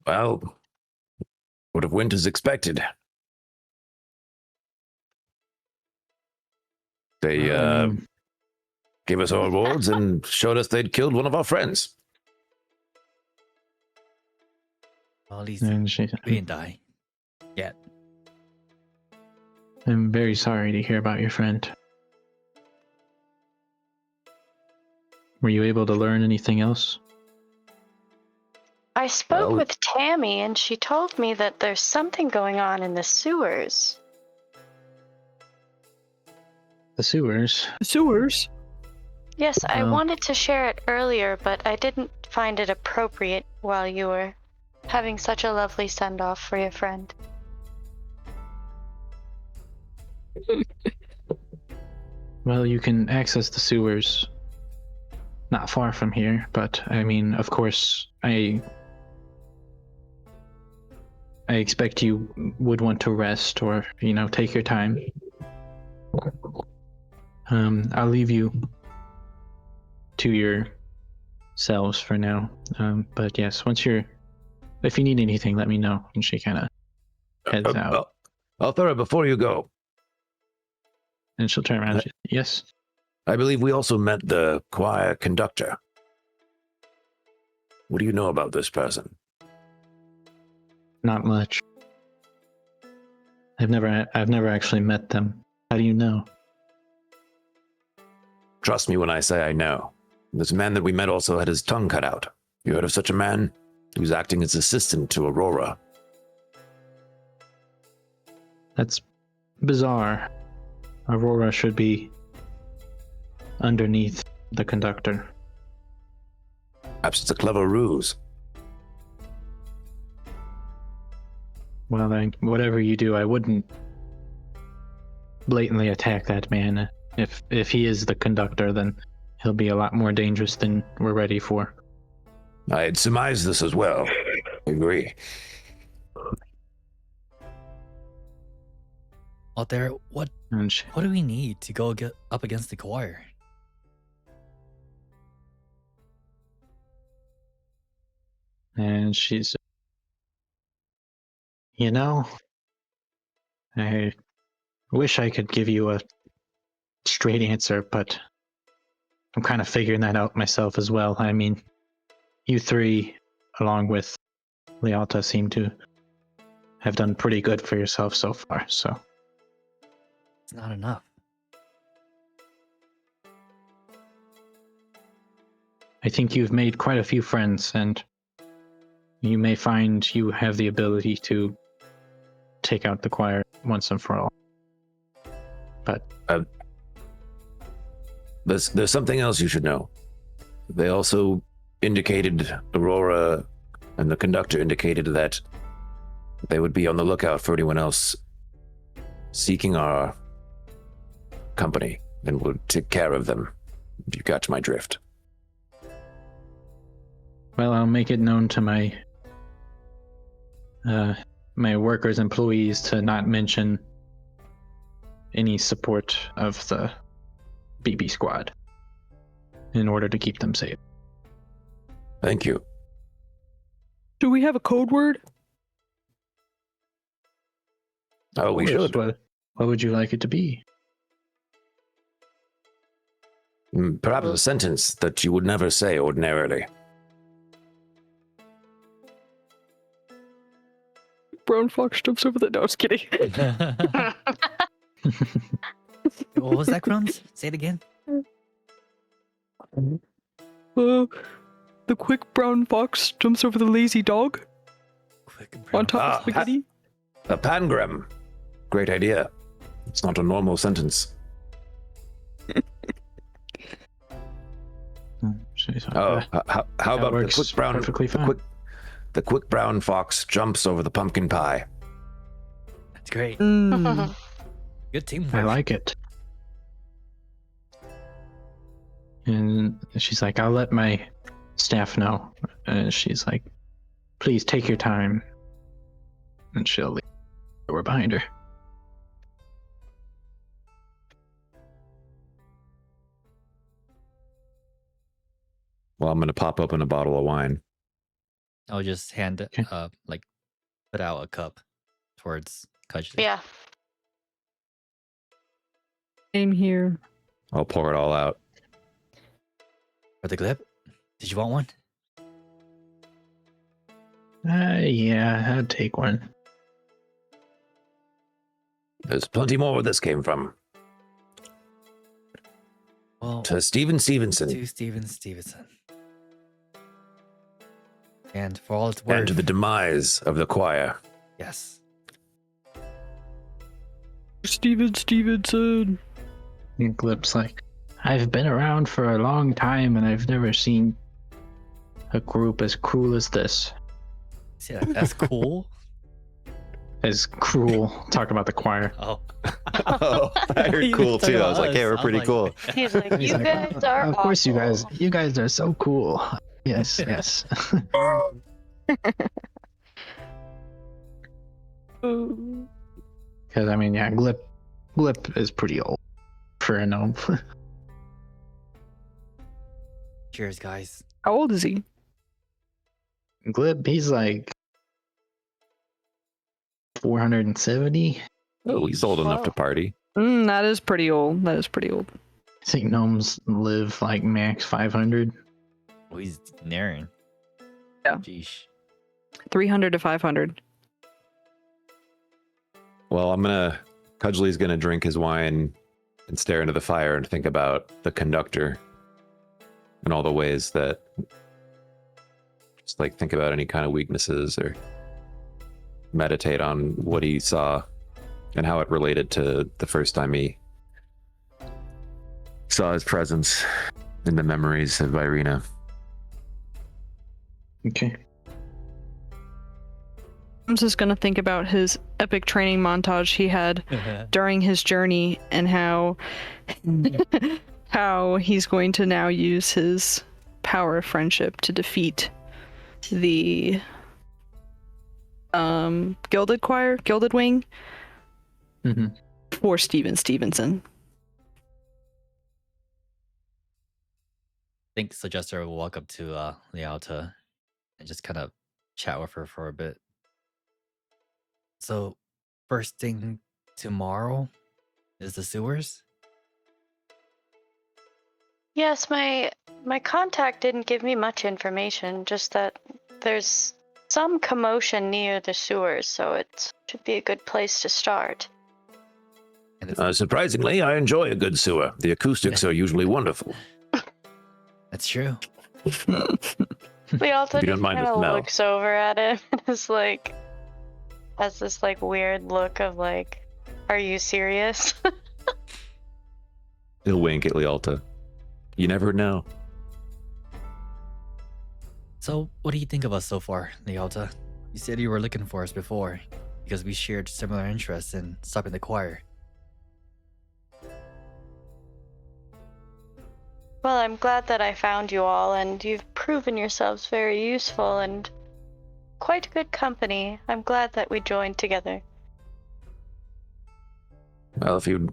Speaker 3: Well, would have went as expected. They gave us our awards and showed us they'd killed one of our friends.
Speaker 2: Well, at least
Speaker 5: And she,
Speaker 2: we didn't die. Yet.
Speaker 5: I'm very sorry to hear about your friend. Were you able to learn anything else?
Speaker 1: I spoke
Speaker 3: Well-
Speaker 1: with Tammy and she told me that there's something going on in the sewers.
Speaker 5: The sewers.
Speaker 4: Sewers?
Speaker 1: Yes, I
Speaker 5: Oh.
Speaker 1: wanted to share it earlier, but I didn't find it appropriate while you were having such a lovely send-off for your friend.
Speaker 5: Well, you can access the sewers not far from here, but I mean, of course, I expect you would want to rest or, take your time. I'll leave you to your selves for now. But yes, if you need anything, let me know. And she kind of heads out.
Speaker 3: Althora, before you go,
Speaker 5: And she'll turn around. Yes.
Speaker 3: I believe we also met the choir conductor. What do you know about this person?
Speaker 5: Not much. I've never actually met them. How do you know?
Speaker 3: Trust me when I say I know. This man that we met also had his tongue cut out. You heard of such a man? He was acting as assistant to Aurora.
Speaker 5: That's bizarre. Aurora should be underneath the conductor.
Speaker 3: Perhaps it's a clever ruse.
Speaker 5: Well, then, whatever you do, I wouldn't blatantly attack that man. If he is the conductor, then he'll be a lot more dangerous than we're ready for.
Speaker 3: I had surmised this as well. I agree.
Speaker 2: Out there, what do we need to go get up against the choir?
Speaker 5: And she's, I wish I could give you a straight answer, but I'm kind of figuring that out myself as well. I mean, you three, along with Lialta, seem to have done pretty good for yourself so far, so.
Speaker 2: It's not enough.
Speaker 5: I think you've made quite a few friends, and you may find you have the ability to take out the choir once and for all. But
Speaker 3: there's something else you should know. They also indicated, Aurora and the conductor indicated that they would be on the lookout for anyone else seeking our company and would take care of them, if you got my drift.
Speaker 5: Well, I'll make it known to my workers, employees, to not mention any support of the BB squad in order to keep them safe.
Speaker 3: Thank you.
Speaker 4: Do we have a code word?
Speaker 3: Oh, we should.
Speaker 5: What would you like it to be?
Speaker 3: Perhaps a sentence that you would never say ordinarily.
Speaker 4: Brown fox jumps over the... No, I was kidding.
Speaker 2: What was that, Crumbs? Say it again.
Speaker 4: The quick brown fox jumps over the lazy dog
Speaker 2: Quick
Speaker 4: on top of spaghetti.
Speaker 3: A pangram. Great idea. It's not a normal sentence. How about the quick brown?
Speaker 5: Perfectly fine.
Speaker 3: The quick brown fox jumps over the pumpkin pie.
Speaker 2: That's great.
Speaker 4: Mm.
Speaker 2: Good teamwork.
Speaker 5: I like it. And she's like, I'll let my staff know. And she's like, please take your time. And she'll leave the door behind her.
Speaker 3: Well, I'm going to pop open a bottle of wine.
Speaker 2: I'll just hand it,
Speaker 5: Okay.
Speaker 2: put out a cup towards Cudgley.
Speaker 1: Yeah.
Speaker 4: Same here.
Speaker 3: I'll pour it all out.
Speaker 2: For the clip? Did you want one?
Speaker 5: Yeah, I'd take one.
Speaker 3: There's plenty more where this came from.
Speaker 2: Well,
Speaker 3: To Steven Stevenson.
Speaker 2: to Steven Stevenson. And for all it's worth,
Speaker 3: And to the demise of the choir.
Speaker 2: yes.
Speaker 4: Steven Stevenson.
Speaker 5: And Glip's like, I've been around for a long time and I've never seen a group as cruel as this.
Speaker 2: See, that's cool.
Speaker 5: As cruel. Talk about the choir.
Speaker 2: Oh.
Speaker 3: Oh, I heard cool too. I was like, hey, we're pretty cool.
Speaker 1: He's like,
Speaker 5: He's
Speaker 1: you
Speaker 5: like,
Speaker 1: guys are
Speaker 5: of course
Speaker 1: awful."
Speaker 5: you guys are so cool. Yes, yes. Because I mean, yeah, Glip is pretty old for a gnome.
Speaker 2: Cheers, guys.
Speaker 4: How old is he?
Speaker 5: Glib, he's like 470.
Speaker 3: Oh, he's old enough to
Speaker 1: Whoa.
Speaker 3: party.
Speaker 4: That is pretty old. That is pretty old.
Speaker 5: I think gnomes live like max 500.
Speaker 2: Oh, he's narrowing.
Speaker 4: Yeah.
Speaker 2: Jeesh.
Speaker 4: 300 to 500.
Speaker 3: Well, Cudgley's gonna drink his wine and stare into the fire and think about the conductor and all the ways that, just like think about any kind of weaknesses or meditate on what he saw and how it related to the first time he saw his presence in the memories of Irina.
Speaker 5: Okay.
Speaker 4: I'm just gonna think about his epic training montage he had during his journey and how he's going to now use his power of friendship to defeat the Gilded Wing
Speaker 5: Mm-hmm.
Speaker 4: for Steven Stevenson.
Speaker 2: I think Syljester will walk up to Lialta and just kind of chat with her for a bit. So, first thing tomorrow is the sewers?
Speaker 1: Yes, my contact didn't give me much information, just that there's some commotion near the sewers, so it should be a good place to start.
Speaker 2: And it's,
Speaker 3: Surprisingly, I enjoy a good sewer. The acoustics are usually wonderful.
Speaker 2: that's true.
Speaker 1: Lialta
Speaker 3: If you don't
Speaker 1: just
Speaker 3: mind
Speaker 1: kind
Speaker 3: the
Speaker 1: of
Speaker 3: smell.
Speaker 1: looks over at him and is like, has this like weird look of like, are you serious?
Speaker 3: He'll wink at Lialta. You never know.
Speaker 2: So, what do you think of us so far, Lialta? You said you were looking for us before because we shared similar interests in stopping the choir.
Speaker 1: Well, I'm glad that I found you all, and you've proven yourselves very useful and quite good company. I'm glad that we joined together.
Speaker 3: Well, if you'd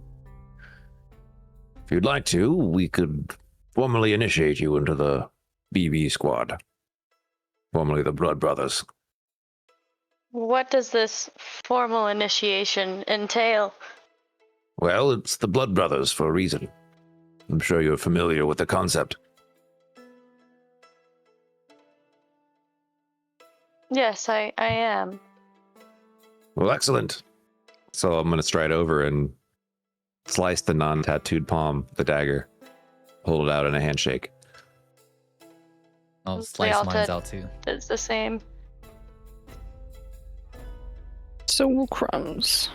Speaker 3: like to, we could formally initiate you into the BB squad. Formerly the Blood Brothers.
Speaker 1: What does this formal initiation entail?
Speaker 3: Well, it's the Blood Brothers for a reason. I'm sure you're familiar with the concept.
Speaker 1: Yes, I am.
Speaker 3: Well, excellent. So I'm going to stride over and slice the non-tattooed palm, the dagger, hold it out in a handshake.
Speaker 2: I'll slice
Speaker 1: Lialta
Speaker 2: mine out too.
Speaker 1: It's the same.
Speaker 4: Soul crumbs.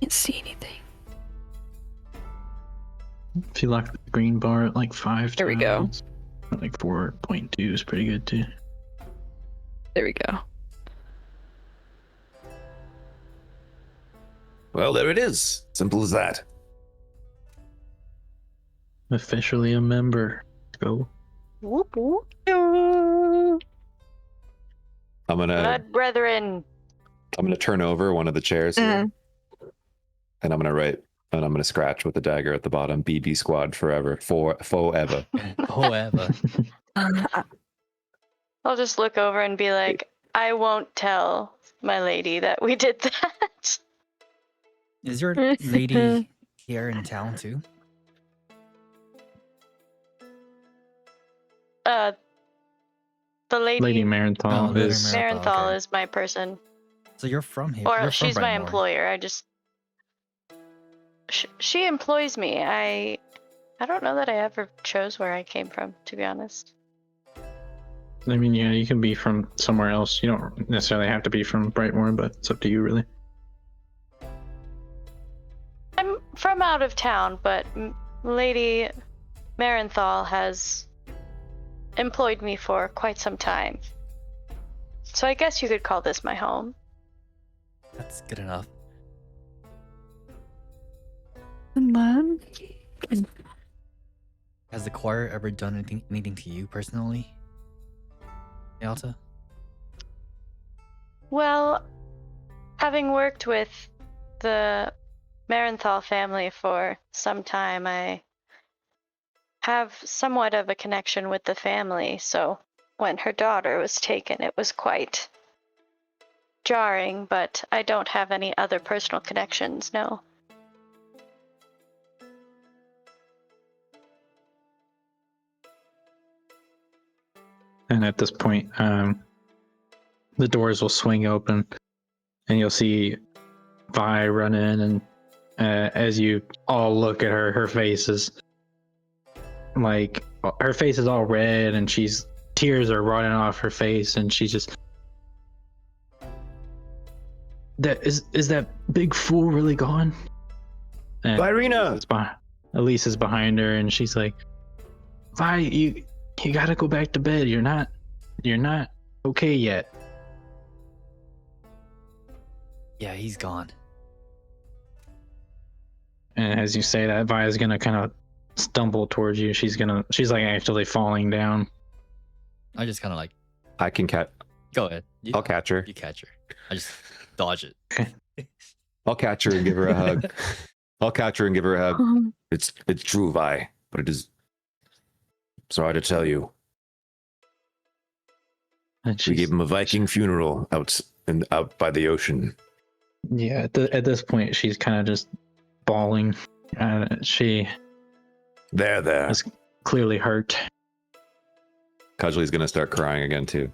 Speaker 4: Can't see anything.
Speaker 5: If you lock the green bar at like 5
Speaker 4: There we go.
Speaker 5: times, like 4.2 is pretty good too.
Speaker 4: There we go.
Speaker 3: Well, there it is. Simple as that.
Speaker 5: Officially a member. Go.
Speaker 1: Whoop whoop.
Speaker 3: I'm gonna
Speaker 1: Blood brethren.
Speaker 3: turn over one of the chairs here, and I'm gonna scratch with the dagger at the bottom. BB Squad forever, forever.
Speaker 2: However,
Speaker 1: I'll just look over and be like, I won't tell my lady that we did that.
Speaker 2: is your lady here in town too?
Speaker 1: The lady,
Speaker 5: Lady Marenthal
Speaker 2: Oh, Lady
Speaker 5: is.
Speaker 2: Marenthal.
Speaker 1: Marenthal
Speaker 2: okay.
Speaker 1: is my person.
Speaker 2: So you're from here.
Speaker 1: Or
Speaker 2: you're from
Speaker 1: she's my
Speaker 2: Brightmoor.
Speaker 1: employer. I just she employs me. I don't know that I ever chose where I came from, to be honest.
Speaker 5: I mean, yeah, you can be from somewhere else. You don't necessarily have to be from Brightmoor, but it's up to you, really.
Speaker 1: I'm from out of town, but Lady Marenthal has employed me for quite some time. So I guess you could call this my home.
Speaker 2: That's good enough.
Speaker 4: And then
Speaker 2: Has the choir ever done anything to you personally, Lialta?
Speaker 1: Well, having worked with the Marenthal family for some time, I have somewhat of a connection with the family, so when her daughter was taken, it was quite jarring, but I don't have any other personal connections, no.
Speaker 5: And at this point, the doors will swing open, and you'll see Vi run in, and as you all look at her, her face is like, her face is all red, and tears are running off her face, and she just, is that big fool really gone? And
Speaker 3: Virina!
Speaker 5: Elise is behind her, and she's like, Vi, you gotta go back to bed. You're not okay yet.
Speaker 2: Yeah, he's gone.
Speaker 5: And as you say that, Vi is gonna kind of stumble towards you. She's like actually falling down.
Speaker 2: I just kind of like,
Speaker 3: I can catch.
Speaker 2: go ahead.
Speaker 3: I'll catch her.
Speaker 2: You catch her. I just dodge it.
Speaker 3: I'll catch her and give her a hug. I'll catch her and give her a hug. It's true, Vi, but it is sorry to tell you.
Speaker 5: And
Speaker 3: We gave him a Viking funeral out by the ocean.
Speaker 5: Yeah, at this point, she's kind of just bawling. She
Speaker 3: There.
Speaker 5: is clearly hurt.
Speaker 3: Cudgley's gonna start crying again too.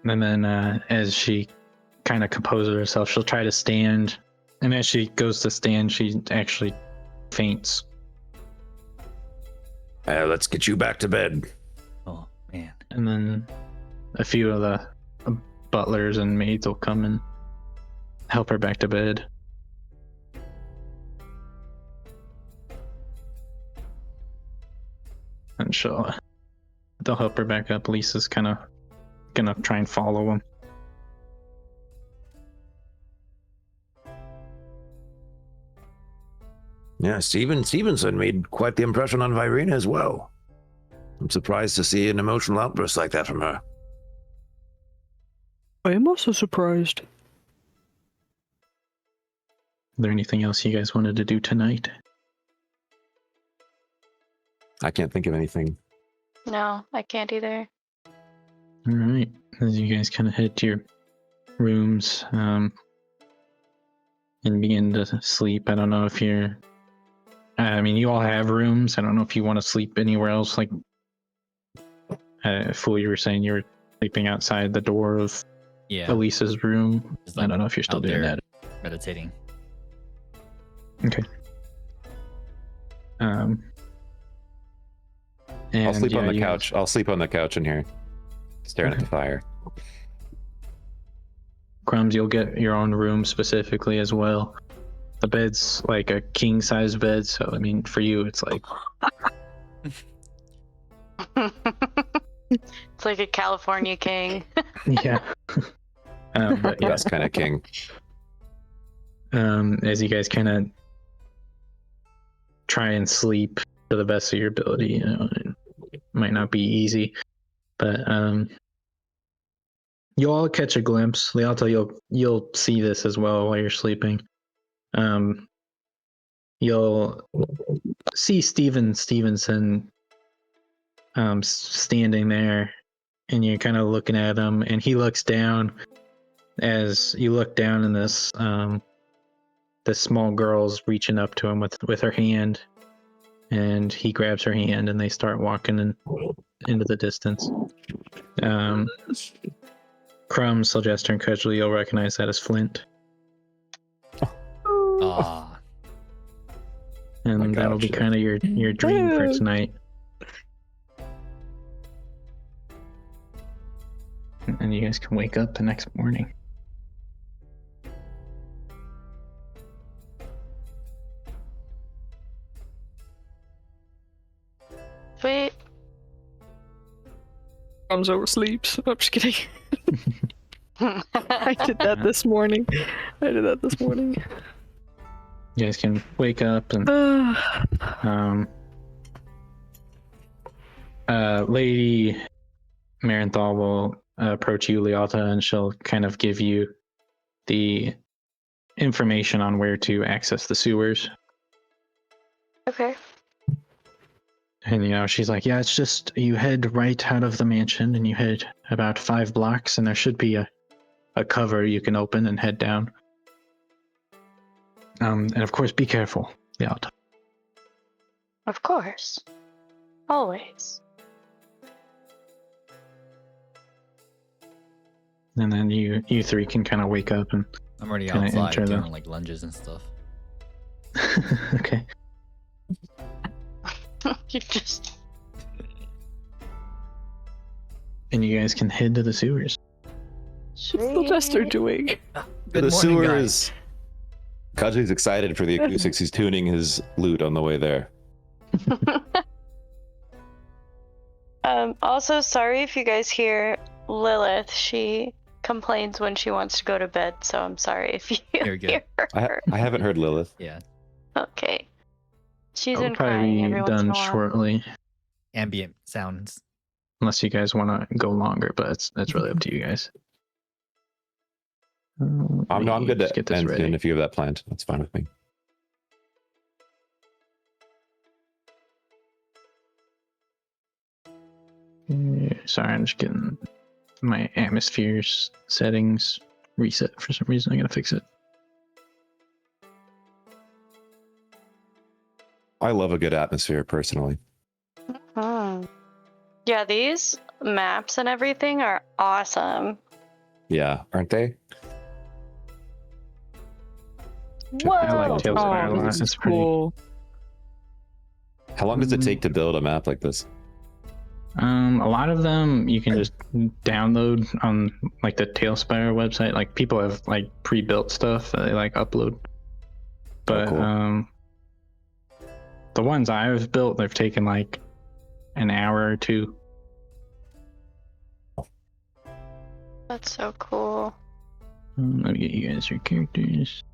Speaker 5: And then as she kind of composes herself, she'll try to stand. And as she goes to stand, she actually faints.
Speaker 3: Let's get you back to bed.
Speaker 2: Oh, man.
Speaker 5: And then a few of the butlers and maids will come and help her back to bed. And they'll help her back up. Lisa's kind of gonna try and follow them.
Speaker 3: Yeah, Stevenson made quite the impression on Virina as well. I'm surprised to see an emotional outburst like that from her.
Speaker 4: I am also surprised.
Speaker 5: Is there anything else you guys wanted to do tonight?
Speaker 3: I can't think of anything.
Speaker 1: No, I can't either.
Speaker 5: All right. As you guys kind of head to your rooms and begin to sleep. I don't know if you're... I mean, you all have rooms. I don't know if you want to sleep anywhere else. Like, Fool, you were saying you were sleeping outside the door of
Speaker 2: Yeah.
Speaker 5: Elisa's room.
Speaker 2: Just,
Speaker 5: I don't know if you're still
Speaker 2: out
Speaker 5: doing
Speaker 2: there
Speaker 5: that.
Speaker 2: meditating.
Speaker 5: Okay.
Speaker 3: I'll sleep on the couch. I'll sleep on the couch in here, staring at the fire.
Speaker 5: Crumbs, you'll get your own room specifically as well. The bed's like a king size bed, so I mean, for you, it's like
Speaker 1: It's like a California king.
Speaker 5: yeah. But yeah,
Speaker 3: That's kind of king.
Speaker 5: as you guys kind of try and sleep to the best of your ability, you know, it might not be easy, but you all catch a glimpse. Lialta, you'll see this as well while you're sleeping. You'll see Stevenson standing there, and you're kind of looking at him, and he looks down. As you look down, and this small girl's reaching up to him with her hand, and he grabs her hand, and they start walking into the distance. Crumb, Syljester, and Cudgley, you'll recognize that as Flint.
Speaker 2: Ah.
Speaker 5: And
Speaker 3: my
Speaker 5: that'll be
Speaker 3: gosh.
Speaker 5: kind of your dream for tonight. And you guys can wake up the next morning.
Speaker 1: Sweet.
Speaker 4: Comes oversleeps. I'm just kidding. I did that this morning.
Speaker 5: You guys can wake up and Lady Marenthal will approach you, Lialta, and she'll kind of give you the information on where to access the sewers.
Speaker 1: Okay.
Speaker 5: And she's like, yeah, it's just you head right out of the mansion and you head about 5 blocks and there should be a cover you can open and head down. And of course, be careful, Lialta.
Speaker 1: Of course. Always.
Speaker 5: And then you three can kind of wake up and
Speaker 2: I'm already
Speaker 5: Kinda
Speaker 2: outside
Speaker 5: enter the-
Speaker 2: doing like lunges and stuff.
Speaker 5: okay.
Speaker 1: You just.
Speaker 5: And you guys can head to the sewers.
Speaker 4: What's Syljester doing?
Speaker 2: Good
Speaker 3: the
Speaker 2: morning, guys.
Speaker 3: sewers. Cudgley's excited for the acoustics. He's tuning his lute on the way there.
Speaker 1: Also, sorry if you guys hear Lilith. She complains when she wants to go to bed, so I'm sorry if you
Speaker 2: You're good.
Speaker 1: hear her.
Speaker 3: I haven't heard Lilith.
Speaker 2: Yeah,
Speaker 1: Okay. She's
Speaker 5: I'll
Speaker 1: been crying
Speaker 5: probably
Speaker 1: every
Speaker 5: be
Speaker 1: once in a
Speaker 5: done
Speaker 1: while.
Speaker 5: shortly,
Speaker 2: ambient sounds.
Speaker 5: unless you guys want to go longer, but it's really up to you guys.
Speaker 3: I'm good
Speaker 5: Just
Speaker 3: to
Speaker 5: get this
Speaker 3: end
Speaker 5: ready.
Speaker 3: soon if you have that planned. That's fine with me.
Speaker 5: Sorry, I'm just getting my atmosphere's settings reset for some reason. I gotta fix it.
Speaker 3: I love a good atmosphere personally.
Speaker 1: Yeah, these maps and everything are awesome.
Speaker 3: Yeah, aren't they?
Speaker 1: Whoa!
Speaker 5: I like Tales of
Speaker 4: Oh,
Speaker 5: Fire a lot.
Speaker 4: this is
Speaker 5: It's pretty.
Speaker 4: cool.
Speaker 3: How long does it take to build a map like this?
Speaker 5: A lot of them you can just download on like the Tailspire website. Like people have like pre-built stuff that they like upload. But
Speaker 3: cool.
Speaker 5: the ones I've built, they've taken like an hour or two.
Speaker 1: That's so cool.
Speaker 5: Let me get you guys your characters.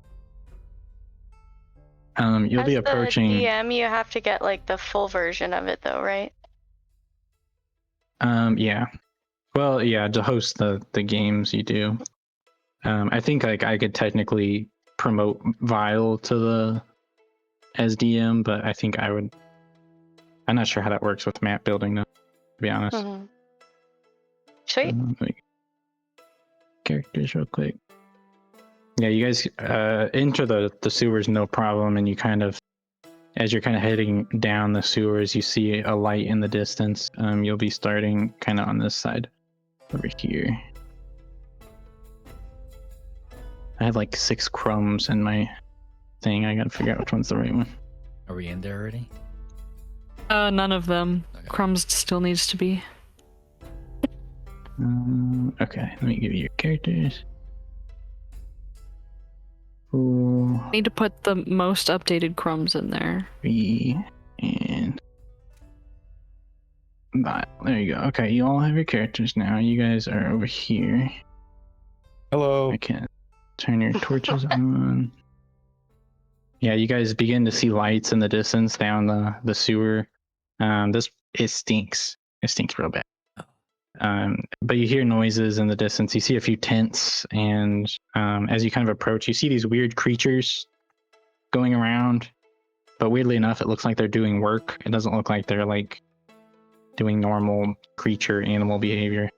Speaker 5: You'll be
Speaker 1: As
Speaker 5: approaching.
Speaker 1: the DM, you have to get like the full version of it, though, right?
Speaker 5: Yeah. Well, yeah, to host the games you do. I think like I could technically promote Vile to the as DM, but I think I would. I'm not sure how that works with map building, though, to be honest.
Speaker 1: Mm-hmm. Sweet.
Speaker 5: Let me- characters real quick. Yeah, you guys enter the sewers no problem, and you kind of, as you're kind of heading down the sewers, you see a light in the distance. You'll be starting kind of on this side over here. I have like 6 crumbs in my thing. I gotta figure out which one's the right one.
Speaker 2: Are we in there already?
Speaker 4: None of them.
Speaker 2: Okay.
Speaker 4: Crumbs still needs to be.
Speaker 5: Okay, let me give you your characters. Ooh,
Speaker 4: Need to put the most updated crumbs in there.
Speaker 5: 3 and Vile. There you go. Okay, you all have your characters now. You guys are over here.
Speaker 3: Hello.
Speaker 5: I can turn your torches on. Yeah, you guys begin to see lights in the distance down the sewer. It stinks. It stinks real bad. But you hear noises in the distance. You see a few tents, and as you kind of approach, you see these weird creatures going around. But weirdly enough, it looks like they're doing work. It doesn't look like they're like doing normal creature animal behavior.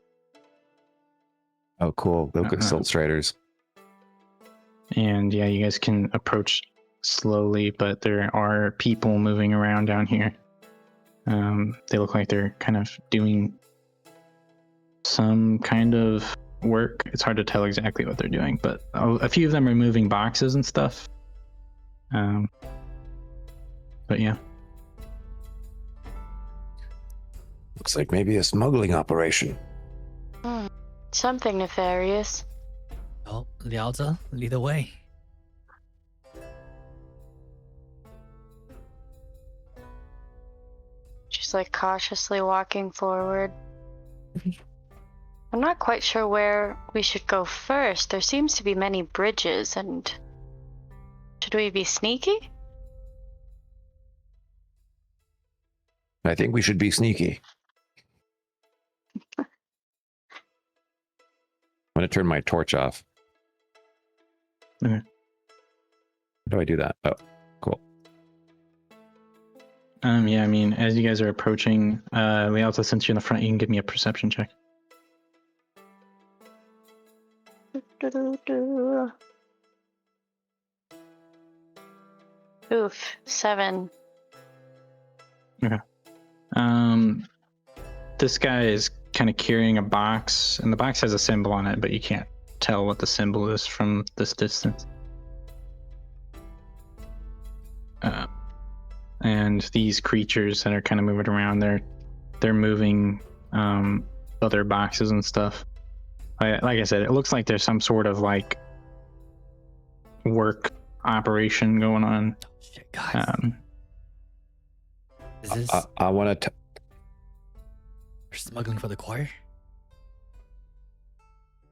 Speaker 3: Oh, cool. Look at Silt Striders.
Speaker 5: And yeah, you guys can approach slowly, but there are people moving around down here. They look like they're kind of doing some kind of work. It's hard to tell exactly what they're doing, but a few of them are moving boxes and stuff. But yeah.
Speaker 3: Looks like maybe a smuggling operation.
Speaker 1: Something nefarious.
Speaker 2: Well, Lialta, lead the way.
Speaker 1: She's like cautiously walking forward. I'm not quite sure where we should go first. There seems to be many bridges, and should we be sneaky?
Speaker 3: I think we should be sneaky. I'm going to turn my torch off.
Speaker 5: Okay.
Speaker 3: How do I do that? Oh, cool.
Speaker 5: Yeah, I mean, as you guys are approaching, Lialta, since you're in the front, you can give me a perception check.
Speaker 1: Oof, 7.
Speaker 5: This guy is kind of carrying a box, and the box has a symbol on it, but you can't tell what the symbol is from this distance. And these creatures that are kind of moving around, they're moving other boxes and stuff. Like I said, it looks like there's some sort of like work operation going on.
Speaker 2: Oh, shit, guys. Is this
Speaker 3: I want to.
Speaker 2: You're smuggling for the choir?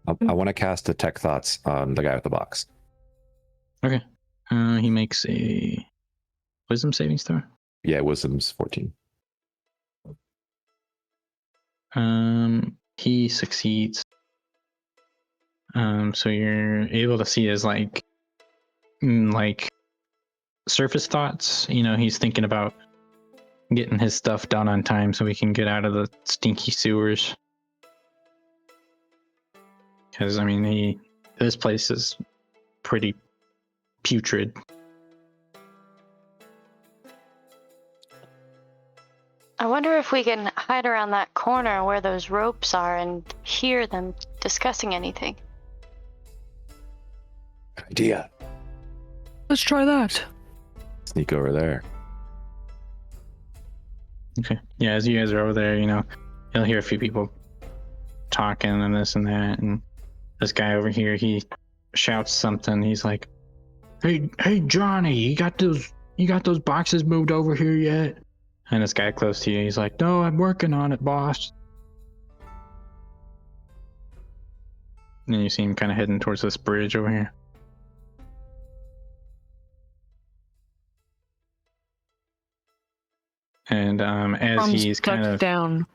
Speaker 3: I want to cast Detect Thoughts on the guy with the box.
Speaker 5: Okay. He makes a wisdom saving throw.
Speaker 3: Yeah, Wisdom's 14.
Speaker 5: He succeeds. So you're able to see his like surface thoughts. You know, he's thinking about getting his stuff done on time so we can get out of the stinky sewers. Because I mean, this place is pretty putrid.
Speaker 1: I wonder if we can hide around that corner where those ropes are and hear them discussing anything.
Speaker 3: Idea.
Speaker 4: Let's try that.
Speaker 3: Sneak over there.
Speaker 5: Okay. Yeah, as you guys are over there, you know, you'll hear a few people talking and this and that, and this guy over here, he shouts something. He's like, Hey Johnny, you got those boxes moved over here yet? And this guy close to you, he's like, No, I'm working on it, boss. And then you see him kind of heading towards this bridge over here. And as
Speaker 4: Crumb's
Speaker 5: he's kind
Speaker 4: ducked
Speaker 5: of
Speaker 4: down.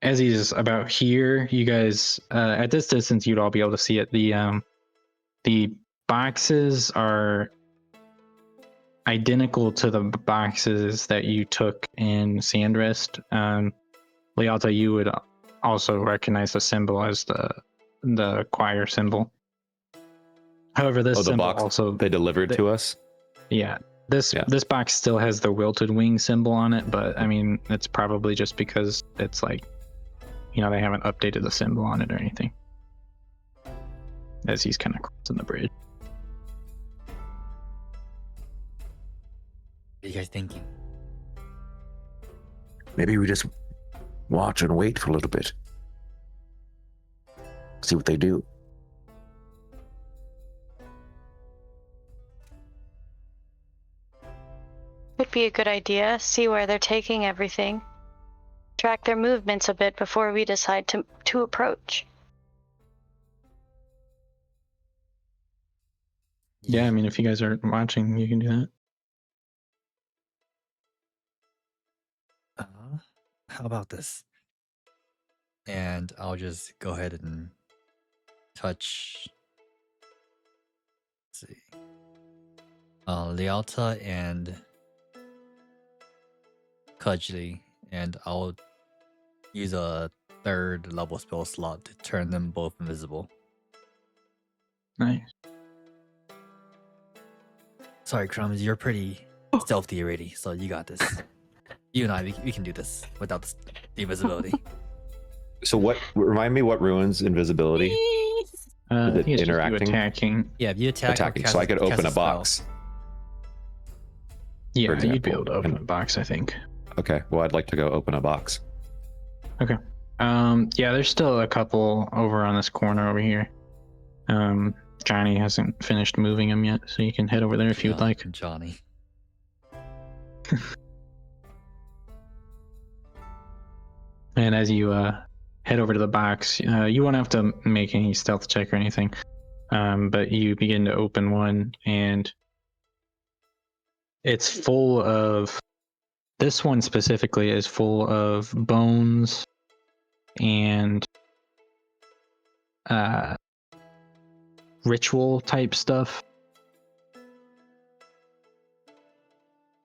Speaker 5: as he's about here, you guys at this distance you'd all be able to see it. The boxes are identical to the boxes that you took in Sandrest. Lialta, you would also recognize the symbol as the choir symbol. However, this
Speaker 3: Oh, the
Speaker 5: symbol
Speaker 3: box
Speaker 5: also
Speaker 3: they delivered to us?
Speaker 5: yeah. This box still has the wilted wing symbol on it, but I mean it's probably just because it's like, you know, they haven't updated the symbol on it or anything. As he's kind of crossing the bridge.
Speaker 2: What are you guys thinking?
Speaker 3: Maybe we just watch and wait for a little bit. See what they do.
Speaker 1: Would be a good idea. See where they're taking everything. Track their movements a bit before we decide to approach.
Speaker 5: Yeah, I mean if you guys are watching, you can do that.
Speaker 2: How about this? And I'll just go ahead and touch. Let's see. Lialta and Cudgley, and I'll use a 3rd level spell slot to turn them both invisible.
Speaker 5: Nice.
Speaker 2: Sorry, Crumbs, you're pretty stealthy already, so you got this. You and I, we can do this without the invisibility.
Speaker 3: So what? Remind me what ruins invisibility?
Speaker 5: I think it's
Speaker 3: interacting?
Speaker 5: just you attacking.
Speaker 2: Yeah, if you attack, or
Speaker 3: Attacking.
Speaker 2: cast
Speaker 3: So I could
Speaker 2: cast
Speaker 3: open a
Speaker 2: spell.
Speaker 3: box.
Speaker 5: Yeah,
Speaker 3: For
Speaker 5: you'd be
Speaker 3: example,
Speaker 5: able to open
Speaker 3: and-
Speaker 5: a box, I think.
Speaker 3: Okay. Well, I'd like to go open a box.
Speaker 5: Okay. Yeah, there's still a couple over on this corner over here. Johnny hasn't finished moving them yet, so you can head over there if you would like.
Speaker 2: Johnny.
Speaker 5: And as you head over to the box, you won't have to make any stealth check or anything. But you begin to open one, and it's full of. This one specifically is full of bones and ritual type stuff.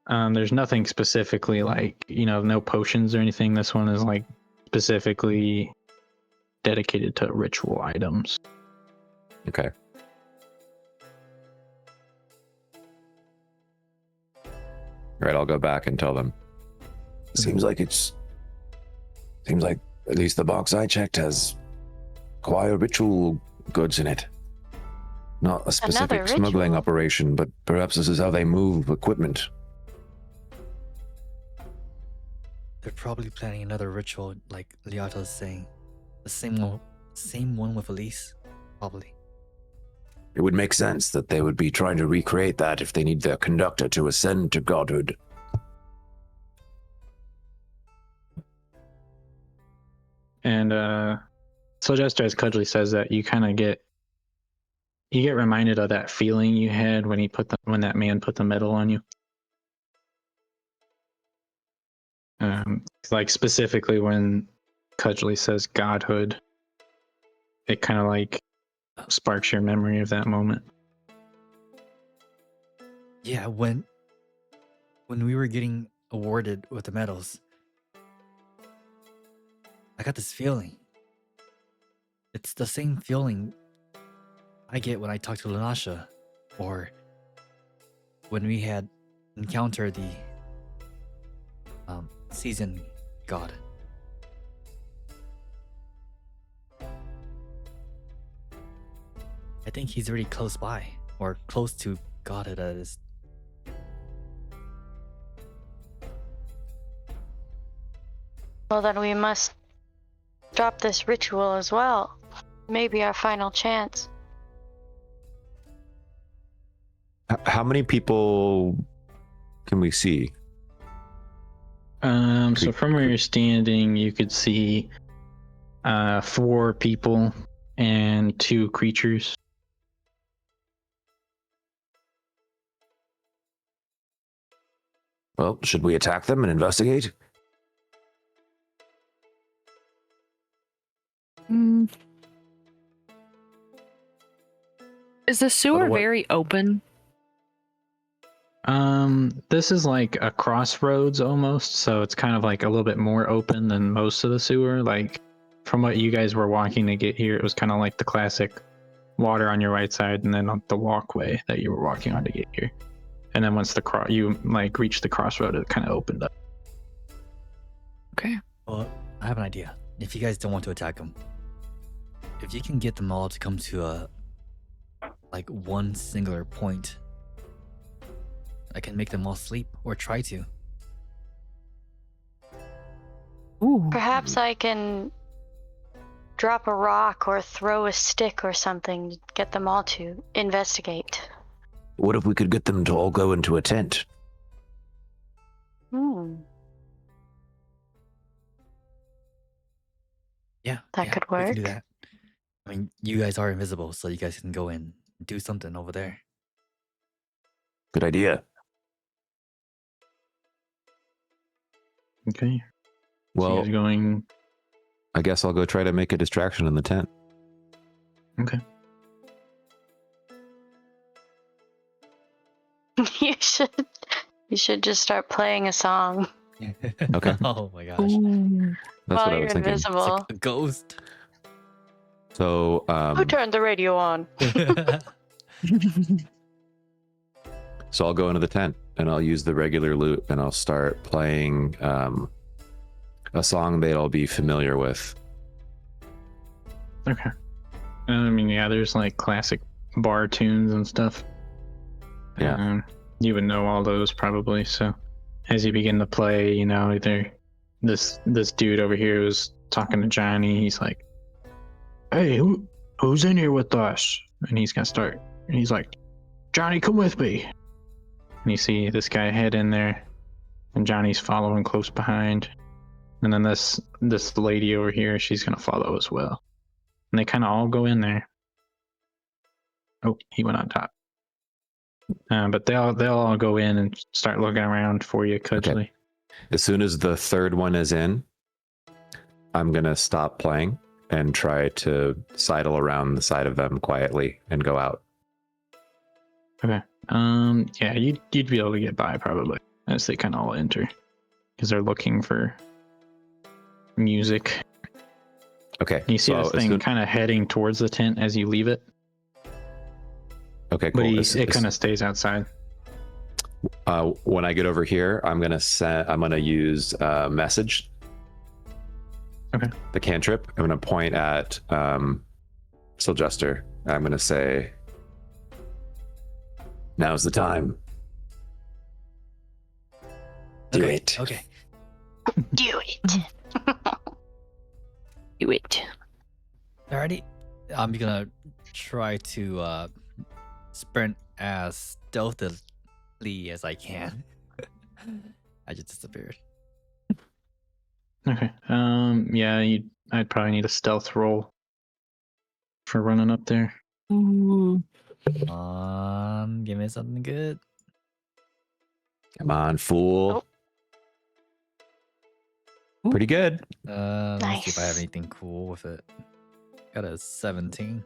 Speaker 5: There's nothing specifically like, no potions or anything. This one is like specifically dedicated to ritual items.
Speaker 3: Okay. All right, I'll go back and tell them. Seems like at least the box I checked has quite a ritual goods in it. Not a specific
Speaker 1: Another
Speaker 3: smuggling
Speaker 1: ritual.
Speaker 3: operation, but perhaps this is how they move equipment.
Speaker 2: They're probably planning another ritual, like Lialta's saying. The same one with Elise, probably.
Speaker 3: It would make sense that they would be trying to recreate that if they need their conductor to ascend to godhood.
Speaker 5: And so just as Cudgley says that, you kind of get reminded of that feeling you had when when that man put the medal on you. Like specifically when Cudgley says godhood, it kind of like sparks your memory of that moment.
Speaker 2: Yeah, when we were getting awarded with the medals, I got this feeling. It's the same feeling I get when I talk to Lanasha, or when we had encountered the season god. I think he's already close by, or close to godhood at his.
Speaker 1: Well, then we must drop this ritual as well. Maybe our final chance.
Speaker 3: How many people can we see?
Speaker 5: So from where you're standing, you could see 4 people and 2 creatures.
Speaker 3: Well, should we attack them and investigate?
Speaker 4: Is the sewer
Speaker 3: what-
Speaker 4: very open?
Speaker 5: This is like a crossroads almost, so it's kind of like a little bit more open than most of the sewer. Like from what you guys were walking to get here, it was kind of like the classic water on your right side, and then on the walkway that you were walking on to get here. And then once you like reached the crossroad, it kind of opened up.
Speaker 4: Okay.
Speaker 2: Well, I have an idea. If you guys don't want to attack them, if you can get them all to come to one singular point, I can make them all sleep, or try to.
Speaker 4: Ooh.
Speaker 1: Perhaps I can drop a rock or throw a stick or something to get them all to investigate.
Speaker 3: What if we could get them to all go into a tent?
Speaker 2: Yeah,
Speaker 1: That could
Speaker 2: we can do
Speaker 1: work.
Speaker 2: that. I mean, you guys are invisible, so you guys can go in and do something over there.
Speaker 3: Good idea.
Speaker 5: Okay. So you
Speaker 3: Well,
Speaker 5: guys going?
Speaker 3: I guess I'll go try to make a distraction in the tent.
Speaker 5: Okay.
Speaker 1: You should just start playing a song
Speaker 3: Okay.
Speaker 2: Oh my gosh.
Speaker 4: Ooh.
Speaker 3: That's
Speaker 1: while
Speaker 3: what I
Speaker 1: you're
Speaker 3: was thinking.
Speaker 2: It's
Speaker 1: invisible.
Speaker 2: like a ghost.
Speaker 3: So,
Speaker 1: Who turned the radio on?
Speaker 3: so I'll go into the tent and I'll use the regular loot and I'll start playing a song they'd all be familiar with.
Speaker 5: Okay. I mean, yeah, there's like classic bar tunes and stuff.
Speaker 3: Yeah.
Speaker 5: You would know all those probably. So as you begin to play, either this dude over here was talking to Johnny. He's like, "Hey, who's in here with us?" And he's gonna start. And he's like, "Johnny, come with me." And you see this guy head in there, and Johnny's following close behind. And then this lady over here, she's gonna follow as well. And they kind of all go in there. Oh, he went on top. But they'll all go in and start looking around for you, Cudgley.
Speaker 3: Okay. As soon as the third one is in, I'm going to stop playing and try to sidle around the side of them quietly and go out.
Speaker 5: Okay. Yeah, you'd be able to get by probably. as they kind of all enter, because they're looking for music.
Speaker 3: Okay.
Speaker 5: You see
Speaker 3: so
Speaker 5: this
Speaker 3: as
Speaker 5: thing
Speaker 3: soon-
Speaker 5: kind of heading towards the tent as you leave it,
Speaker 3: Okay,
Speaker 5: but
Speaker 3: cool.
Speaker 5: it kind of stays outside.
Speaker 3: When I get over here, I'm gonna use message.
Speaker 5: Okay.
Speaker 3: The cantrip. I'm gonna point at Syljester. I'm gonna say, "Now's the time. Do
Speaker 2: Okay,
Speaker 3: it."
Speaker 2: Okay.
Speaker 1: Do it.
Speaker 4: Do it.
Speaker 2: Alrighty. I'm gonna try to sprint as stealthily as I can. I just disappeared.
Speaker 5: Okay. Yeah, I'd probably need a stealth roll for running up there.
Speaker 4: Ooh.
Speaker 2: Give me something good.
Speaker 3: Come on, fool.
Speaker 4: Oh.
Speaker 3: Pretty good.
Speaker 2: Let me see if I have
Speaker 1: Nice.
Speaker 2: anything cool with it. Got a 17.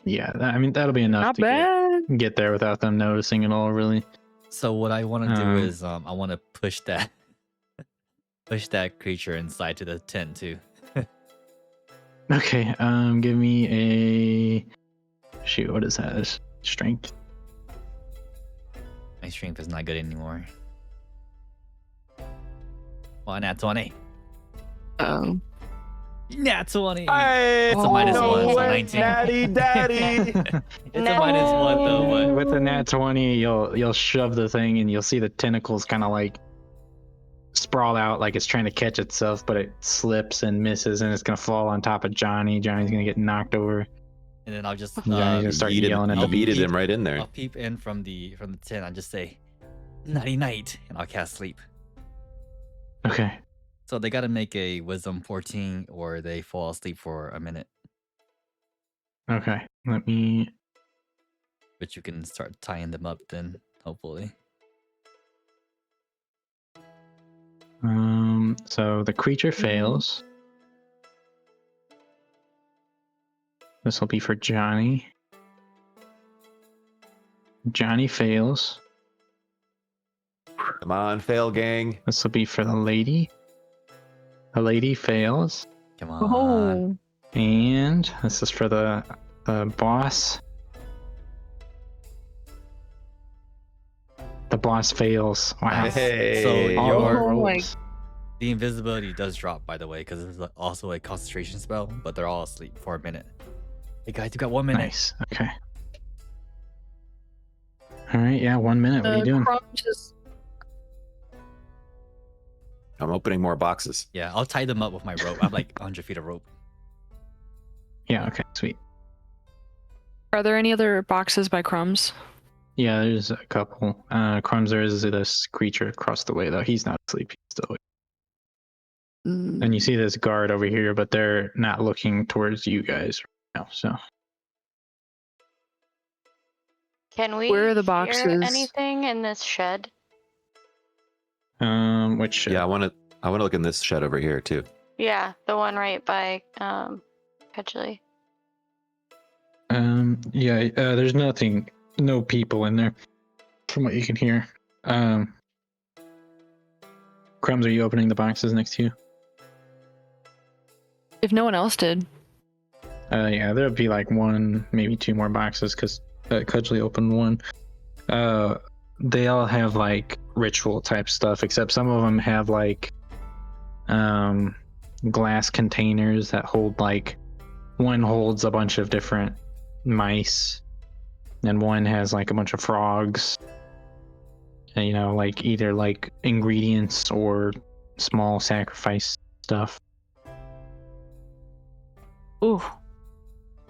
Speaker 5: Yeah, I mean that'll be enough
Speaker 4: Not
Speaker 5: to
Speaker 4: bad.
Speaker 5: get there without them noticing at all, really.
Speaker 2: So what I want to do
Speaker 5: Um,
Speaker 2: is I want to push that creature inside to the tent too.
Speaker 5: Okay. Give me a shoot. What is that? Strength.
Speaker 2: My strength is not good anymore. Well, nat 20.
Speaker 4: Oh.
Speaker 2: Nat 20.
Speaker 3: Hey,
Speaker 2: It's a minus
Speaker 4: no
Speaker 2: one, so
Speaker 4: way,
Speaker 2: 19.
Speaker 3: Natty Daddy.
Speaker 2: It's a minus one though, but
Speaker 5: With the nat 20, you'll shove the thing and you'll see the tentacles kind of like sprawl out like it's trying to catch itself, but it slips and misses and it's gonna fall on top of Johnny. Johnny's gonna get knocked over.
Speaker 2: and then I'll just
Speaker 5: Johnny's gonna start yelling at
Speaker 2: I'll
Speaker 5: the
Speaker 3: Yeeted
Speaker 2: peep-
Speaker 3: him right in there.
Speaker 2: I'll peep in from the tent. I'll just say, "Nighty night," and I'll cast sleep.
Speaker 5: Okay.
Speaker 2: So they got to make a wisdom 14, or they fall asleep for a minute.
Speaker 5: Okay. Let me.
Speaker 2: But you can start tying them up then, hopefully.
Speaker 5: So the creature fails. This will be for Johnny. Johnny fails.
Speaker 3: Come on, fail gang.
Speaker 5: This will be for the lady. The lady fails.
Speaker 2: Come on.
Speaker 4: Oh.
Speaker 5: And this is for the boss. The boss fails. Wow.
Speaker 2: Nice.
Speaker 3: Hey.
Speaker 2: So
Speaker 5: All
Speaker 2: your
Speaker 4: Oh my-
Speaker 5: rolls.
Speaker 2: the invisibility does drop, by the way, because it's also a concentration spell, but they're all asleep for a minute. Hey guys, you got 1 minute.
Speaker 5: Nice. Okay. All right. Yeah. 1 minute. What are you doing?
Speaker 4: Crumb just
Speaker 3: I'm opening more boxes.
Speaker 2: Yeah, I'll tie them up with my rope. I have like 100 feet of rope.
Speaker 5: Yeah. Okay. Sweet.
Speaker 4: Are there any other boxes by Crumbs?
Speaker 5: Yeah. There's a couple. Crumbs, there is this creature across the way though. He's not asleep. He's still awake. And you see this guard over here, but they're not looking towards you guys right now. So
Speaker 1: Can we
Speaker 4: Where are the
Speaker 1: hear
Speaker 4: boxes?
Speaker 1: anything in this shed?
Speaker 5: which
Speaker 3: Yeah, I want to look in this shed over here too.
Speaker 1: Yeah, the one right by Cudgley.
Speaker 5: there's no people in there from what you can hear. Crumbs, are you opening the boxes next to you?
Speaker 4: If no one else did.
Speaker 5: Yeah, there'll be like one, maybe two more boxes because Cudgley opened one. They all have like ritual type stuff, except some of them have like glass containers that hold like, one holds a bunch of different mice, and one has like a bunch of frogs. And, you know, like either like ingredients or small sacrifice stuff.
Speaker 4: Ooh.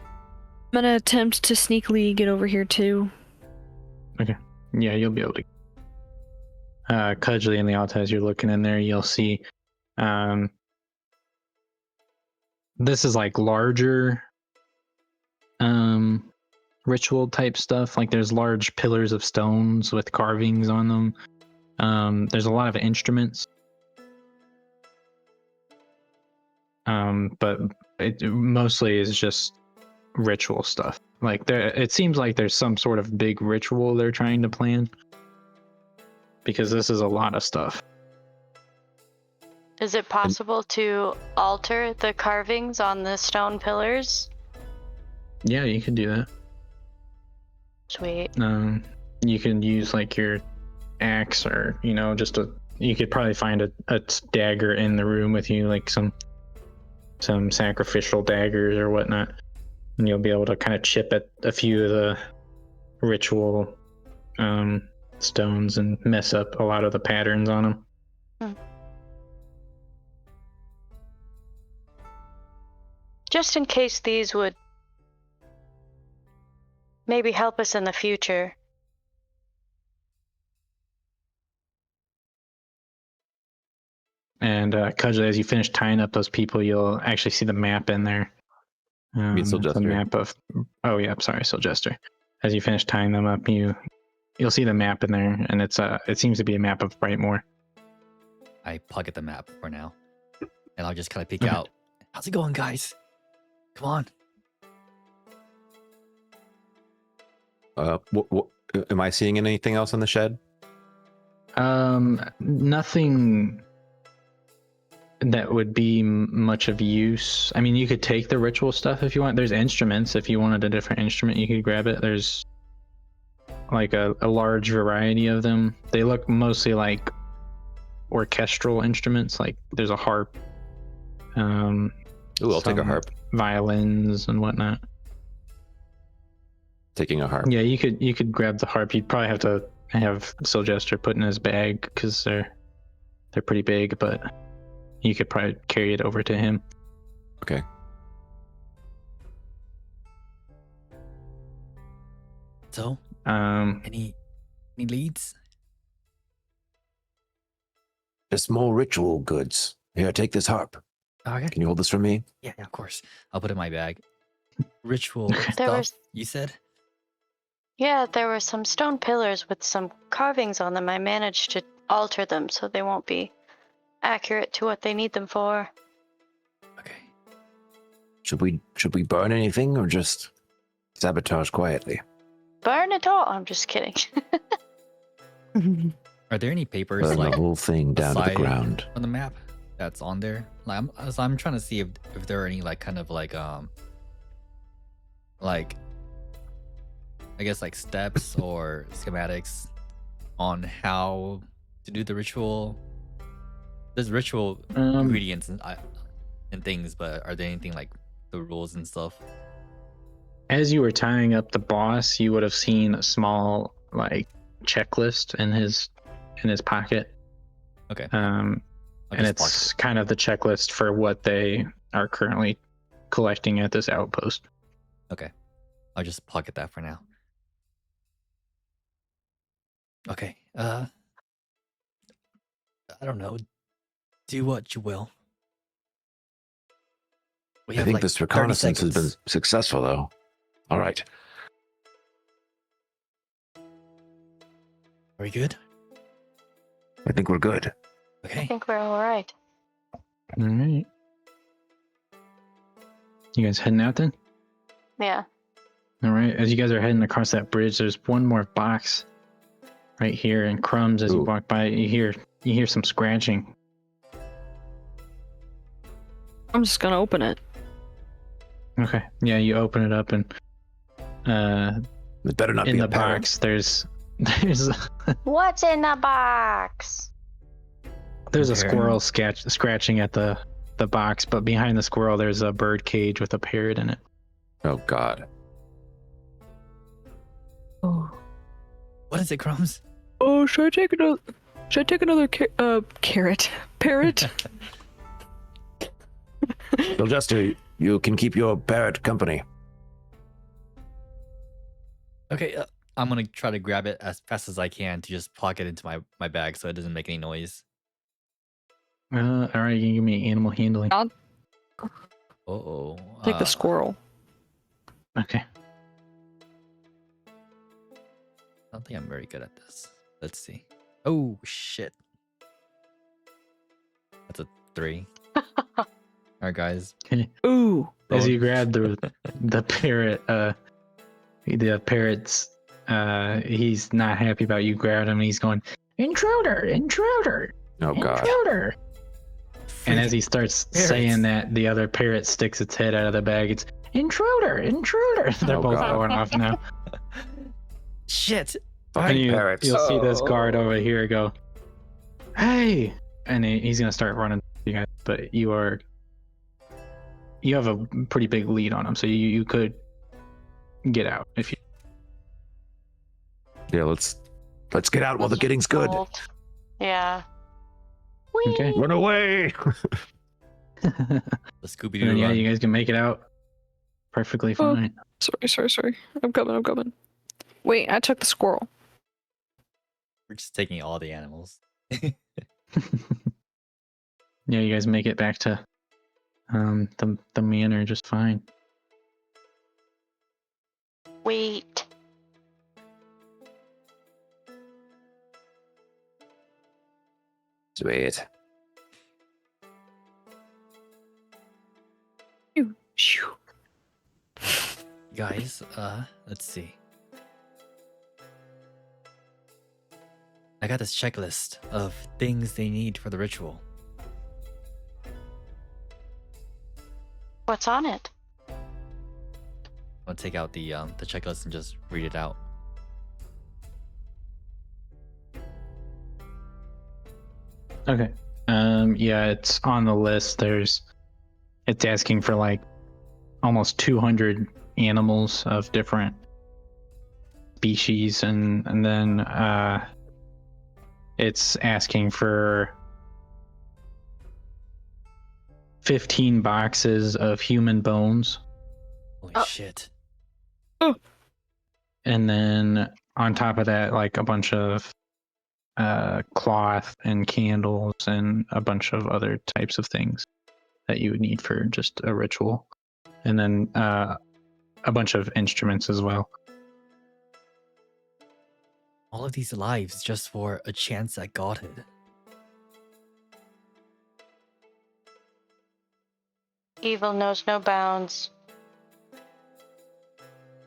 Speaker 4: I'm gonna attempt to sneakily get over here too.
Speaker 5: Yeah, you'll be able to. Cudgley and Lialta, as you're looking in there, you'll see this is like larger ritual type stuff. Like there's large pillars of stones with carvings on them. There's a lot of instruments. But it mostly is just ritual stuff. Like it seems like there's some sort of big ritual they're trying to plan. because this is a lot of stuff.
Speaker 1: Is it possible to alter the carvings on the stone pillars?
Speaker 5: Yeah, you could do that.
Speaker 1: Sweet.
Speaker 5: You can use like your axe, or you could probably find a dagger in the room with you, like some sacrificial daggers or whatnot, and you'll be able to kind of chip at a few of the ritual stones and mess up a lot of the patterns on them.
Speaker 1: Just in case these would maybe help us in the future.
Speaker 5: And Cudgley, as you finish tying up those people, you'll actually see the map in there. It's a
Speaker 3: Syljester.
Speaker 5: map of. Oh yeah, sorry, Syljester. As you finish tying them up, you'll see the map in there, and it seems to be a map of Brightmoor.
Speaker 2: I pocket the map for now, and I'll just kind of peek
Speaker 5: Okay.
Speaker 2: out. How's it going, guys? Come on.
Speaker 3: Am I seeing anything else in the shed?
Speaker 5: Nothing that would be much of use. I mean, you could take the ritual stuff if you want. There's instruments. If you wanted a different instrument, you could grab it. There's like a large variety of them. They look mostly like orchestral instruments. Like there's a harp.
Speaker 3: Ooh, I'll take a
Speaker 5: some
Speaker 3: harp.
Speaker 5: Violins and whatnot.
Speaker 3: Taking a harp.
Speaker 5: Yeah, you could grab the harp. You'd probably have to have Syljester put in his bag because they're pretty big, but you could probably carry it over to him.
Speaker 3: Okay.
Speaker 2: So,
Speaker 5: Um,
Speaker 2: any leads?
Speaker 3: Just more ritual goods. Here, take this harp.
Speaker 2: Okay.
Speaker 3: Can you hold this for me?
Speaker 2: Yeah, of course. I'll put it in my bag. Ritual
Speaker 5: There
Speaker 2: stuff,
Speaker 1: was-
Speaker 2: you said?
Speaker 1: Yeah, there were some stone pillars with some carvings on them. I managed to alter them so they won't be accurate to what they need them for.
Speaker 2: Okay.
Speaker 3: Should we burn anything or just sabotage quietly?
Speaker 1: Burn it all. I'm just kidding.
Speaker 2: Are there any papers
Speaker 3: Burn
Speaker 2: like
Speaker 3: the whole thing down to the
Speaker 2: aside
Speaker 3: ground.
Speaker 2: on the map that's on there? Like, I'm trying to see if there are any like kind of like I guess like steps or schematics on how to do the ritual. There's ritual ingredients and things, but are there anything like the rules and stuff?
Speaker 5: as you were tying up the boss, you would have seen a small like checklist in his pocket.
Speaker 2: Okay.
Speaker 5: And
Speaker 2: just
Speaker 5: it's kind of the checklist for what they are currently collecting at this outpost.
Speaker 2: Okay. I'll just pocket that for now. Okay. I don't know. Do what you will. We
Speaker 3: I
Speaker 2: have
Speaker 3: think
Speaker 2: like
Speaker 3: this
Speaker 2: 30
Speaker 3: reconnaissance has been
Speaker 2: seconds.
Speaker 3: successful, though. All right.
Speaker 2: Are we good?
Speaker 3: I think we're good.
Speaker 1: I
Speaker 2: Okay.
Speaker 1: think we're all right.
Speaker 5: All right. You guys heading out then?
Speaker 1: Yeah.
Speaker 5: All right. As you guys are heading across that bridge, there's one more box right here, and Crumbs. As you
Speaker 3: Ooh.
Speaker 5: walk by, you hear some scratching.
Speaker 4: I'm just gonna open it.
Speaker 5: Okay. Yeah, you open it up, and
Speaker 3: It better not
Speaker 5: in
Speaker 3: be
Speaker 5: the
Speaker 3: a parrot.
Speaker 5: box there's
Speaker 1: What's in the box?
Speaker 5: there's a
Speaker 2: Parrot?
Speaker 5: squirrel scratching at the box, but behind the squirrel there's a bird cage with a parrot in it.
Speaker 3: Oh, God.
Speaker 4: Oh.
Speaker 2: What is it, Crumbs?
Speaker 4: Oh, should I take another carrot? Parrot?
Speaker 3: Syljester, you can keep your parrot company.
Speaker 2: Okay, I'm gonna try to grab it as fast as I can to just pocket into my bag so it doesn't make any noise.
Speaker 5: All right, you can give me animal handling.
Speaker 2: Uh-oh.
Speaker 4: Take the squirrel.
Speaker 5: Okay.
Speaker 2: I don't think I'm very good at this. Let's see. Oh, shit. That's a 3. Alright, guys.
Speaker 4: Ooh.
Speaker 5: As
Speaker 2: Oh.
Speaker 5: you grab the parrot, the parrot's he's not happy about you grabbing him. He's going, intruder, intruder,
Speaker 3: Oh god.
Speaker 5: intruder. And as he starts saying that, the other parrot sticks its head out of the bag. It's intruder, intruder. They're
Speaker 3: Oh,
Speaker 5: both
Speaker 3: God.
Speaker 5: going off now.
Speaker 2: Shit.
Speaker 3: Fucking
Speaker 5: And
Speaker 3: parrots.
Speaker 5: you'll see this guard over here go, hey, and he's gonna start running you guys, but you have a pretty big lead on him, so you could get out if you.
Speaker 3: Yeah, let's get out while the getting's good.
Speaker 1: Yeah.
Speaker 5: Okay.
Speaker 3: Run away!
Speaker 2: The Scooby-Doo
Speaker 5: And then, yeah,
Speaker 2: run.
Speaker 5: you guys can make it out perfectly
Speaker 4: Oh.
Speaker 5: fine.
Speaker 4: Sorry. I'm coming. Wait, I took the squirrel.
Speaker 2: We're just taking all the animals.
Speaker 5: Yeah, you guys make it back to the manor just fine.
Speaker 1: Wait.
Speaker 3: Sweet.
Speaker 4: Shoo.
Speaker 2: Guys, let's see. I got this checklist of things they need for the ritual.
Speaker 1: What's on it?
Speaker 2: I'll take out the checklist and just read it out.
Speaker 5: Okay. Yeah, it's on the list. It's asking for like almost 200 animals of different species, and then it's asking for 15 boxes of human bones,
Speaker 2: Holy
Speaker 1: Oh.
Speaker 2: shit.
Speaker 5: and then on top of that, like a bunch of cloth and candles and a bunch of other types of things that you would need for just a ritual, and then a bunch of instruments as well.
Speaker 2: All of these lives just for a chance at godhood.
Speaker 1: Evil knows no bounds.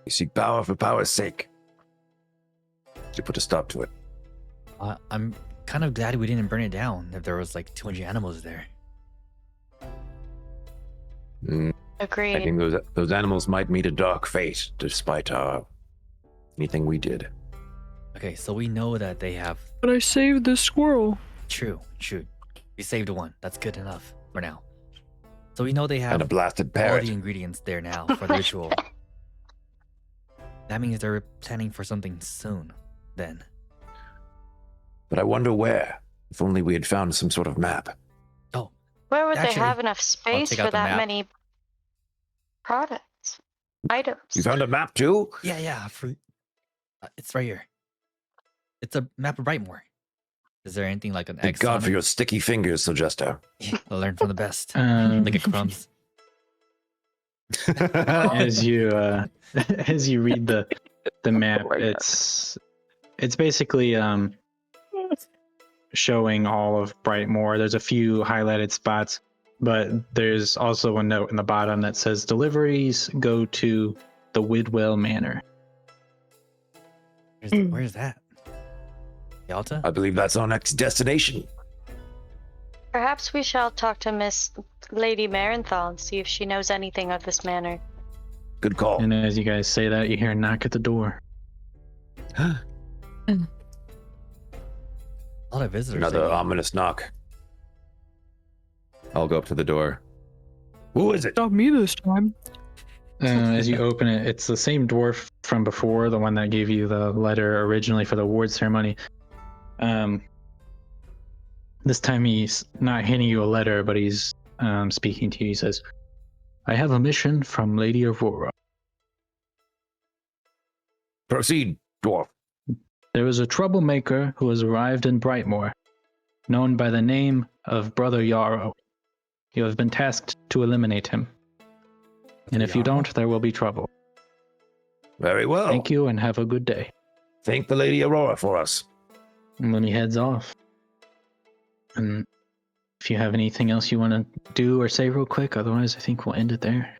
Speaker 3: You seek power for power's sake. To put a stop to it.
Speaker 2: I'm kind of glad we didn't burn it down if there was like 200 animals there.
Speaker 3: I
Speaker 1: Agreed.
Speaker 3: think those animals might meet a dark fate despite anything we did.
Speaker 2: Okay, so we know that they have...
Speaker 4: But I saved the squirrel.
Speaker 2: True. We saved one. That's good enough for now. So we know they have
Speaker 3: And a blasted
Speaker 2: all
Speaker 3: parrot.
Speaker 2: the ingredients there now for the ritual. That means they're planning for something soon, then.
Speaker 3: But I wonder where. If only we had found some sort of map.
Speaker 1: Where would
Speaker 2: Actually,
Speaker 1: they have enough space
Speaker 2: take
Speaker 1: for
Speaker 2: out the
Speaker 1: that
Speaker 2: map.
Speaker 1: many products? Items?
Speaker 3: You found a map too?
Speaker 2: Yeah. It's right here. It's a map of Brightmoor. Is there anything like an
Speaker 3: Thank
Speaker 2: X
Speaker 3: God
Speaker 2: on
Speaker 3: for
Speaker 2: it?
Speaker 3: your sticky fingers, Syljester.
Speaker 2: I learned from the best.
Speaker 5: Like
Speaker 2: Like a Crumbs.
Speaker 5: as you as you read the map,
Speaker 3: Oh my God.
Speaker 5: it's basically showing all of Brightmoor. There's a few highlighted spots, but there's also a note in the bottom that says deliveries go to the Widwell Manor.
Speaker 2: Where's that? Lialta?
Speaker 3: I believe that's our next destination.
Speaker 1: Perhaps we shall talk to Miss Lady Marenthal and see if she knows anything of this manor.
Speaker 3: Good call.
Speaker 5: And as you guys say that, you hear a knock at the door.
Speaker 2: A lot of visitors.
Speaker 3: Another
Speaker 2: lately.
Speaker 3: ominous knock. I'll go up to the door. Who is it?
Speaker 4: Not me this time.
Speaker 5: As you open it, it's the same dwarf from before, the one that gave you the letter originally for the award ceremony. This time he's not handing you a letter, but he's speaking to you. He says, I have a mission from Lady Aurora.
Speaker 3: Proceed, dwarf.
Speaker 5: There is a troublemaker who has arrived in Brightmoor, known by the name of Brother Yarrow. You have been tasked to eliminate him. And if you don't, there will be trouble.
Speaker 3: Very well.
Speaker 5: Thank you and have a good day.
Speaker 3: Thank the Lady Aurora for us.
Speaker 5: And then he heads off. And if you have anything else you want to do or say real quick, otherwise I think we'll end it there.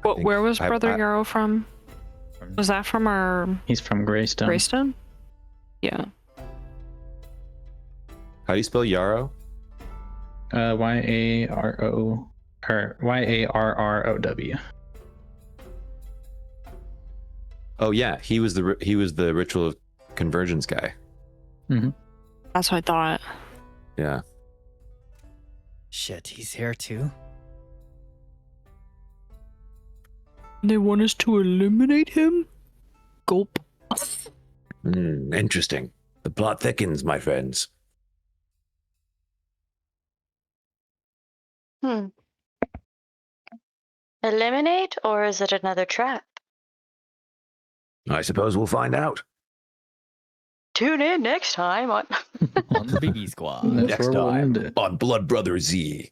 Speaker 4: Where was
Speaker 3: I-
Speaker 4: Brother Yarrow from? Was that from our
Speaker 5: He's from Greystone.
Speaker 4: Greystone? Yeah.
Speaker 3: How do you spell Yarrow?
Speaker 5: Y-A-R-O or Y-A-R-R-O-W.
Speaker 3: Oh yeah, he was the ritual of convergence guy.
Speaker 4: That's what I thought.
Speaker 3: Yeah.
Speaker 2: Shit, he's here too.
Speaker 4: They want us to eliminate him? Gulp.
Speaker 3: Interesting. The plot thickens, my friends.
Speaker 1: Eliminate, or is it another trap?
Speaker 3: I suppose we'll find out.
Speaker 1: Tune in next time on.
Speaker 2: On the BB Squad.
Speaker 5: That's
Speaker 3: Next
Speaker 5: where we'll end
Speaker 3: time
Speaker 5: it.
Speaker 3: on Blood Brother Z.